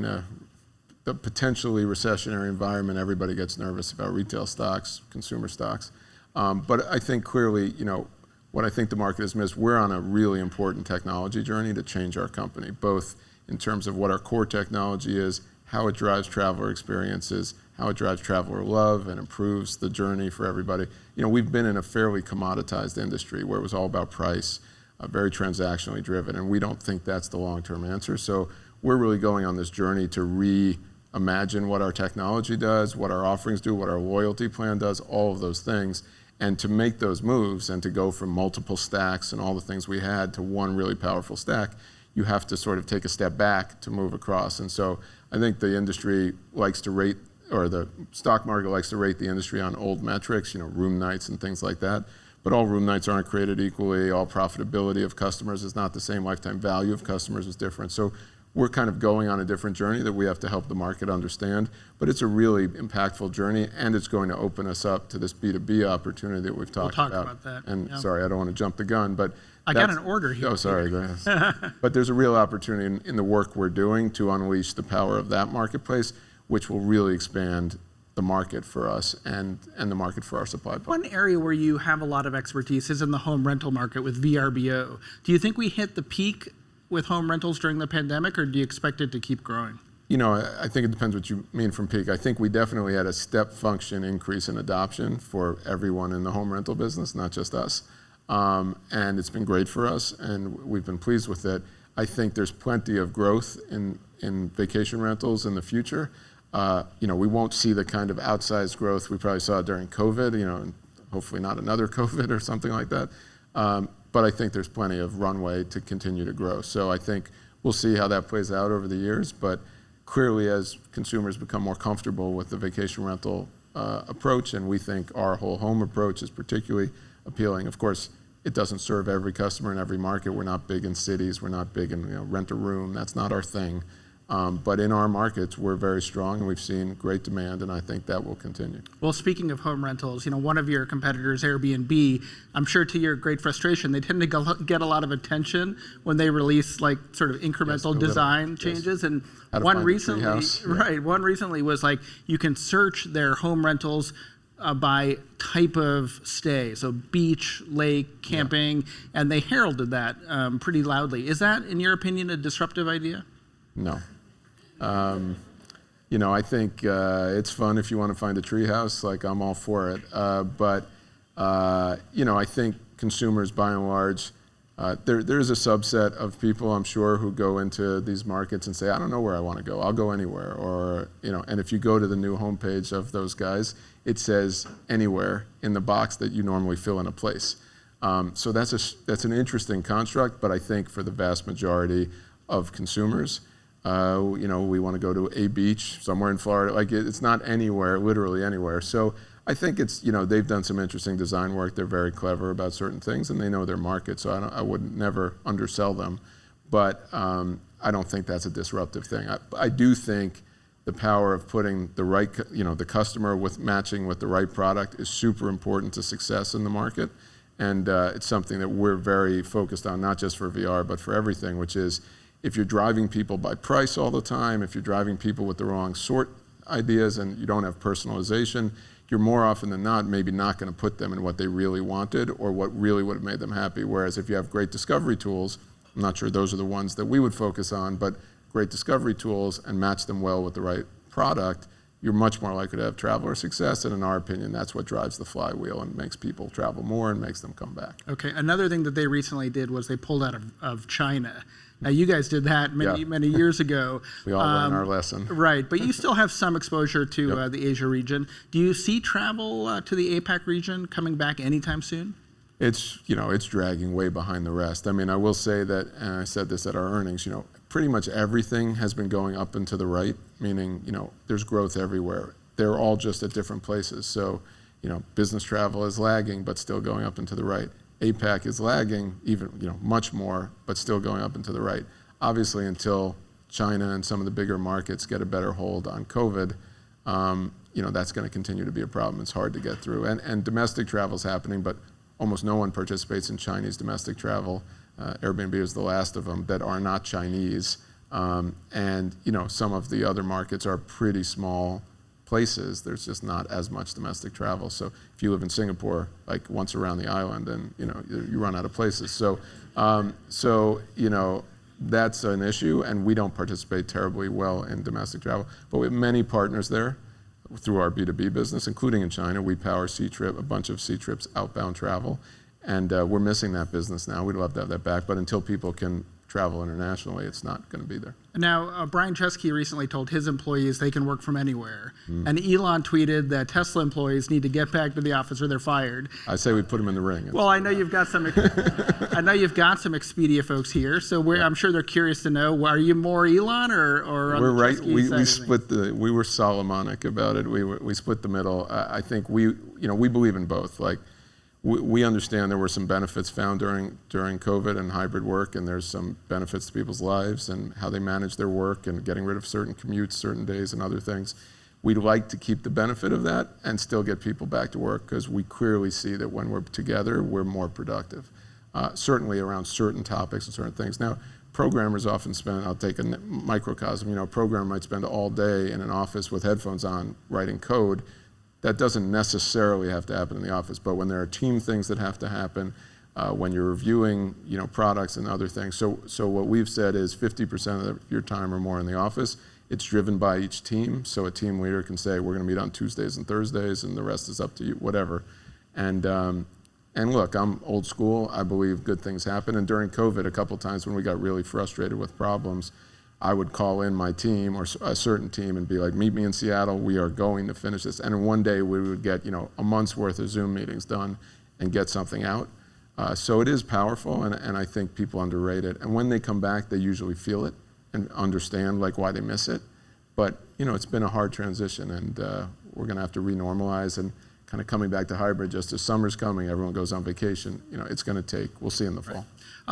S9: a potentially recessionary environment, everybody gets nervous about retail stocks, consumer stocks. But I think clearly, what I think the market has missed, we're on a really important technology journey to change our company, both in terms of what our core technology is, how it drives traveler experiences, how it drives traveler love and improves the journey for everybody. We've been in a fairly commoditized industry where it was all about price, very transactionally driven, and we don't think that's the long-term answer. So we're really going on this journey to reimagine what our technology does, what our offerings do, what our loyalty plan does, all of those things, and to make those moves and to go from multiple stacks and all the things we had to one really powerful stack, you have to sort of take a step back to move across. And so I think the industry likes to rate, or the stock market likes to rate the industry on old metrics, room nights and things like that. But all room nights aren't created equally. All profitability of customers is not the same. Lifetime value of customers is different. So we're kind of going on a different journey that we have to help the market understand. But it's a really impactful journey, and it's going to open us up to this B2B opportunity that we've talked about.
S8: We'll talk about that.
S9: And sorry, I don't want to jump the gun, but
S8: I got an order here.
S9: Oh, sorry. Go ahead. But there's a real opportunity in the work we're doing to unleash the power of that marketplace, which will really expand the market for us and the market for our supply partners.
S8: One area where you have a lot of expertise is in the home rental market with VRBO. Do you think we hit the peak with home rentals during the pandemic, or do you expect it to keep growing?
S9: I think it depends what you mean from peak. I think we definitely had a step function increase in adoption for everyone in the home rental business, not just us. And it's been great for us, and we've been pleased with it. I think there's plenty of growth in vacation rentals in the future. We won't see the kind of outsized growth we probably saw during COVID, and hopefully not another COVID or something like that. But I think there's plenty of runway to continue to grow. So I think we'll see how that plays out over the years. But clearly, as consumers become more comfortable with the vacation rental approach, and we think our whole home approach is particularly appealing. Of course, it doesn't serve every customer in every market. We're not big in cities. We're not big in rent a room. That's not our thing. But in our markets, we're very strong, and we've seen great demand, and I think that will continue.
S8: Well, speaking of home rentals, one of your competitors, Airbnb, I'm sure to your great frustration, they tend to get a lot of attention when they release sort of incremental design changes. And one recently was you can search their home rentals by type of stay, so beach, lake, camping, and they heralded that pretty loudly. Is that, in your opinion, a disruptive idea?
S9: No. I think it's fun if you want to find a treehouse. I'm all for it. But I think consumers, by and large, there's a subset of people, I'm sure, who go into these markets and say, I don't know where I want to go. I'll go anywhere. Or and if you go to the new homepage of those guys, it says anywhere in the box that you normally fill in a place. So that's an interesting construct. But I think for the vast majority of consumers, we want to go to a beach somewhere in Florida. It's not anywhere, literally anywhere. So I think it's, they've done some interesting design work. They're very clever about certain things, and they know their market. So I would never undersell them. But I don't think that's a disruptive thing. I do think the power of putting the right, the customer matching with the right product is super important to success in the market. And it's something that we're very focused on, not just for VR, but for everything, which is if you're driving people by price all the time, if you're driving people with the wrong sort ideas and you don't have personalization, you're more often than not maybe not going to put them in what they really wanted or what really would have made them happy. Whereas if you have great discovery tools, I'm not sure those are the ones that we would focus on, but great discovery tools and match them well with the right product, you're much more likely to have traveler success. And in our opinion, that's what drives the flywheel and makes people travel more and makes them come back.
S8: Okay, another thing that they recently did was they pulled out of China. Now, you guys did that many years ago.
S9: We all learned our lesson.
S8: Right, but you still have some exposure to the Asia region. Do you see travel to the APAC region coming back anytime soon?
S9: It's dragging way behind the rest. I mean, I will say that, and I said this at our earnings, pretty much everything has been going up and to the right, meaning, there's growth everywhere. They're all just at different places. So, business travel is lagging, but still going up and to the right. APAC is lagging even, much more, but still going up and to the right. Obviously, until China and some of the bigger markets get a better hold on COVID, that's going to continue to be a problem. It's hard to get through. And domestic travel is happening, but almost no one participates in Chinese domestic travel. Airbnb is the last of them that are not Chinese. And some of the other markets are pretty small places. There's just not as much domestic travel. So if you live in Singapore, like once around the island, then you run out of places. So that's an issue, and we don't participate terribly well in domestic travel. But we have many partners there through our B2B business, including in China. We power C-Trip, a bunch of C-Trips outbound travel. And we're missing that business now. We'd love to have that back, but until people can travel internationally, it's not going to be there.
S8: Now, Brian Chesky recently told his employees they can work from anywhere. And Elon tweeted that Tesla employees need to get back to the office or they're fired.
S9: I say we put them in the ring.
S8: Well, I know you've got some Expedia folks here, so I'm sure they're curious to know, are you more Elon or on
S9: we're
S8: the
S9: right.
S8: Chesky
S9: We
S8: side
S9: split we were Solomonic about it. We split the middle. I think we believe in both. Like, we understand there were some benefits found during COVID and hybrid work, and there's some benefits to people's lives and how they manage their work and getting rid of certain commutes, certain days, and other things. We'd like to keep the benefit of that and still get people back to work because we clearly see that when we're together, we're more productive, certainly around certain topics and certain things. Now, programmers often spend, I'll take a microcosm, a programmer might spend all day in an office with headphones on writing code. That doesn't necessarily have to happen in the office, but when there are team things that have to happen, when you're reviewing, products and other things. So what we've said is 50% of your time or more in the office. It's driven by each team. So a team leader can say, we're going to meet on Tuesdays and Thursdays, and the rest is up to you, whatever. And look, I'm old school. I believe good things happen. And during COVID, a couple times when we got really frustrated with problems, I would call in my team or a certain team and be like, meet me in Seattle. We are going to finish this. And in one day, we would get a month's worth of Zoom meetings done and get something out. So it is powerful, and I think people underrate it. And when they come back, they usually feel it and understand why they miss it. But it's been a hard transition, and we're going to have to renormalize and kind of coming back to hybrid. Just as summer's coming, everyone goes on vacation. It's going to take. We'll see in the fall.
S8: Right.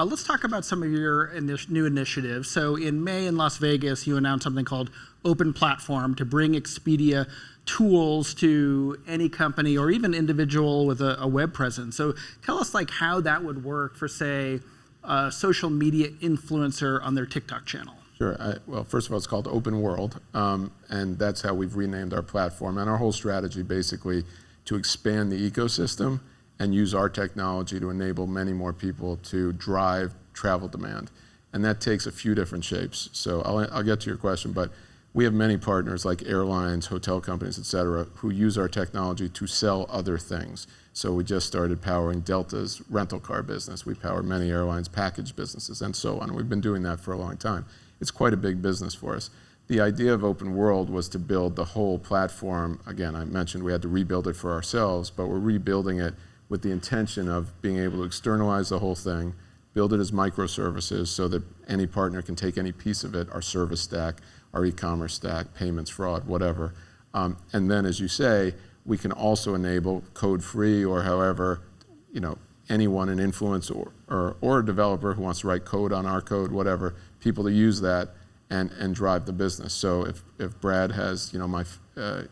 S8: Let's talk about some of your new initiatives. So in May in Las Vegas, you announced something called Open Platform to bring Expedia tools to any company or even individual with a web presence. So tell us how that would work for, say, a social media influencer on their TikTok channel.
S9: Sure. Well, first of all, it's called Open World, and that's how we've renamed our platform. And our whole strategy basically to expand the ecosystem and use our technology to enable many more people to drive travel demand. And that takes a few different shapes. So I'll get to your question, but we have many partners like airlines, hotel companies, et cetera, who use our technology to sell other things. So we just started powering Delta's rental car business. We power many airlines' package businesses and so on. We've been doing that for a long time. It's quite a big business for us. The idea of Open World was to build the whole platform. Again, I mentioned we had to rebuild it for ourselves, but we're rebuilding it with the intention of being able to externalize the whole thing, build it as microservices so that any partner can take any piece of it, our service stack, our e-commerce stack, payments, fraud, whatever. And then, as you say, we can also enable code-free or however, anyone, an influencer or a developer who wants to write code on our code, whatever, people to use that and drive the business. So if Brad has, you have a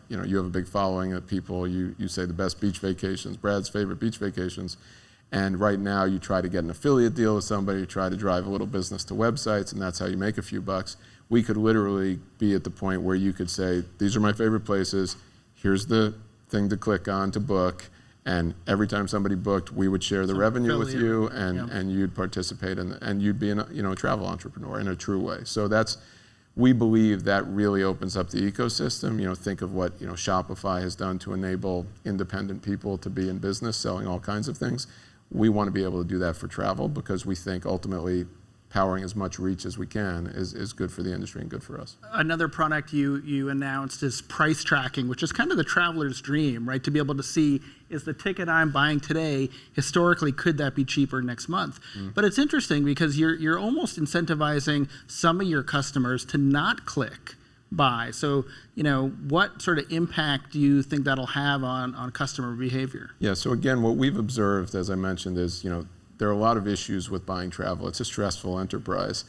S9: big following of people, you say the best beach vacations, Brad's favorite beach vacations, And right now, you try to get an affiliate deal with somebody, you try to drive a little business to websites, and that's how you make a few bucks. We could literally be at the point where you could say, these are my favorite places, here's the thing to click on to book, and every time somebody booked, we would share the revenue with you, and you'd participate in, and you'd be a travel entrepreneur in a true way. So we believe that really opens up the ecosystem. Think of what Shopify has done to enable independent people to be in business, selling all kinds of things. We want to be able to do that for travel because we think ultimately powering as much reach as we can is good for the industry and good for us.
S8: Another product you announced is price tracking, which is kind of the traveler's dream, right? To be able to see, is the ticket I'm buying today, historically, could that be cheaper next month? But it's interesting because you're almost incentivizing some of your customers to not click buy. So, what sort of impact do you think that'll have on customer behavior?
S9: Yeah, so again, what we've observed, as I mentioned, is, there are a lot of issues with buying travel. It's a stressful enterprise.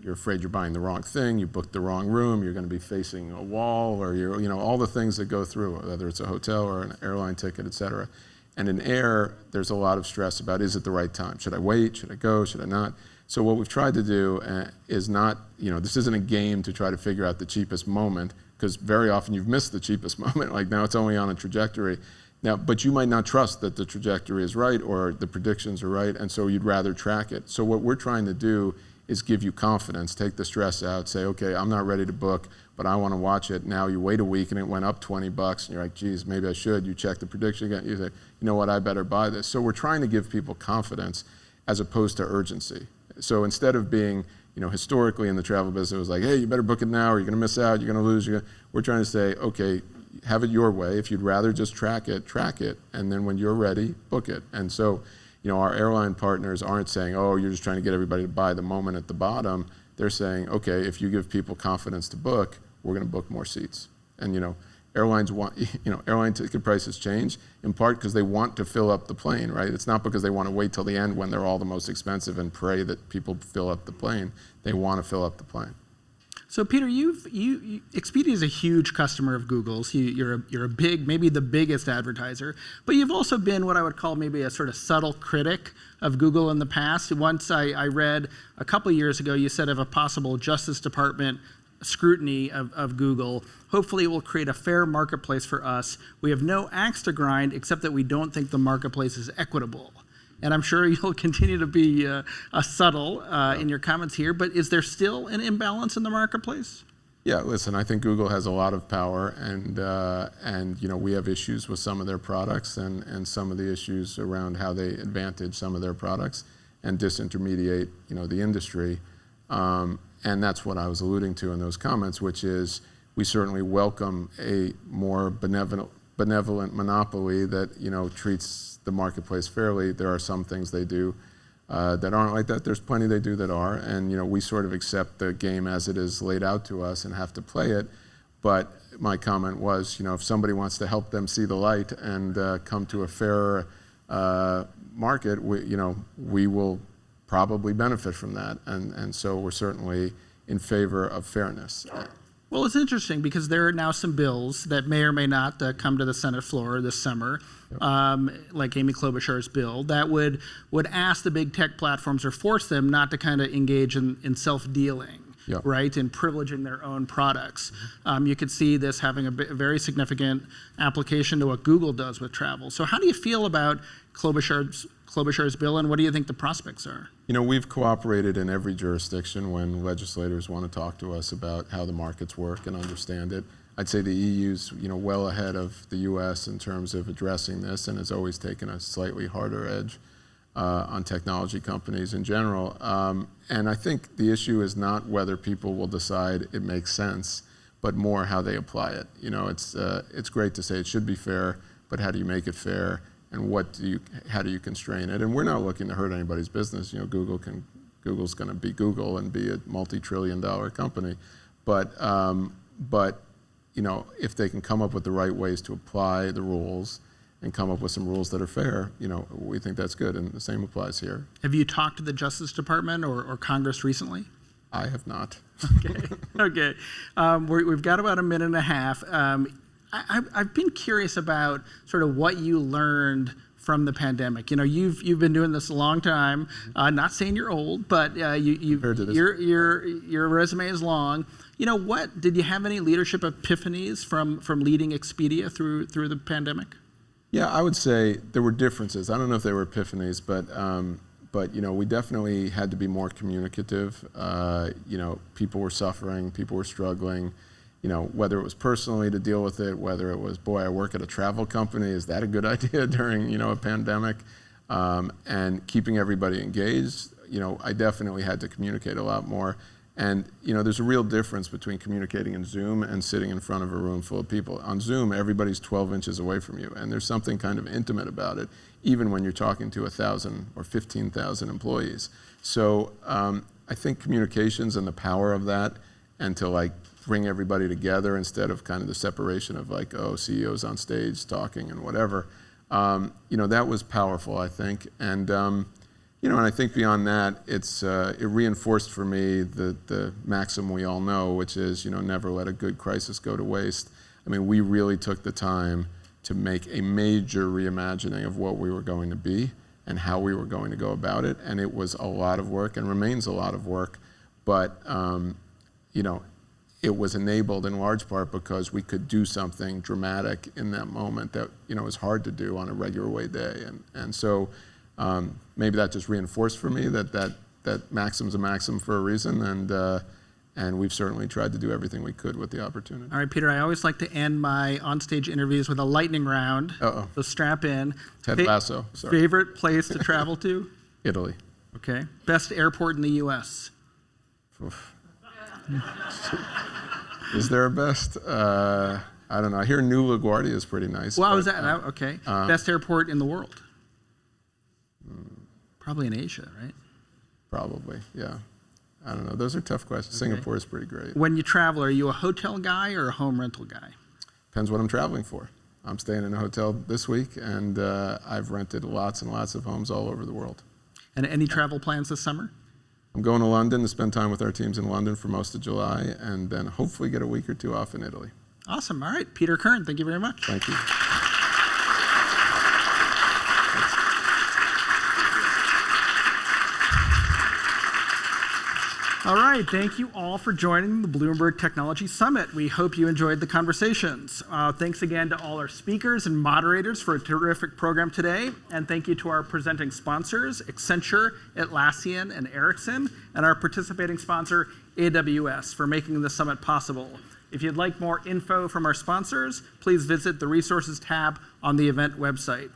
S9: You're afraid you're buying the wrong thing, you booked the wrong room, you're going to be facing a wall, or all the things that go through, whether it's a hotel or an airline ticket, et cetera. And in air, there's a lot of stress about, is it the right time? Should I wait? Should I go? Should I not? So what we've tried to do is not, this isn't a game to try to figure out the cheapest moment, because very often you've missed the cheapest moment. Like now it's only on a trajectory. Now, but you might not trust that the trajectory is right or the predictions are right, and so you'd rather track it. So what we're trying to do is give you confidence, take the stress out, say, okay, I'm not ready to book, but I want to watch it. Now you wait a week and it went up $20, and you're like, geez, maybe I should. You check the prediction again, you say, you know what, I better buy this. So we're trying to give people confidence as opposed to urgency. So instead of being, historically in the travel business, it was like, hey, you better book it now or you're going to miss out, you're going to lose. We're trying to say, okay, have it your way. If you'd rather just track it, and then when you're ready, book it. And so, our airline partners aren't saying, oh, you're just trying to get everybody to buy the moment at the bottom. They're saying, okay, if you give people confidence to book, we're going to book more seats. And airlines want, airline ticket prices change in part because they want to fill up the plane, right? It's not because they want to wait till the end when they're all the most expensive and pray that people fill up the plane. They want to fill up the plane.
S8: So Peter, Expedia is a huge customer of Google's. You're a big, maybe the biggest advertiser, but you've also been what I would call maybe a sort of subtle critic of Google in the past. Once I read a couple of years ago, you said of a possible Justice Department scrutiny of Google, hopefully it will create a fair marketplace for us. We have no axe to grind except that we don't think the marketplace is equitable. And I'm sure you'll continue to be subtle in your comments here, but is there still an imbalance in the marketplace?
S9: Yeah, listen, I think Google has a lot of power, and we have issues with some of their products and some of the issues around how they advantage some of their products and disintermediate, the industry. And that's what I was alluding to in those comments, which is we certainly welcome a more benevolent monopoly that treats the marketplace fairly. There are some things they do that aren't like that. There's plenty they do that are, and we sort of accept the game as it is laid out to us and have to play it. But my comment was, if somebody wants to help them see the light and come to a fairer market, we will probably benefit from that, and so we're certainly in favor of fairness.
S8: Well, it's interesting because there are now some bills that may or may not come to the Senate floor this summer, like Amy Klobuchar's bill, that would ask the big tech platforms or force them not to kind of engage in self-dealing, right, and privileging their own products. You could see this having a very significant application to what Google does with travel. So how do you feel about Klobuchar's bill, and what do you think the prospects are?
S9: We've cooperated in every jurisdiction when legislators want to talk to us about how the markets work and understand it. I'd say the EU's, well ahead of the US in terms of addressing this, and has always taken a slightly harder edge on technology companies in general. And I think the issue is not whether people will decide it makes sense, but more how they apply it. It's great to say it should be fair, but how do you make it fair? And how do you constrain it? And we're not looking to hurt anybody's business. Google's going to be Google and be a multi-trillion-dollar company. But if they can come up with the right ways to apply the rules and come up with some rules that are fair, we think that's good. And the same applies here.
S8: Have you talked to the Justice Department or Congress recently?
S9: I have not.
S8: Okay. We've got about a minute and a half. I've been curious about sort of what you learned from the pandemic? You know, you've been doing this a long time. Not saying you're old, but your resume is long. You know, what did you have any leadership epiphanies from leading Expedia through the pandemic?
S9: Yeah, I would say there were differences. I don't know if they were epiphanies, but you know, we definitely had to be more communicative. You know, people were suffering, people were struggling. You know, whether it was personally to deal with it, whether it was, boy, I work at a travel company, is that a good idea during, you know, a pandemic? And keeping everybody engaged, you know, I definitely had to communicate a lot more. And, you know, there's a real difference between communicating in Zoom and sitting in front of a room full of people. On Zoom, everybody's 12 inches away from you, and there's something kind of intimate about it, even when you're talking to 1,000 or 15,000 employees. So I think communications and the power of that, and to like bring everybody together instead of kind of the separation of like, oh, CEOs on stage talking and whatever, you know, that was powerful, I think. And, you know, and I think beyond that, it reinforced for me the maxim we all know, which is, you know, never let a good crisis go to waste. I mean, we really took the time to make a major reimagining of what we were going to be and how we were going to go about it. And it was a lot of work and remains a lot of work. But, you know, it was enabled in large part because we could do something dramatic in that moment that, you know, is hard to do on a regular way day. And so maybe that just reinforced for me that maxim's a maxim for a reason. And we've certainly tried to do everything we could with the opportunity.
S8: All right, Peter, I always like to end my onstage interviews with a lightning round.
S9: Uh-oh.
S8: So strap in.
S9: Ted Lasso, sorry.
S8: Favorite place to travel to?
S9: Italy.
S8: Okay. Best airport in the U.S.?
S9: Is there a best? I don't know. I hear New LaGuardia is pretty nice.
S8: Well, was that? Okay. Best airport in the world? Probably in Asia, right?
S9: Probably, yeah. I don't know. Those are tough questions. Okay. Singapore is pretty great.
S8: When you travel, are you a hotel guy or a home rental guy?
S9: Depends what I'm traveling for. I'm staying in a hotel this week, and I've rented lots and lots of homes all over the world.
S8: And any travel plans this summer?
S9: I'm going to London to spend time with our teams in London for most of July, and then hopefully get a week or two off in Italy.
S8: Awesome. All right. Peter Kern, thank you very much.
S9: Thank you.
S8: All right, thank you all for joining the Bloomberg Technology Summit. We hope you enjoyed the conversations. Thanks again to all our speakers and moderators for a terrific program today. And thank you to our presenting sponsors, Accenture, Atlassian, and Ericsson, and our participating sponsor, AWS, for making the summit possible. If you'd like more info from our sponsors, please visit the Resources tab on the event website.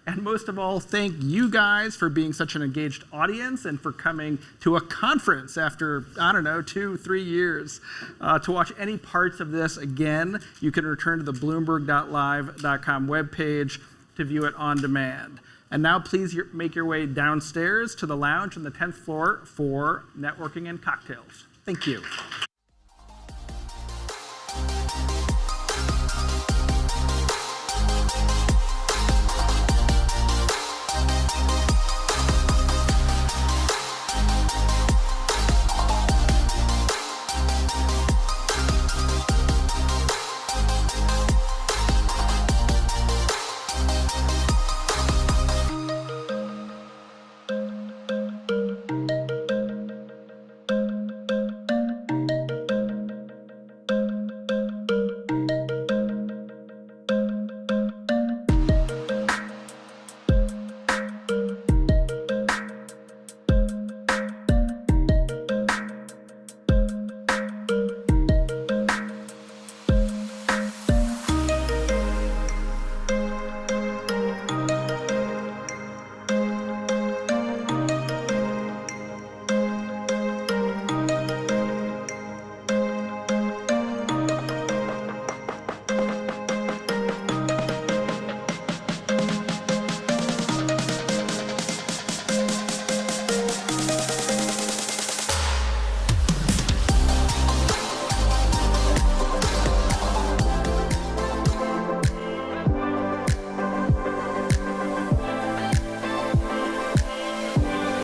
S8: And most of all, thank you guys for being such an engaged audience and for coming to a conference after, I don't know, 2-3 years. To watch any parts of this again, you can return to the Bloomberg.live.com webpage to view it on demand. And now please make your way downstairs to the lounge on the 10th floor for networking and cocktails. Thank you.